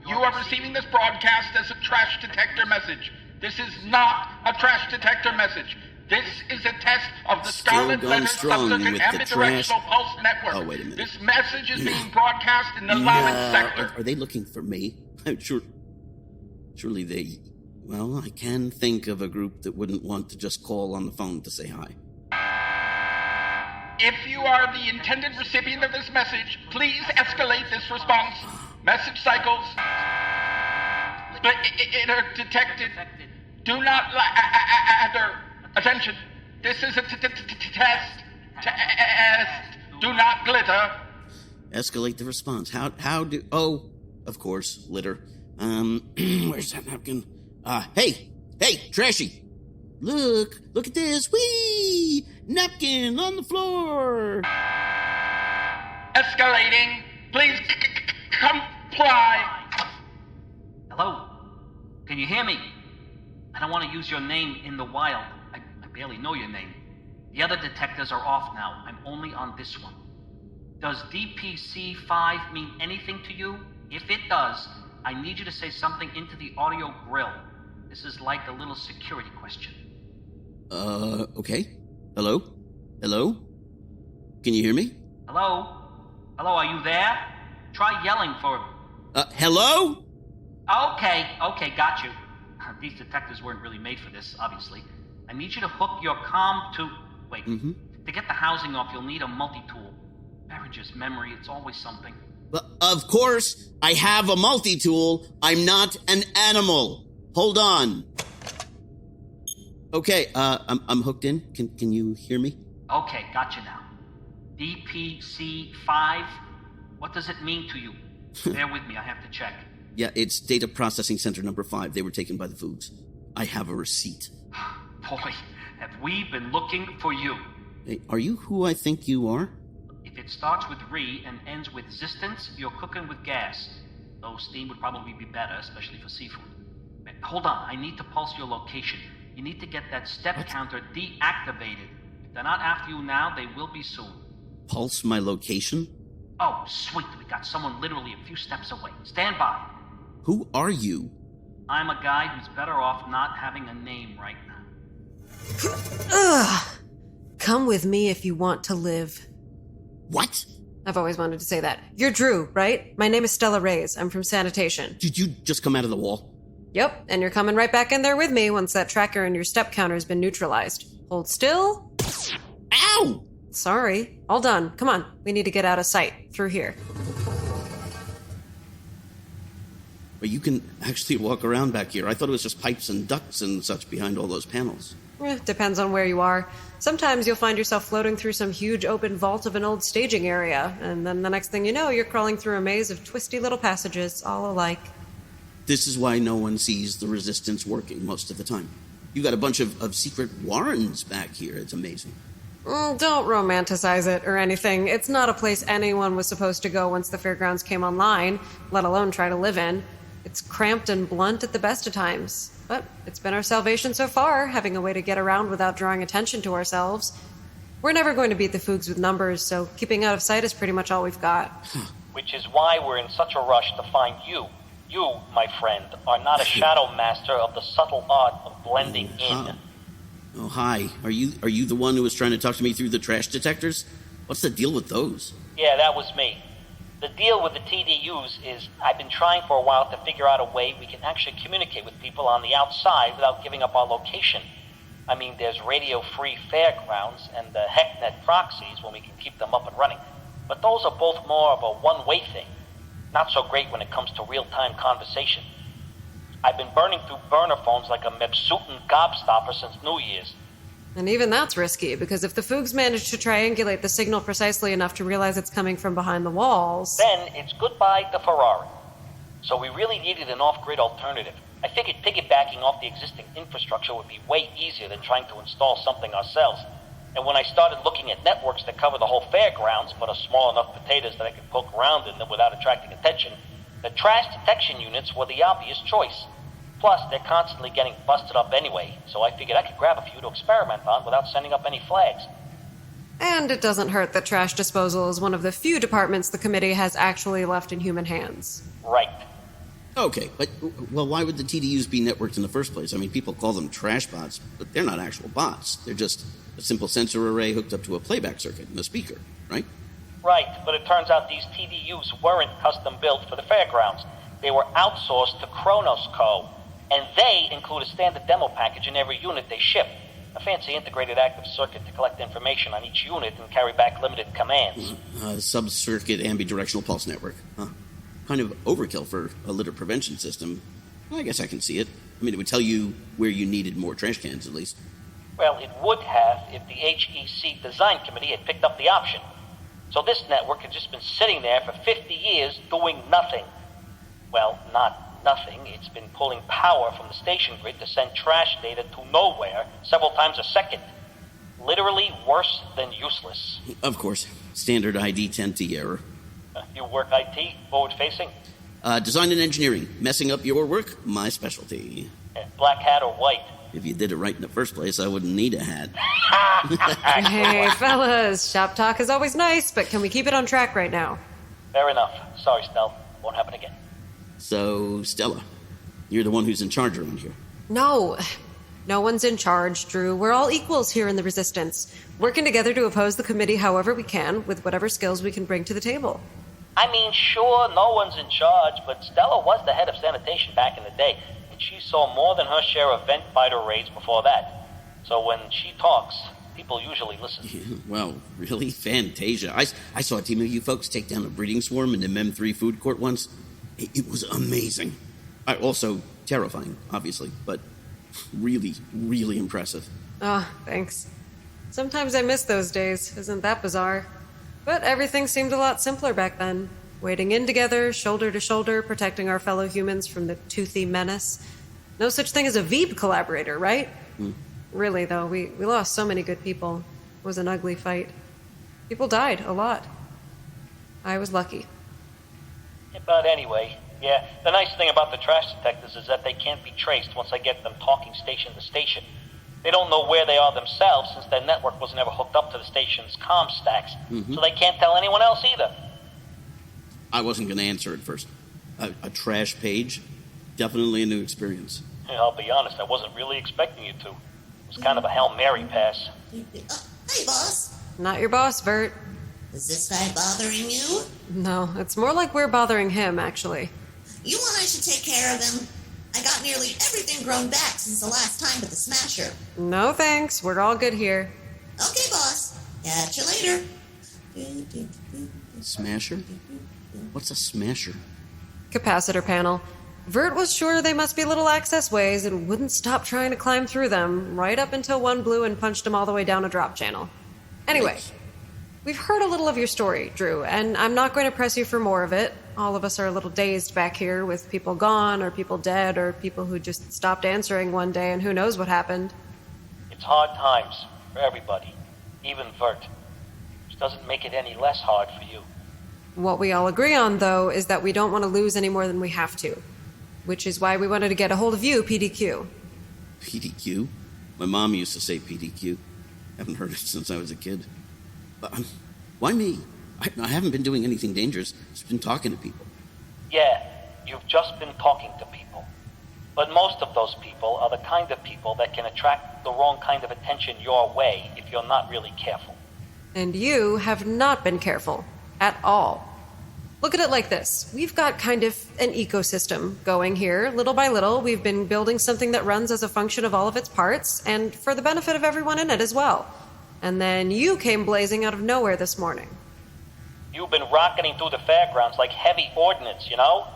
You are receiving this broadcast as a trash detector message. This is not a trash detector message. This is a test of the Scarlet Letter Subcircuit Ambidirectional Pulse Network. Oh, wait a minute. This message is being broadcast in the Lamed sector. Are they looking for me? I'm sure. Surely they. Well, I can think of a group that wouldn't want to just call on the phone to say hi. If you are the intended recipient of this message, please escalate this response. Message cycles. Detected. Do not ladder. Attention. This is a test. Do not glitter. Escalate the response. How do... Oh, of course, litter. Where's that napkin? Hey, Trashy. Look at this. Whee! Napkin on the floor. Escalating. Please comply. Hello? Can you hear me? I don't want to use your name in the wild. I barely know your name. The other detectors are off now. I'm only on this one. Does DPC-5 mean anything to you? If it does, I need you to say something into the audio grill. This is like a little security question. Okay. Hello? Hello? Can you hear me? Hello? Hello, are you there? Try yelling for... Hello? Okay, got you. These detectors weren't really made for this, obviously. I need you to hook your comm to... Wait. Mm-hmm. To get the housing off, you'll need a multi-tool. Beringer's memory, it's always something. Of course, I have a multi-tool. I'm not an animal. Hold on. Okay, I'm hooked in. Can you hear me? Okay, got you now. DPC-5? What does it mean to you? Bear with me, I have to check. Yeah, it's Data Processing Center number 5. They were taken by the Foods. I have a receipt. Boy, have we been looking for you. Hey, are you who I think you are? If it starts with re and ends with existence, you're cooking with gas. Though steam would probably be better, especially for seafood. Hold on, I need to pulse your location. You need to get that step counter deactivated. If they're not after you now, they will be soon. Pulse my location? Oh, sweet. We got someone literally a few steps away. Stand by. Who are you? I'm a guy who's better off not having a name right now. Ugh. Come with me if you want to live. What? I've always wanted to say that. You're Drew, right? My name is Stella Reyes. I'm from sanitation. Did you just come out of the wall? Yep, and you're coming right back in there with me once that tracker and your step counter has been neutralized. Hold still. Ow! Sorry. All done. Come on. We need to get out of sight. Through here. But you can actually walk around back here. I thought it was just pipes and ducts and such behind all those panels. Depends on where you are. Sometimes you'll find yourself floating through some huge open vault of an old staging area, and then the next thing you know, you're crawling through a maze of twisty little passages, all alike. This is why no one sees the resistance working most of the time. You got a bunch of secret warrens back here. It's amazing. Don't romanticize it or anything. It's not a place anyone was supposed to go once the fairgrounds came online, let alone try to live in. It's cramped and blunt at the best of times. But it's been our salvation so far, having a way to get around without drawing attention to ourselves. We're never going to beat the Foogs with numbers, so keeping out of sight is pretty much all we've got. Which is why we're in such a rush to find you. You, my friend, are not a shadow master of the subtle art of blending in. Oh, hi. Are you the one who was trying to talk to me through the trash detectors? What's the deal with those? Yeah, that was me. The deal with the TDUs is I've been trying for a while to figure out a way we can actually communicate with people on the outside without giving up our location. I mean, there's radio-free fairgrounds and the HECNET proxies when we can keep them up and running. But those are both more of a one-way thing. Not so great when it comes to real-time conversation. I've been burning through burner phones like a Mepsutan gobstopper since New Year's. And even that's risky, because if the Foogs manage to triangulate the signal precisely enough to realize it's coming from behind the walls... Then it's goodbye to Ferrari. So we really needed an off-grid alternative. I figured piggybacking off the existing infrastructure would be way easier than trying to install something ourselves. And when I started looking at networks that cover the whole fairgrounds, but are small enough potatoes that I could poke around in them without attracting attention, the trash detection units were the obvious choice. Plus, they're constantly getting busted up anyway, so I figured I could grab a few to experiment on without sending up any flags. And it doesn't hurt that trash disposal is one of the few departments the committee has actually left in human hands. Right. Okay, but, well, why would the TDUs be networked in the first place? I mean, people call them trash bots, but they're not actual bots. They're just a simple sensor array hooked up to a playback circuit and a speaker, right? Right, but it turns out these TDUs weren't custom built for the fairgrounds. They were outsourced to Kronos Co., and they include a standard demo package in every unit they ship. A fancy integrated active circuit to collect information on each unit and carry back limited commands. Sub-circuit ambidirectional pulse network. Huh. Kind of overkill for a litter prevention system. Well, I guess I can see it. I mean, it would tell you where you needed more trash cans, at least. Well, it would have if the HEC design committee had picked up the option. So this network had just been sitting there for 50 years doing nothing. Well, not nothing. It's been pulling power from the station grid to send trash data to nowhere several times a second. Literally worse than useless. Of course. Standard ID 10T error. You work IT, forward-facing? Design and engineering. Messing up your work, my specialty. Black hat or white? If you did it right in the first place, I wouldn't need a hat. Hey, fellas, shop talk is always nice, but can we keep it on track right now? Fair enough. Sorry, Stell. Won't happen again. So, Stella, you're the one who's in charge around here. No. No one's in charge, Drew. We're all equals here in the Resistance, working together to oppose the committee however we can, with whatever skills we can bring to the table. I mean, sure, no one's in charge, but Stella was the head of sanitation back in the day, and she saw more than her share of vent fighter raids before that. So when she talks, people usually listen. Yeah, well, really? Fantasia. I saw a team of you folks take down a breeding swarm in the MEM3 food court once. It was amazing. Also terrifying, obviously, but really, really impressive. Ah, thanks. Sometimes I miss those days. Isn't that bizarre? But everything seemed a lot simpler back then. Wading in together, shoulder to shoulder, protecting our fellow humans from the toothy menace. No such thing as a Veeb collaborator, right? Really, though, we lost so many good people. It was an ugly fight. People died, a lot. I was lucky. But anyway, yeah, the nice thing about the trash detectors is that they can't be traced once I get them talking station to station. They don't know where they are themselves since their network was never hooked up to the station's comm stacks, so they can't tell anyone else either. I wasn't going to answer at first. A trash page? Definitely a new experience. I'll be honest, I wasn't really expecting you to. It was kind of a Hail Mary pass. Hey, boss. Not your boss, Vert. Is this guy bothering you? No, it's more like we're bothering him, actually. You want I should take care of him? I got nearly everything grown back since the last time with the Smasher. No thanks, we're all good here. Okay, boss. Catch you later. Smasher? What's a smasher? Capacitor panel. Vert was sure they must be little access ways and wouldn't stop trying to climb through them, right up until one blew and punched him all the way down a drop channel. Anyway, we've heard a little of your story, Drew, and I'm not going to press you for more of it. All of us are a little dazed back here with people gone or people dead or people who just stopped answering one day and who knows what happened. It's hard times for everybody, even Vert, which doesn't make it any less hard for you. What we all agree on, though, is that we don't want to lose any more than we have to, which is why we wanted to get a hold of you, PDQ. PDQ? My mom used to say PDQ. Haven't heard it since I was a kid. But why me? I haven't been doing anything dangerous. Just been talking to people. Yeah, you've just been talking to people. But most of those people are the kind of people that can attract the wrong kind of attention your way if you're not really careful. And you have not been careful. At all. Look at it like this. We've got kind of an ecosystem going here. Little by little, we've been building something that runs as a function of all of its parts, and for the benefit of everyone in it as well. And then you came blazing out of nowhere this morning. You've been rocketing through the fairgrounds like heavy ordnance, you know?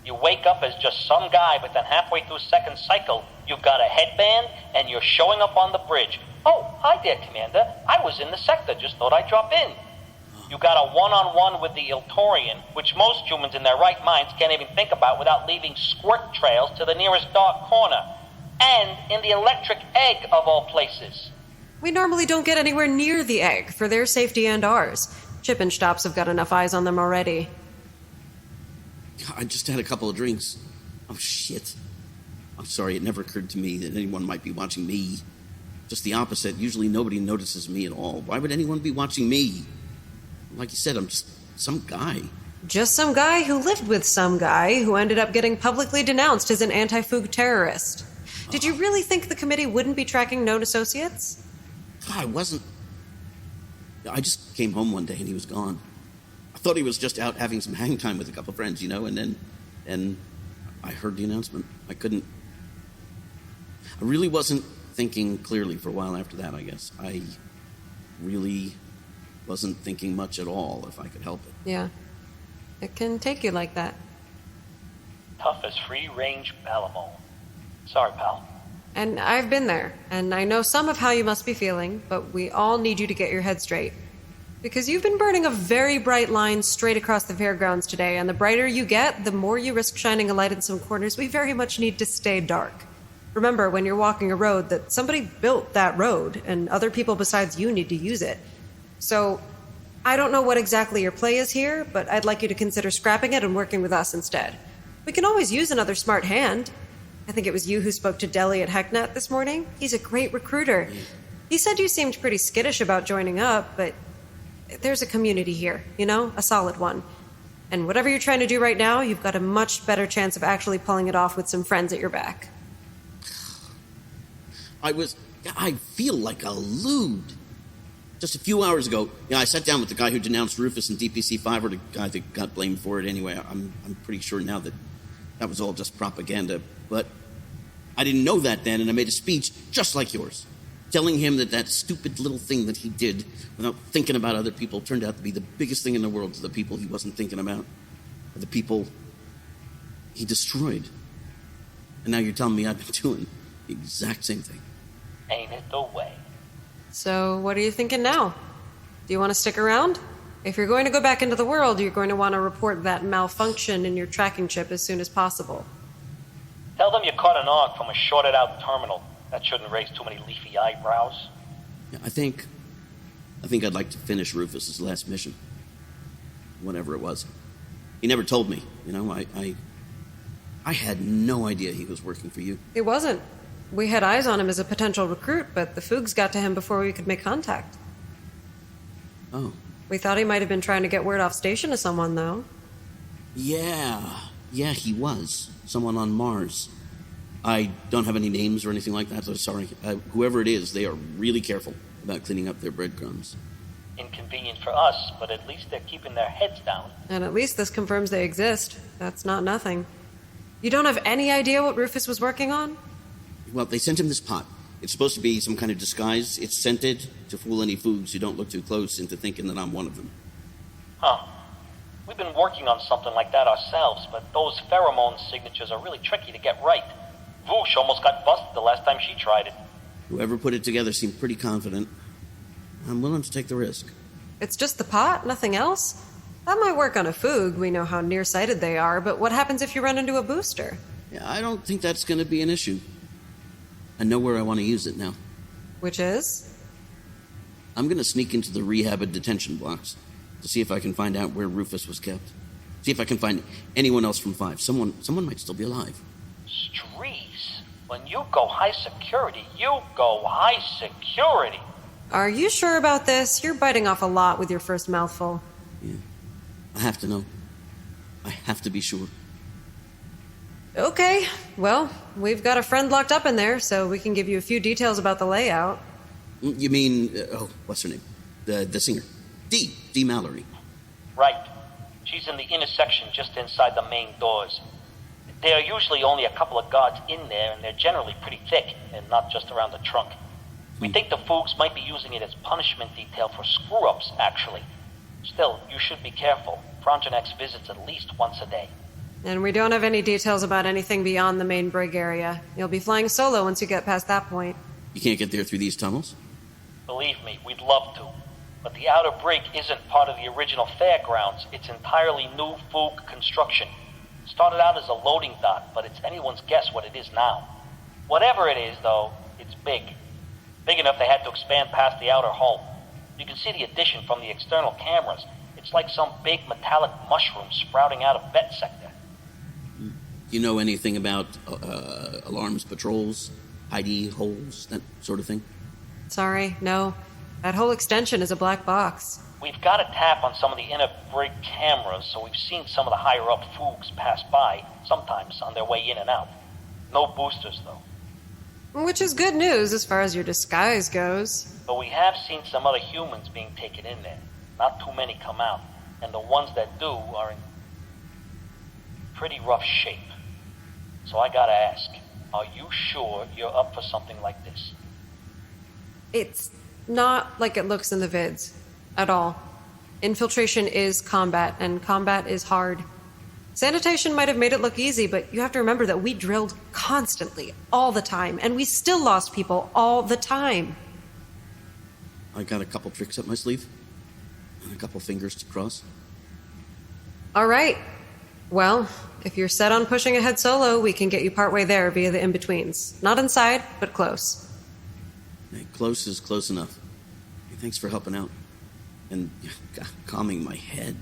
You wake up as just some guy, but then halfway through second cycle, you've got a headband, and you're showing up on the bridge. Oh, hi there, Commander. I was in the sector, just thought I'd drop in. You got a one-on-one with the Torian, which most humans in their right minds can't even think about without leaving squirt trails to the nearest dark corner. And in the electric egg, of all places. We normally don't get anywhere near the egg, for their safety and ours. Chip and Xtopps have got enough eyes on them already. I just had a couple of drinks. Oh, shit. I'm sorry, it never occurred to me that anyone might be watching me. Just the opposite. Usually nobody notices me at all. Why would anyone be watching me? Like you said, I'm just some guy. Just some guy who lived with some guy who ended up getting publicly denounced as an anti-Foog terrorist. Did you really think the committee wouldn't be tracking known associates? I wasn't. I just came home one day and he was gone. I thought he was just out having some hang time with a couple of friends, you know, and then I heard the announcement. I really wasn't thinking clearly for a while after that, I guess. I really wasn't thinking much at all, if I could help it. Yeah. It can take you like that. Tough as free-range Balamo. Sorry, pal. And I've been there, and I know some of how you must be feeling, but we all need you to get your head straight. Because you've been burning a very bright line straight across the fairgrounds today, and the brighter you get, the more you risk shining a light in some corners we very much need to stay dark. Remember, when you're walking a road, that somebody built that road, and other people besides you need to use it. So, I don't know what exactly your play is here, but I'd like you to consider scrapping it and working with us instead. We can always use another smart hand. I think it was you who spoke to Deli at HECNET this morning. He's a great recruiter. He said you seemed pretty skittish about joining up, but there's a community here, you know? A solid one. And whatever you're trying to do right now, you've got a much better chance of actually pulling it off with some friends at your back. I feel like a lewd. Just a few hours ago, I sat down with the guy who denounced Rufus and DPC-5, or the guy that got blamed for it anyway. I'm pretty sure now that was all just propaganda. But I didn't know that then, and I made a speech just like yours, telling him that stupid little thing that he did without thinking about other people turned out to be the biggest thing in the world to the people he wasn't thinking about, or the people he destroyed. And now you're telling me I've been doing the exact same thing. Ain't it the way? So, what are you thinking now? Do you want to stick around? If you're going to go back into the world, you're going to want to report that malfunction in your tracking chip as soon as possible. Tell them you caught an ARC from a shorted-out terminal. That shouldn't raise too many leafy eyebrows. Yeah, I think I'd like to finish Rufus's last mission. Whatever it was. He never told me, I had no idea he was working for you. It wasn't. We had eyes on him as a potential recruit, but the Foogs got to him before we could make contact. Oh. We thought he might have been trying to get word off station to someone, though. Yeah, he was. Someone on Mars. I don't have any names or anything like that, so sorry. Whoever it is, they are really careful about cleaning up their breadcrumbs. Inconvenient for us, but at least they're keeping their heads down. And at least this confirms they exist. That's not nothing. You don't have any idea what Rufus was working on? Well, they sent him this pot. It's supposed to be some kind of disguise. It's scented to fool any Foogs who don't look too close into thinking that I'm one of them. Huh. We've been working on something like that ourselves, but those pheromone signatures are really tricky to get right. Voosh almost got busted the last time she tried it. Whoever put it together seemed pretty confident. I'm willing to take the risk. It's just the pot, nothing else? That might work on a Foog, we know how nearsighted they are, but what happens if you run into a booster? Yeah, I don't think that's going to be an issue. I know where I want to use it now. Which is? I'm going to sneak into the rehab and detention blocks to see if I can find out where Rufus was kept. See if I can find anyone else from 5. Someone might still be alive. Strees, when you go high security, you go high security. Are you sure about this? You're biting off a lot with your first mouthful. Yeah. I have to know. I have to be sure. Okay, well, we've got a friend locked up in there, so we can give you a few details about the layout. You mean, what's her name? The singer. Dee Mallory. Right. She's in the inner section just inside the main doors. There are usually only a couple of guards in there, and they're generally pretty thick, and not just around the trunk. We think the Foogs might be using it as punishment detail for screw-ups, actually. Still, you should be careful. Frondrinax visits at least once a day. And we don't have any details about anything beyond the main brig area. You'll be flying solo once you get past that point. You can't get there through these tunnels? Believe me, we'd love to. But the outer brig isn't part of the original fairgrounds. It's entirely new Foog construction. Started out as a loading dock, but it's anyone's guess what it is now. Whatever it is, though, it's big. Big enough they had to expand past the outer hull. You can see the addition from the external cameras. It's like some big metallic mushroom sprouting out of Vert sector. You know anything about alarms, patrols, ID holes, that sort of thing? Sorry, no. That whole extension is a black box. We've got a tap on some of the inner brig cameras, so we've seen some of the higher-up Foogs pass by, sometimes on their way in and out. No boosters, though. Which is good news as far as your disguise goes. But we have seen some other humans being taken in there. Not too many come out, and the ones that do are in pretty rough shape. So I gotta ask, are you sure you're up for something like this? It's not like it looks in the vids. At all. Infiltration is combat, and combat is hard. Sanitation might have made it look easy, but you have to remember that we drilled constantly, all the time, and we still lost people all the time. I got a couple tricks up my sleeve, and a couple fingers to cross. All right. Well, if you're set on pushing ahead solo, we can get you partway there via the in-betweens. Not inside, but close. Hey, close is close enough. Hey, thanks for helping out. And calming my head.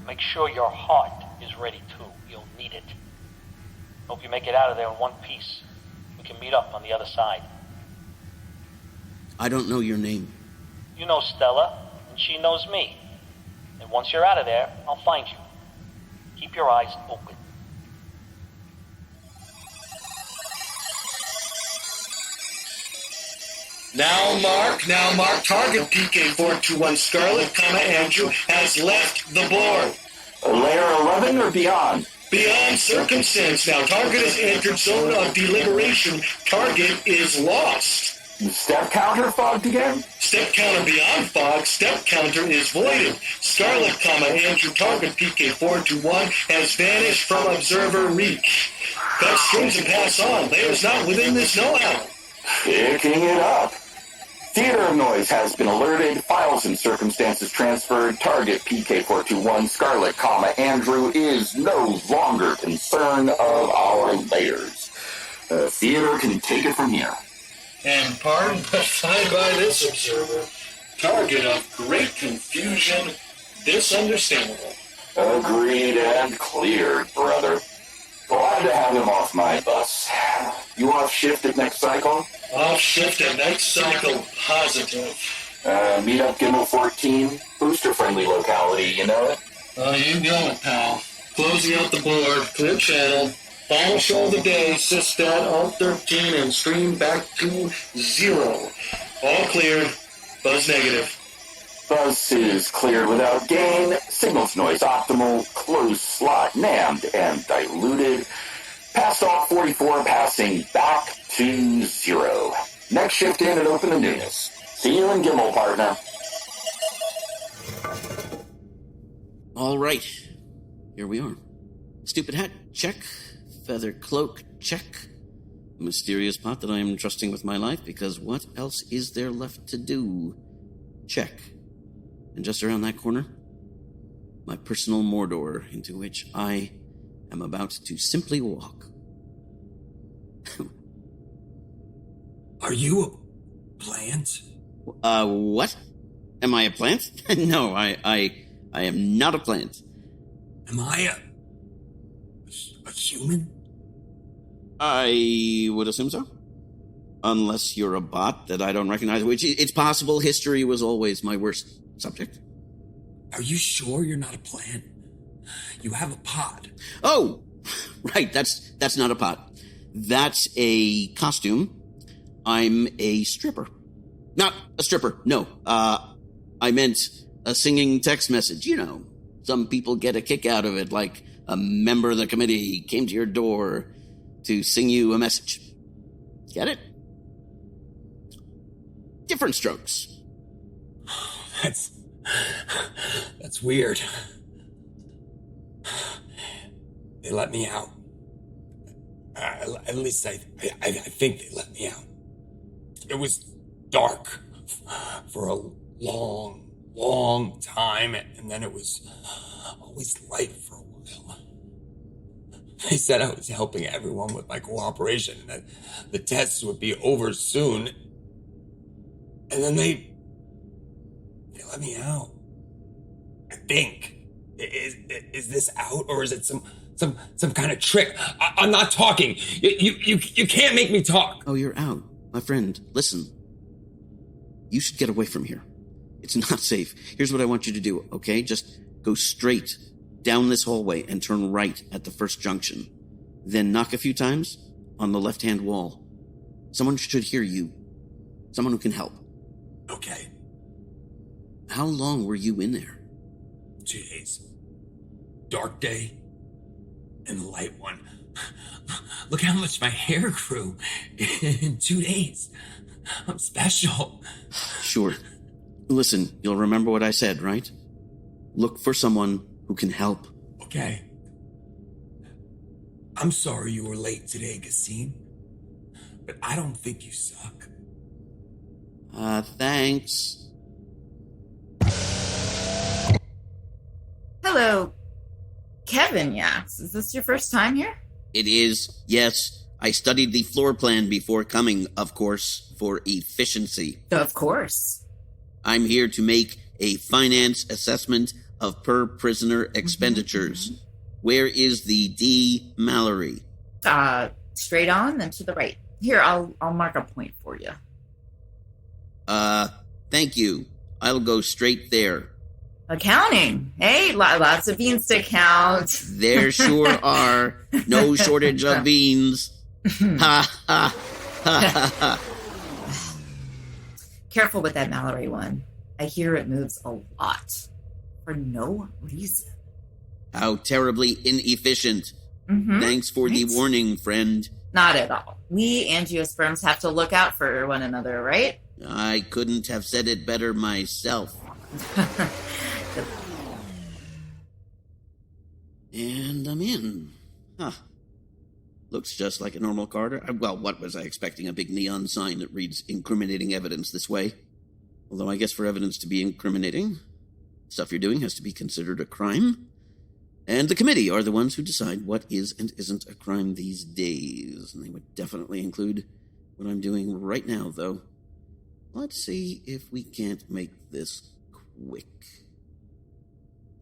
Make sure your heart is ready too. You'll need it. Hope you make it out of there in one piece. We can meet up on the other side. I don't know your name. You know Stella, and she knows me. And once you're out of there, I'll find you. Keep your eyes open. Now mark, target PK421 Scarlet, Andrew has left the board. Layer 11 or beyond? Beyond circumstance now. Target has entered zone of deliberation. Target is lost. Step counter fogged again? Step counter beyond fog. Step counter is voided. Scarlet, Andrew, target PK421 has vanished from observer reach. Cut strings and pass on. Layer's not within this know-how. Picking it up. Theater of Noise has been alerted. Files and circumstances transferred. Target PK421 Scarlet, Andrew is no longer concern of our layers. Theater can take it from here. And pardon but find by this observer, target of great confusion, this understandable. Agreed and cleared, brother. Glad to have him off my bus. You off shift at next cycle? Off shift at next cycle, positive. Meet up Gimbal 14, booster-friendly locality, you know it? You know it, pal. Closing out the board, clear channel, final show of the day, Systat Alt 13, and stream back to 0. All cleared, buzz negative. Buzz is cleared without gain, signals noise optimal, closed slot nammed and diluted. Passed off 44, passing back to 0. Next shift in and open to newness. See you in Gimbal, partner. All right. Here we are. Stupid hat, check. Feather cloak, check. Mysterious pot that I am trusting with my life, because what else is there left to do? Check. And just around that corner, my personal Mordor, into which I am about to simply walk. Are you a plant? What? Am I a plant? No, I am not a plant. Am I a human? I would assume so. Unless you're a bot that I don't recognize, which it's possible. History was always my worst subject. Are you sure you're not a plant? You have a pod. Oh, right. That's not a pot. That's a costume. I'm a stripper. Not a stripper. No. I meant a singing text message. You know, some people get a kick out of it, like a member of the committee came to your door to sing you a message. Get it? Different strokes. That's weird. They let me out. At least I think they let me out. It was dark for a long time, and then it was always light for a while. They said I was helping everyone with my cooperation, and that the tests would be over soon. And then they let me out. I think. Is this out, or is it some kind of trick? I'm not talking. You can't make me talk. Oh, you're out. My friend, listen. You should get away from here. It's not safe. Here's what I want you to do, okay? Just go straight down this hallway and turn right at the first junction. Then knock a few times on the left-hand wall. Someone should hear you. Someone who can help. Okay. How long were you in there? 2 days. Dark day and the light one. Look how much my hair grew in 2 days. I'm special. Sure. Listen, you'll remember what I said, right? Look for someone who can help. Okay. I'm sorry you were late today, Gassim. But I don't think you suck. Thanks. Hello, Kevin Yax. Is this your first time here? It is, yes. I studied the floor plan before coming, of course, for efficiency. Of course. I'm here to make a finance assessment of per-prisoner expenditures. Where is the D. Mallory? Straight on, then to the right. Here, I'll mark a point for you. Thank you. I'll go straight there. Accounting. Hey, lots of beans to count. There sure are. No shortage of beans. Ha, ha, ha, ha. Careful with that Mallory one. I hear it moves a lot. For no reason. How terribly inefficient. Mm-hmm. Thanks for the warning, friend. Not at all. We angiosperms have to look out for one another, right? I couldn't have said it better myself. And I'm in. Huh. Looks just like a normal corridor. Well, what was I expecting? A big neon sign that reads incriminating evidence this way. Although I guess for evidence to be incriminating, stuff you're doing has to be considered a crime. And the committee are the ones who decide what is and isn't a crime these days. And they would definitely include what I'm doing right now, though. Let's see if we can't make this quick.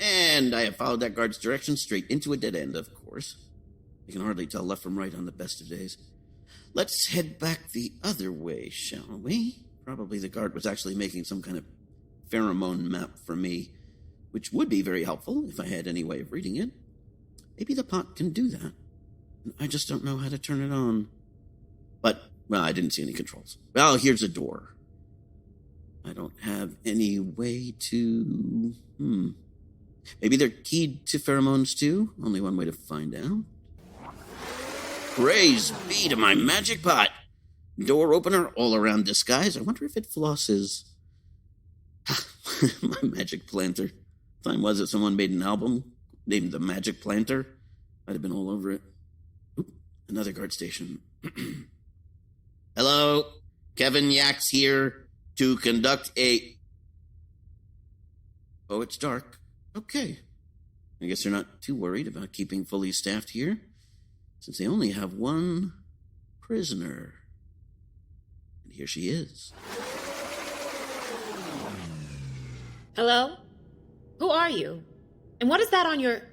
And I have followed that guard's direction straight into a dead end, of course. You can hardly tell left from right on the best of days. Let's head back the other way, shall we? Probably the guard was actually making some kind of pheromone map for me, which would be very helpful if I had any way of reading it. Maybe the pot can do that. I just don't know how to turn it on. But, well, I didn't see any controls. Well, here's a door. I don't have any way to... Maybe they're keyed to pheromones too? Only one way to find out. Praise be to my magic pot. Door opener all around disguise. I wonder if it flosses. My magic planter. Time was it someone made an album named The Magic Planter? I'd have been all over it. Oop, another guard station. Hello, Kevin Yax here to conduct a... Oh, it's dark. Okay. I guess they're not too worried about keeping fully staffed here, since they only have one prisoner. And here she is. Hello? Who are you? And what is that on your...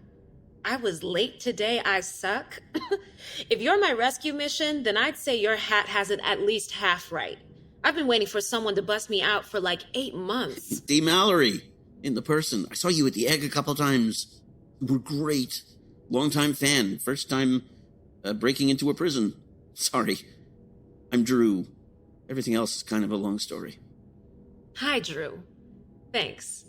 I was late today, I suck? If you're my rescue mission, then I'd say your hat has it at least half right. I've been waiting for someone to bust me out for like 8 months. D. Mallory, in the person. I saw you at the egg a couple times. You were great. Longtime fan. First time breaking into a prison. Sorry. I'm Drew. Everything else is kind of a long story. Hi, Drew. Thanks.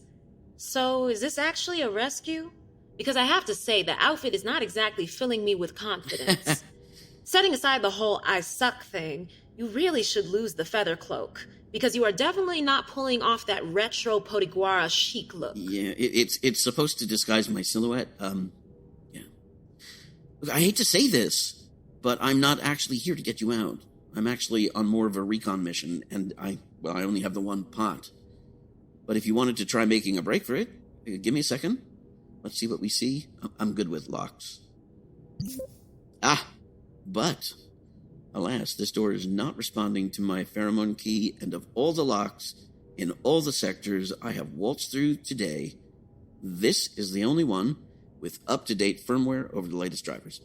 So, is this actually a rescue? Because I have to say, the outfit is not exactly filling me with confidence. Setting aside the whole I suck thing, you really should lose the feather cloak, because you are definitely not pulling off that retro Potiguara chic look. Yeah, it's supposed to disguise my silhouette. Yeah. Look, I hate to say this, but I'm not actually here to get you out. I'm actually on more of a recon mission, and I only have the one pot. But if you wanted to try making a break for it, give me a second. Let's see what we see. I'm good with locks. But, alas, this door is not responding to my pheromone key, and of all the locks in all the sectors I have waltzed through today, this is the only one with up-to-date firmware over the latest drivers.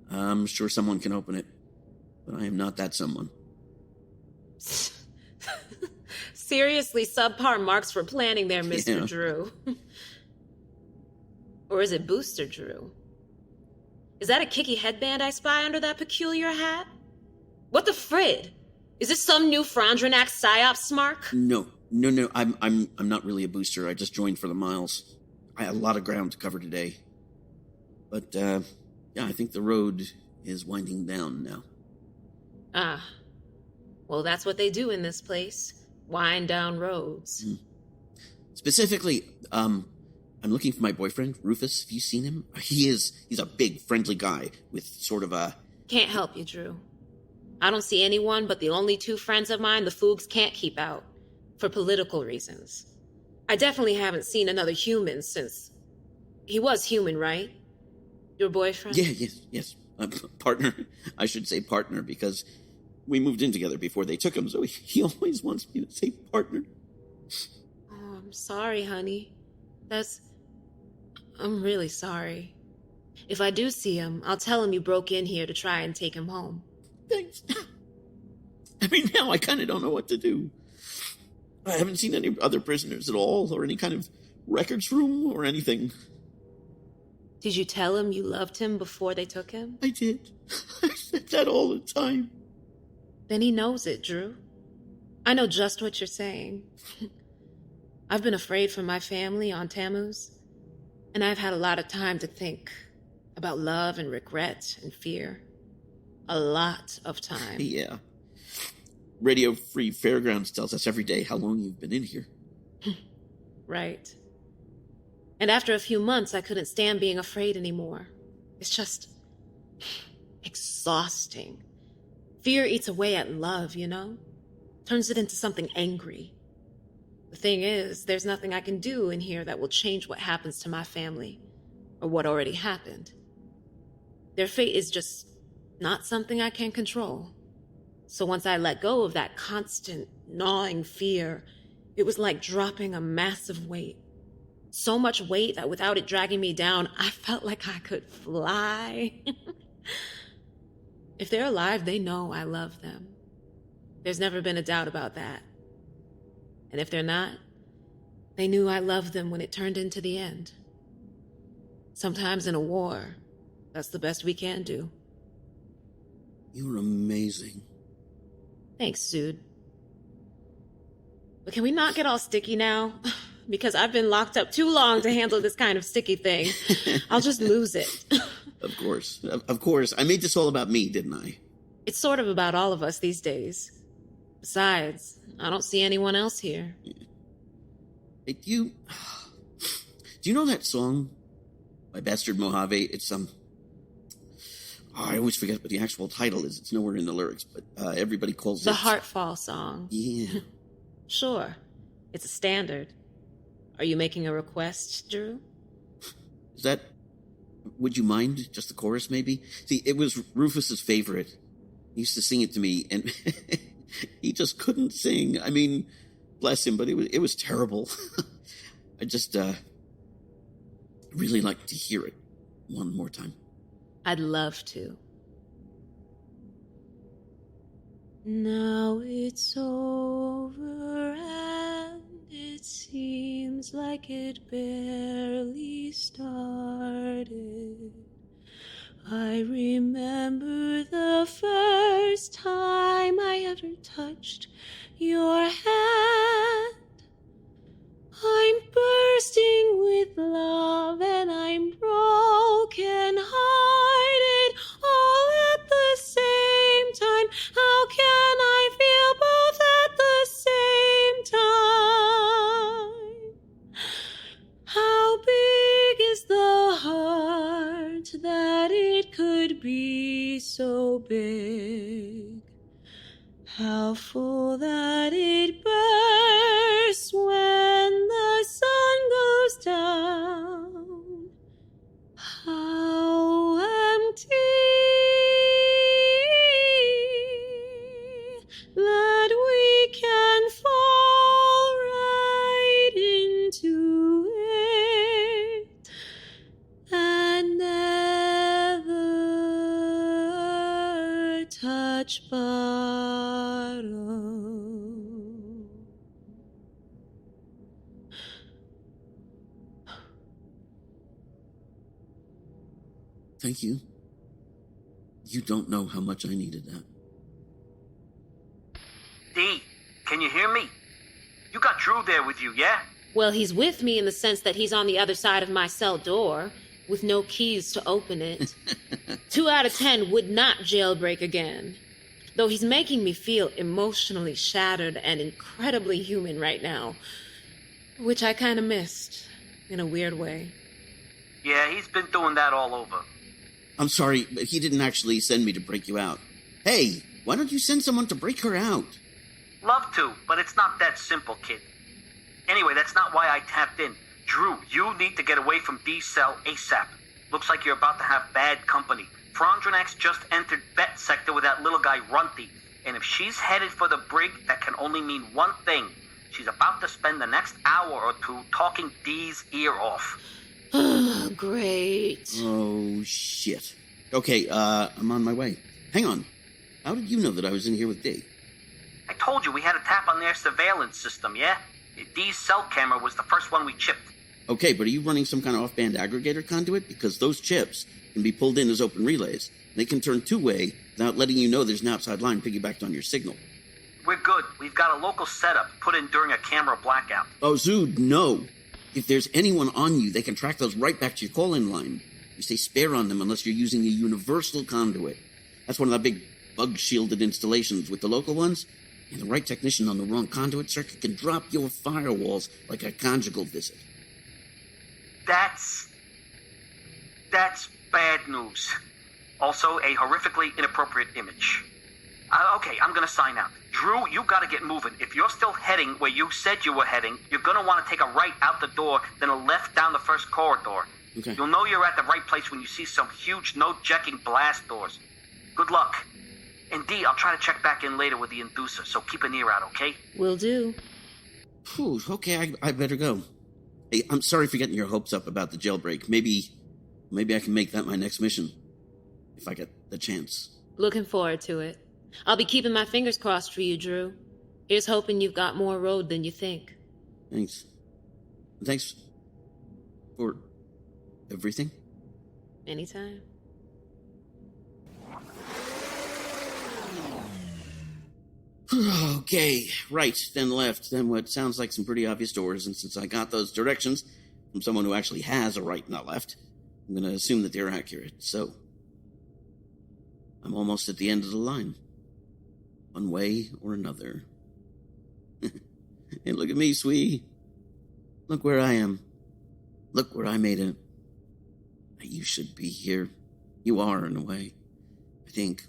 I'm sure someone can open it, but I am not that someone. Seriously, subpar marks for planning there, Mr. Yeah. Drew. Or is it Booster Drew? Is that a kicky headband I spy under that peculiar hat? What the frid? Is this some new Frondrinax psyops smark? No. I'm not really a booster. I just joined for the miles. I had a lot of ground to cover today. But, I think the road is winding down now. Well, that's what they do in this place. Wind down roads. Specifically, I'm looking for my boyfriend, Rufus. Have you seen him? He's a big, friendly guy with sort of a... Can't help you, Drew. I don't see anyone but the only 2 friends of mine the Foogs can't keep out. For political reasons. I definitely haven't seen another human since... He was human, right? Your boyfriend? Yeah, yes. Partner. I should say partner, because we moved in together before they took him, so he always wants me to say partner. Oh, I'm sorry, honey. I'm really sorry. If I do see him, I'll tell him you broke in here to try and take him home. Thanks. I mean, now I kind of don't know what to do. I haven't seen any other prisoners at all, or any kind of records room or anything. Did you tell him you loved him before they took him? I did. I said that all the time. Then he knows it, Drew. I know just what you're saying. I've been afraid for my family on Tammuz, and I've had a lot of time to think about love and regret and fear. A lot of time. Yeah. Radio Free Fairgrounds tells us every day how long you've been in here. Right. And after a few months, I couldn't stand being afraid anymore. It's just exhausting. Fear eats away at love, you know? Turns it into something angry. The thing is, there's nothing I can do in here that will change what happens to my family, or what already happened. Their fate is just not something I can control. So once I let go of that constant gnawing fear, it was like dropping a massive weight. So much weight that without it dragging me down, I felt like I could fly. If they're alive, they know I love them. There's never been a doubt about that. And if they're not, they knew I loved them when it turned into the end. Sometimes in a war, that's the best we can do. You're amazing. Thanks, Sood. But can we not get all sticky now? Because I've been locked up too long to handle this kind of sticky thing. I'll just lose it. Of course. Of course. I made this all about me, didn't I? It's sort of about all of us these days. Besides, I don't see anyone else here. Hey, do you know that song by Bastard Mojave? It's I always forget what the actual title is. It's nowhere in the lyrics, but everybody calls it... The Heartfall song. Yeah. Sure. It's a standard. Are you making a request, Drew? Is that... Would you mind? Just the chorus, maybe? See, it was Rufus's favorite. He used to sing it to me, and he just couldn't sing. I mean, bless him, but it was terrible. I just really like to hear it one more time. I'd love to. Now it's over and it seems like it barely started. I remember the first time I ever touched your hand. I'm bursting with love and I'm broken hearted all at the same time. How can I feel both at the same time? How big is the heart that it could be so big? How full that it bursts when the sun goes down. How empty that we can fall right into it and never touch bottom. Thank you. You don't know how much I needed that. Dee, can you hear me? You got Drew there with you, yeah? Well, he's with me in the sense that he's on the other side of my cell door, with no keys to open it. 2 out of 10 would not jailbreak again. Though he's making me feel emotionally shattered and incredibly human right now, which I kind of missed, in a weird way. Yeah, he's been doing that all over. I'm sorry, but he didn't actually send me to break you out. Hey, why don't you send someone to break her out? Love to, but it's not that simple, kid. Anyway, that's not why I tapped in. Drew, you need to get away from Dee's cell ASAP. Looks like you're about to have bad company. Frondrinax just entered Bet sector with that little guy Rooty. And if she's headed for the brig, that can only mean one thing. She's about to spend the next hour or two talking Dee's ear off. Great. Oh, shit. Okay, I'm on my way. Hang on. How did you know that I was in here with Dee? I told you we had a tap on their surveillance system, yeah? Dee's cell camera was the first one we chipped. Okay, but are you running some kind of off-band aggregator conduit? Because those chips can be pulled in as open relays. They can turn two-way without letting you know there's an outside line piggybacked on your signal. We're good. We've got a local setup put in during a camera blackout. Oh, Zood, no. If there's anyone on you, they can track those right back to your call-in line. You stay spare on them unless you're using a universal conduit. That's one of the big bug-shielded installations with the local ones. And the right technician on the wrong conduit circuit can drop your firewalls like a conjugal visit. That's bad news. Also, a horrifically inappropriate image. Okay, I'm gonna sign out. Drew, you gotta get moving. If you're still heading where you said you were heading, you're gonna want to take a right out the door, then a left down the first corridor. Okay. You'll know you're at the right place when you see some huge no-jacking blast doors. Good luck. And Dee, I'll try to check back in later with the inducer, so keep an ear out, okay? Will do. Phew, okay, I better go. Hey, I'm sorry for getting your hopes up about the jailbreak. Maybe I can make that my next mission. If I get the chance. Looking forward to it. I'll be keeping my fingers crossed for you, Drew. Here's hoping you've got more road than you think. Thanks. Thanks for everything. Anytime. Okay, right, then left, then what sounds like some pretty obvious doors, and since I got those directions from someone who actually has a right and a left, I'm going to assume that they're accurate, so I'm almost at the end of the line. One way or another. And look at me, Swee. Look where I am. Look where I made it. You should be here. You are, in a way. I think.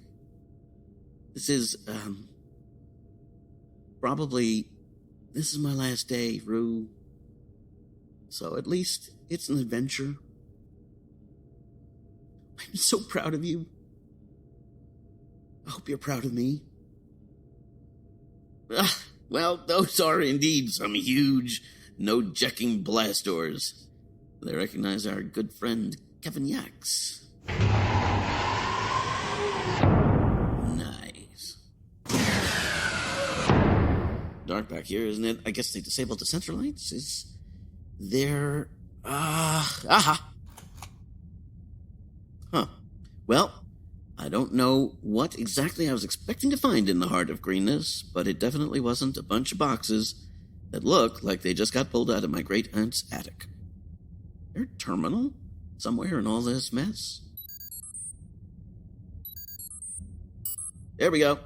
This is, probably, this is my last day, Rue. So at least it's an adventure. I'm so proud of you. I hope you're proud of me. Well, those are indeed some huge, no-jacking blast doors. They recognize our good friend, Kevin Yax. Nice. Dark back here, isn't it? I guess they disabled the sensor lights. Is there... aha! Huh. Well, I don't know what exactly I was expecting to find in the heart of greenness, but it definitely wasn't a bunch of boxes that look like they just got pulled out of my great-aunt's attic. Their terminal? Somewhere in all this mess? There we go.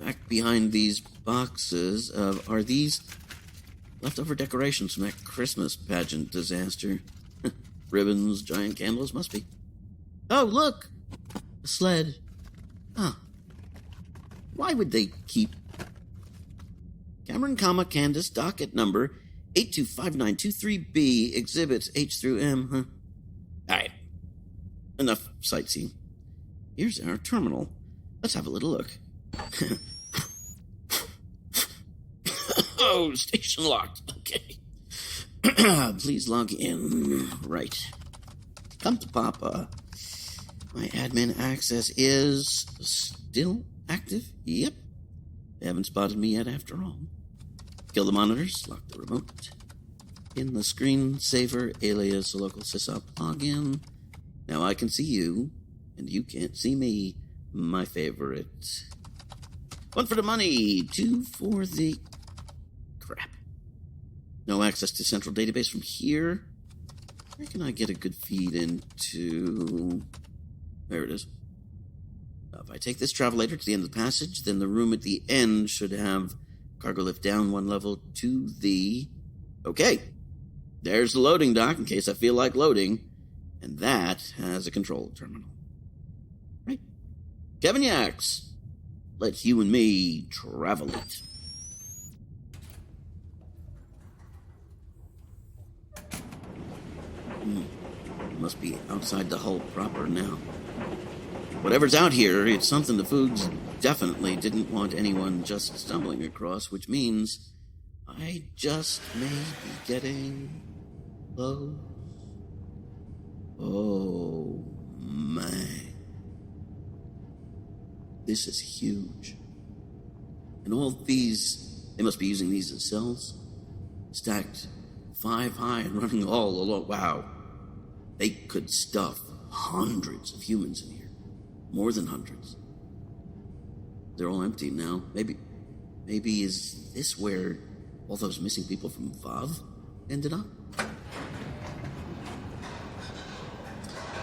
Back behind these boxes, are these leftover decorations from that Christmas pageant disaster? Ribbons, giant candles, must be. Oh, look! A sled. Huh. Why would they keep... Cameron, Candace, docket number 825923B, exhibits H through M, huh? Alright. Enough sightseeing. Here's our terminal. Let's have a little look. Oh, station locked. Okay. Please log in. Right. Come to Papa. My admin access is still active. Yep. They haven't spotted me yet after all. Kill the monitors, lock the remote. In the screensaver, alias local sysop login. Now I can see you, and you can't see me. My favorite. 1 for the money, 2 for the... crap. No access to central database from here. Where can I get a good feed into... There it is. If I take this travelator to the end of the passage, then the room at the end should have cargo lift down 1 level to the... Okay. There's the loading dock in case I feel like loading. And that has a control terminal. Right. Kevin Yax. Let you and me travel it. Must be outside the hull proper now. Whatever's out here, it's something the Foods definitely didn't want anyone just stumbling across, which means I just may be getting close. Oh, man. This is huge. And all these, they must be using these as cells, stacked 5 high and running all along. Wow. They could stuff hundreds of humans in here. More than hundreds. They're all empty now. Maybe is this where all those missing people from Vav ended up?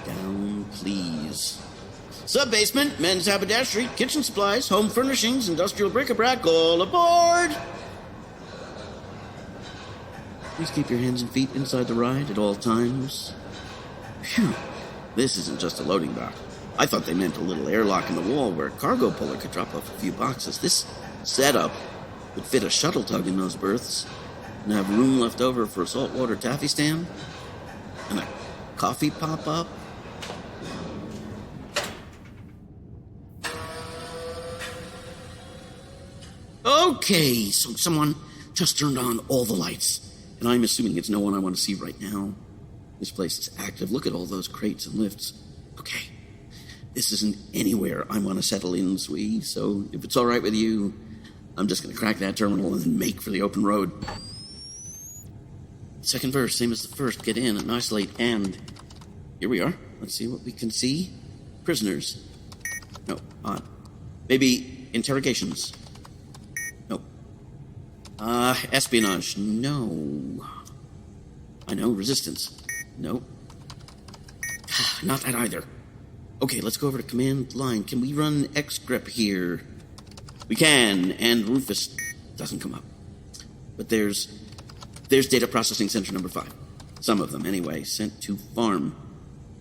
Down, please. Sub-basement, men's haberdashery, kitchen supplies, home furnishings, industrial bric-a-brac, all aboard! Please keep your hands and feet inside the ride at all times. Phew, this isn't just a loading dock. I thought they meant a little airlock in the wall where a cargo puller could drop off a few boxes. This setup would fit a shuttle tug in those berths and have room left over for a saltwater taffy stand and a coffee pop-up. Okay, so someone just turned on all the lights, and I'm assuming it's no one I want to see right now. This place is active. Look at all those crates and lifts. Okay, this isn't anywhere I want to settle in, Sui, so if it's all right with you, I'm just going to crack that terminal and then make for the open road. Second verse, same as the first. Get in and isolate, and here we are. Let's see what we can see. Prisoners. No, odd. Maybe interrogations. No. Espionage. No. I know, resistance. No. Not that either. Okay, let's go over to command line. Can we run X-Grep here? We can, and Rufus doesn't come up. But there's data processing center number 5. Some of them, anyway. Sent to farm.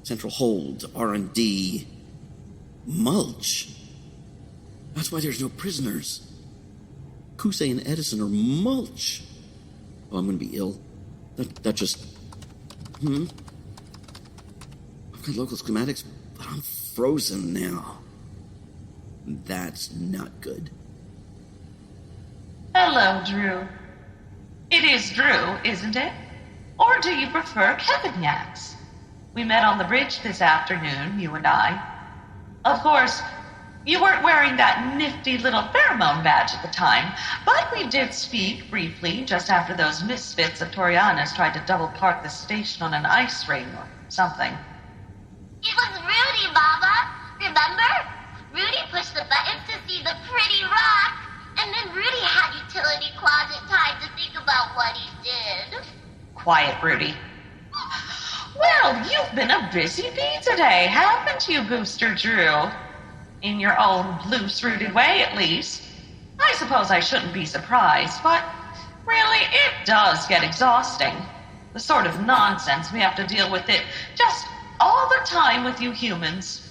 Central hold. R&D. Mulch. That's why there's no prisoners. Kusei and Edison are mulch. Oh, I'm gonna be ill. That just... I've got local schematics, but I'm frozen now. That's not good. Hello, Drew. It is Drew, isn't it? Or do you prefer Kevignax? We met on the bridge this afternoon, you and I. Of course, you weren't wearing that nifty little pheromone badge at the time, but we did speak briefly just after those misfits of Torianna's tried to double park the station on an ice ring or something. It was Rooty, Mama. Remember? Rooty pushed the buttons to see the pretty rock, and then Rooty had utility closet time to think about what he did. Quiet, Rooty. Well, you've been a busy bee today, haven't you, Booster Drew? In your own loose-rooted way, at least. I suppose I shouldn't be surprised, but really, it does get exhausting. The sort of nonsense we have to deal with it just all the time with you humans.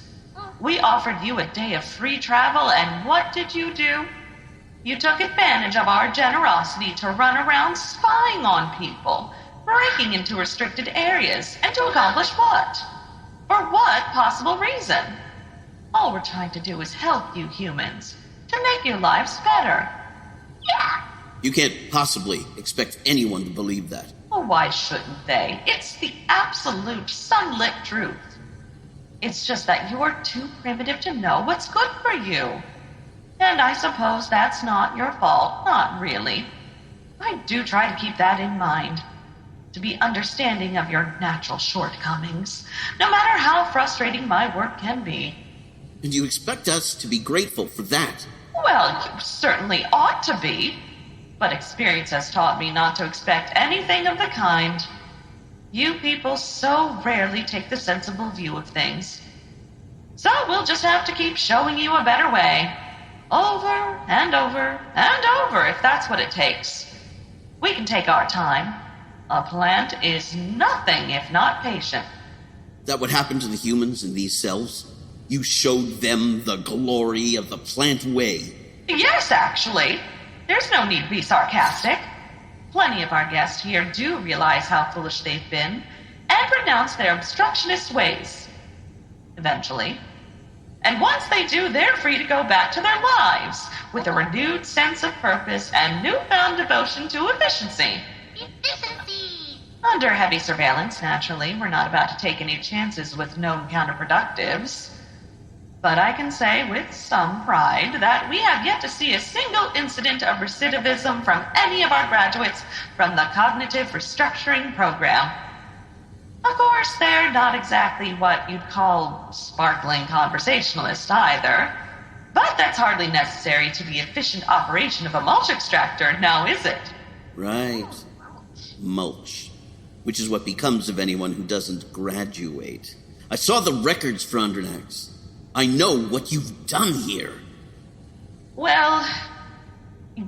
We offered you a day of free travel, and what did you do? You took advantage of our generosity to run around spying on people, breaking into restricted areas, and to accomplish what? For what possible reason? All we're trying to do is help you humans, to make your lives better. Yeah. You can't possibly expect anyone to believe that. Well, why shouldn't they? It's the absolute sunlit truth. It's just that you're too primitive to know what's good for you. And I suppose that's not your fault, not really. I do try to keep that in mind. To be understanding of your natural shortcomings, no matter how frustrating my work can be. And you expect us to be grateful for that? Well, you certainly ought to be. But experience has taught me not to expect anything of the kind. You people so rarely take the sensible view of things. So we'll just have to keep showing you a better way. Over and over and over, if that's what it takes. We can take our time. A plant is nothing if not patient. That what happened to the humans in these cells? You showed them the glory of the plant way. Yes, actually. There's no need to be sarcastic. Plenty of our guests here do realize how foolish they've been and renounce their obstructionist ways. Eventually. And once they do, they're free to go back to their lives with a renewed sense of purpose and newfound devotion to efficiency. Efficiency! Under heavy surveillance, naturally, we're not about to take any chances with known counterproductives. But I can say with some pride that we have yet to see a single incident of recidivism from any of our graduates from the Cognitive Restructuring Program. Of course, they're not exactly what you'd call sparkling conversationalists either. But that's hardly necessary to the efficient operation of a mulch extractor, now is it? Right. Mulch. Which is what becomes of anyone who doesn't graduate. I saw the records, Frondrinax. I know what you've done here. Well,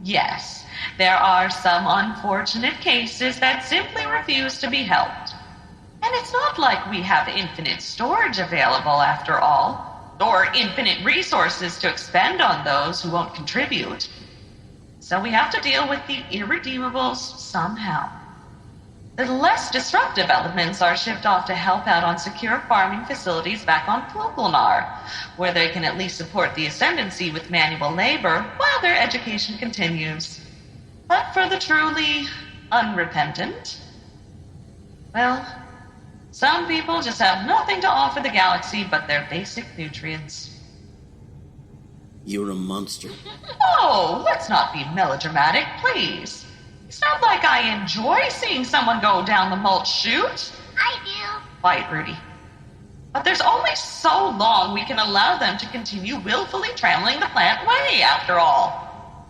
yes. There are some unfortunate cases that simply refuse to be helped. And it's not like we have infinite storage available after all, or infinite resources to expend on those who won't contribute. So we have to deal with the irredeemables somehow. The less disruptive elements are shipped off to help out on secure farming facilities back on Frallen-Br'ar, where they can at least support the ascendancy with manual labor while their education continues. But for the truly unrepentant, well, some people just have nothing to offer the galaxy but their basic nutrients. You're a monster. Oh, let's not be melodramatic, please. It's not like I enjoy seeing someone go down the mulch chute. I do. Quiet, Rooty. But there's only so long we can allow them to continue willfully trampling the plant way, after all.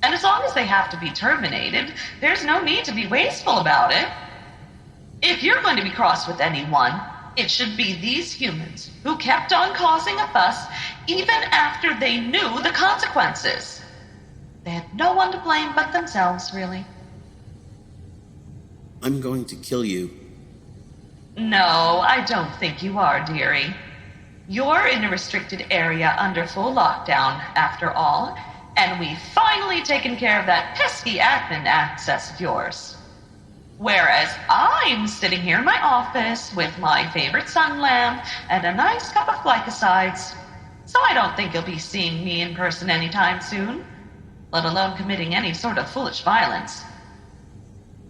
And as long as they have to be terminated, there's no need to be wasteful about it. If you're going to be cross with anyone, it should be these humans who kept on causing a fuss even after they knew the consequences. They had no one to blame but themselves, really. I'm going to kill you. No, I don't think you are, dearie. You're in a restricted area under full lockdown, after all, and we've finally taken care of that pesky admin access of yours. Whereas I'm sitting here in my office with my favorite sun lamp and a nice cup of glycosides, so I don't think you'll be seeing me in person anytime soon, let alone committing any sort of foolish violence.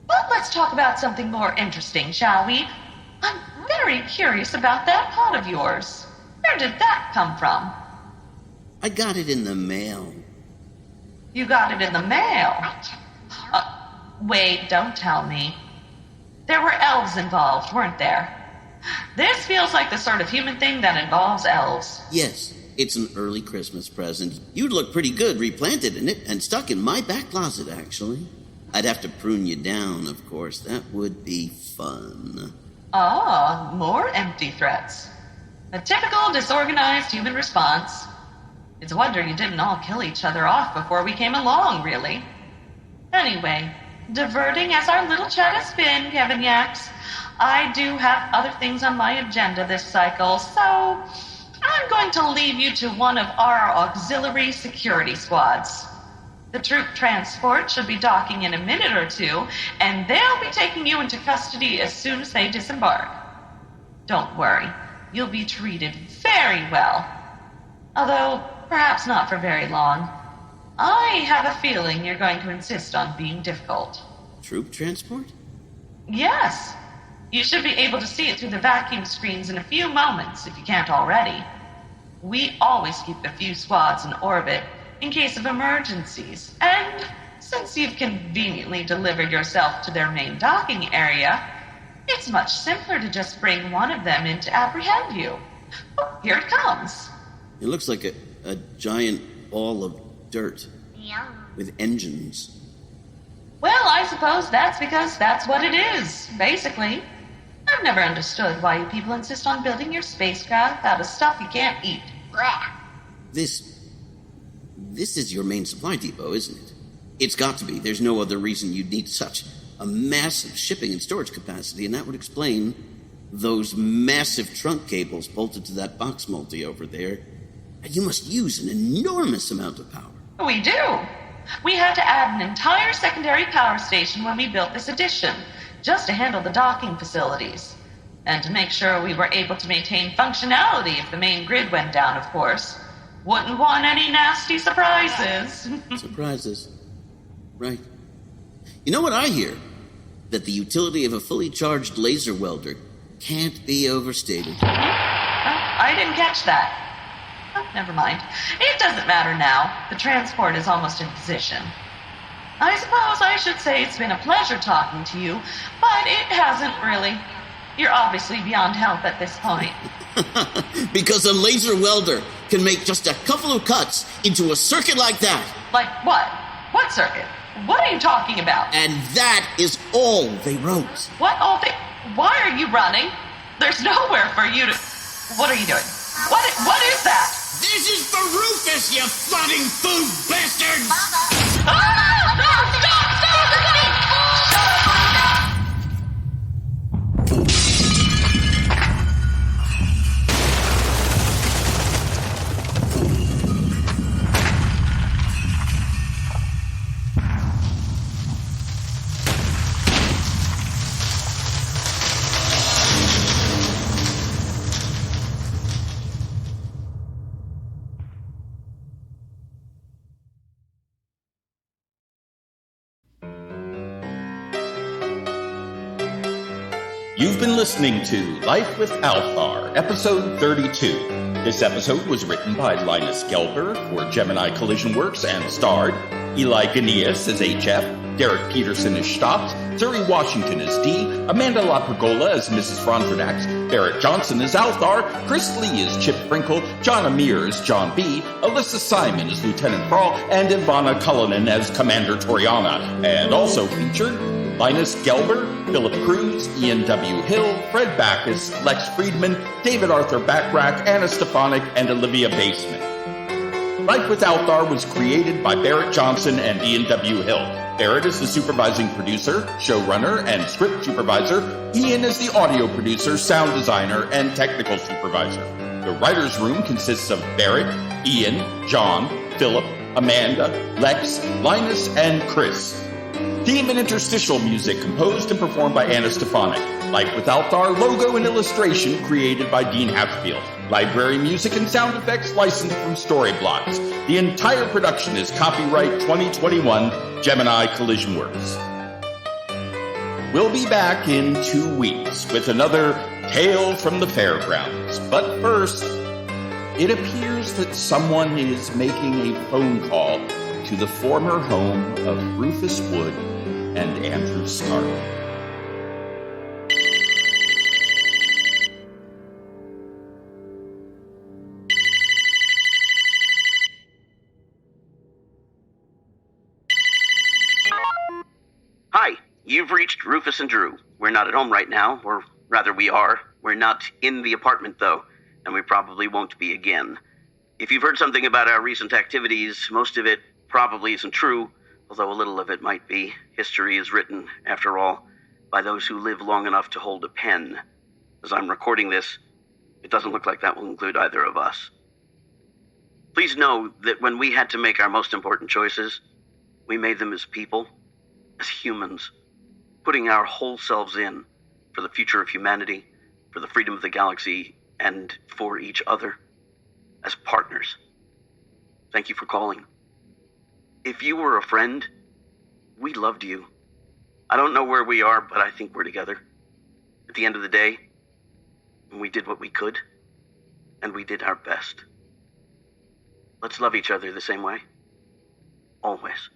But let's talk about something more interesting, shall we? I'm very curious about that pot of yours. Where did that come from? I got it in the mail. You got it in the mail? Wait, don't tell me. There were elves involved, weren't there? This feels like the sort of human thing that involves elves. Yes, it's an early Christmas present. You'd look pretty good replanted in it and stuck in my back closet, actually. I'd have to prune you down, of course. That would be fun. Ah, more empty threats. A typical disorganized human response. It's a wonder you didn't all kill each other off before we came along, really. Anyway, diverting as our little chat has been, Kevin Yaks, I do have other things on my agenda this cycle, so I'm going to leave you to one of our auxiliary security squads. The troop transport should be docking in a minute or two, and they'll be taking you into custody as soon as they disembark. Don't worry, you'll be treated very well. Although, perhaps not for very long. I have a feeling you're going to insist on being difficult. Troop transport? Yes. You should be able to see it through the vacuum screens in a few moments, if you can't already. We always keep a few squads in orbit in case of emergencies, and since you've conveniently delivered yourself to their main docking area, it's much simpler to just bring one of them in to apprehend you. Oh, here it comes. It looks like a giant ball of dirt. Yeah. With engines. Well, I suppose that's because that's what it is, basically. I've never understood why you people insist on building your spacecraft out of stuff you can't eat. Blah. This is your main supply depot, isn't it? It's got to be. There's no other reason you'd need such a massive shipping and storage capacity, and that would explain those massive trunk cables bolted to that box multi over there. And you must use an enormous amount of power. We do. We had to add an entire secondary power station when we built this addition, just to handle the docking facilities. And to make sure we were able to maintain functionality if the main grid went down, of course. Wouldn't want any nasty surprises. Surprises. Right. You know what I hear? That the utility of a fully charged laser welder can't be overstated. I didn't catch that. Oh, never mind. It doesn't matter now. The transport is almost in position. I suppose I should say it's been a pleasure talking to you, but it hasn't really. You're obviously beyond help at this point. Because a laser welder can make just a couple of cuts into a circuit like that. Like what? What circuit? What are you talking about? And that is all they wrote. What all they... Why are you running? There's nowhere for you to... What are you doing? What is that? This is for Rufus, you flooding food bastards! Ah! No! Stop! You've been listening to Life with Althaar, episode 32. This episode was written by Linus Gelber for Gemini Collision Works and starred Eli Ganias as HF, Derrick Peterson as Xtopps, Zuri Washington as D, Amanda LaPergola as Mrs. Frondrinax, Barrett Johnson as Althaar, Chris Lee as Chip Frinkel, John Amir as John B, Alyssa Simon as Lieutenant Frall, and Ivanna Cullinan as Commander Torianna, and also featured Linus Gelber, Philip Cruz, Ian W. Hill, Fred Backus, Lex Friedman, David Arthur Backrack, Anna Stefanik, and Olivia Baseman. Life with Althaar was created by Barrett Johnson and Ian W. Hill. Barrett is the supervising producer, showrunner, and script supervisor. Ian is the audio producer, sound designer, and technical supervisor. The writer's room consists of Barrett, Ian, John, Philip, Amanda, Lex, Linus, and Chris. Theme and interstitial music composed and performed by Anna Stefanik. Life with Althaar logo and illustration created by Dean Hatfield. Library music and sound effects licensed from Storyblocks. The entire production is copyright 2021 Gemini Collision Works. We'll be back in 2 weeks with another Tale from the Fairgrounds. But first, it appears that someone is making a phone call to the former home of Rufus Wood and Andrew Stark. Hi, you've reached Rufus and Drew. We're not at home right now, or rather we are. We're not in the apartment though, and we probably won't be again. If you've heard something about our recent activities, most of it probably isn't true, although a little of it might be. History is written, after all, by those who live long enough to hold a pen. As I'm recording this, it doesn't look like that will include either of us. Please know that when we had to make our most important choices, we made them as people, as humans, putting our whole selves in for the future of humanity, for the freedom of the galaxy, and for each other, as partners. Thank you for calling. If you were a friend, we loved you. I don't know where we are, but I think we're together. At the end of the day, we did what we could, and we did our best. Let's love each other the same way. Always.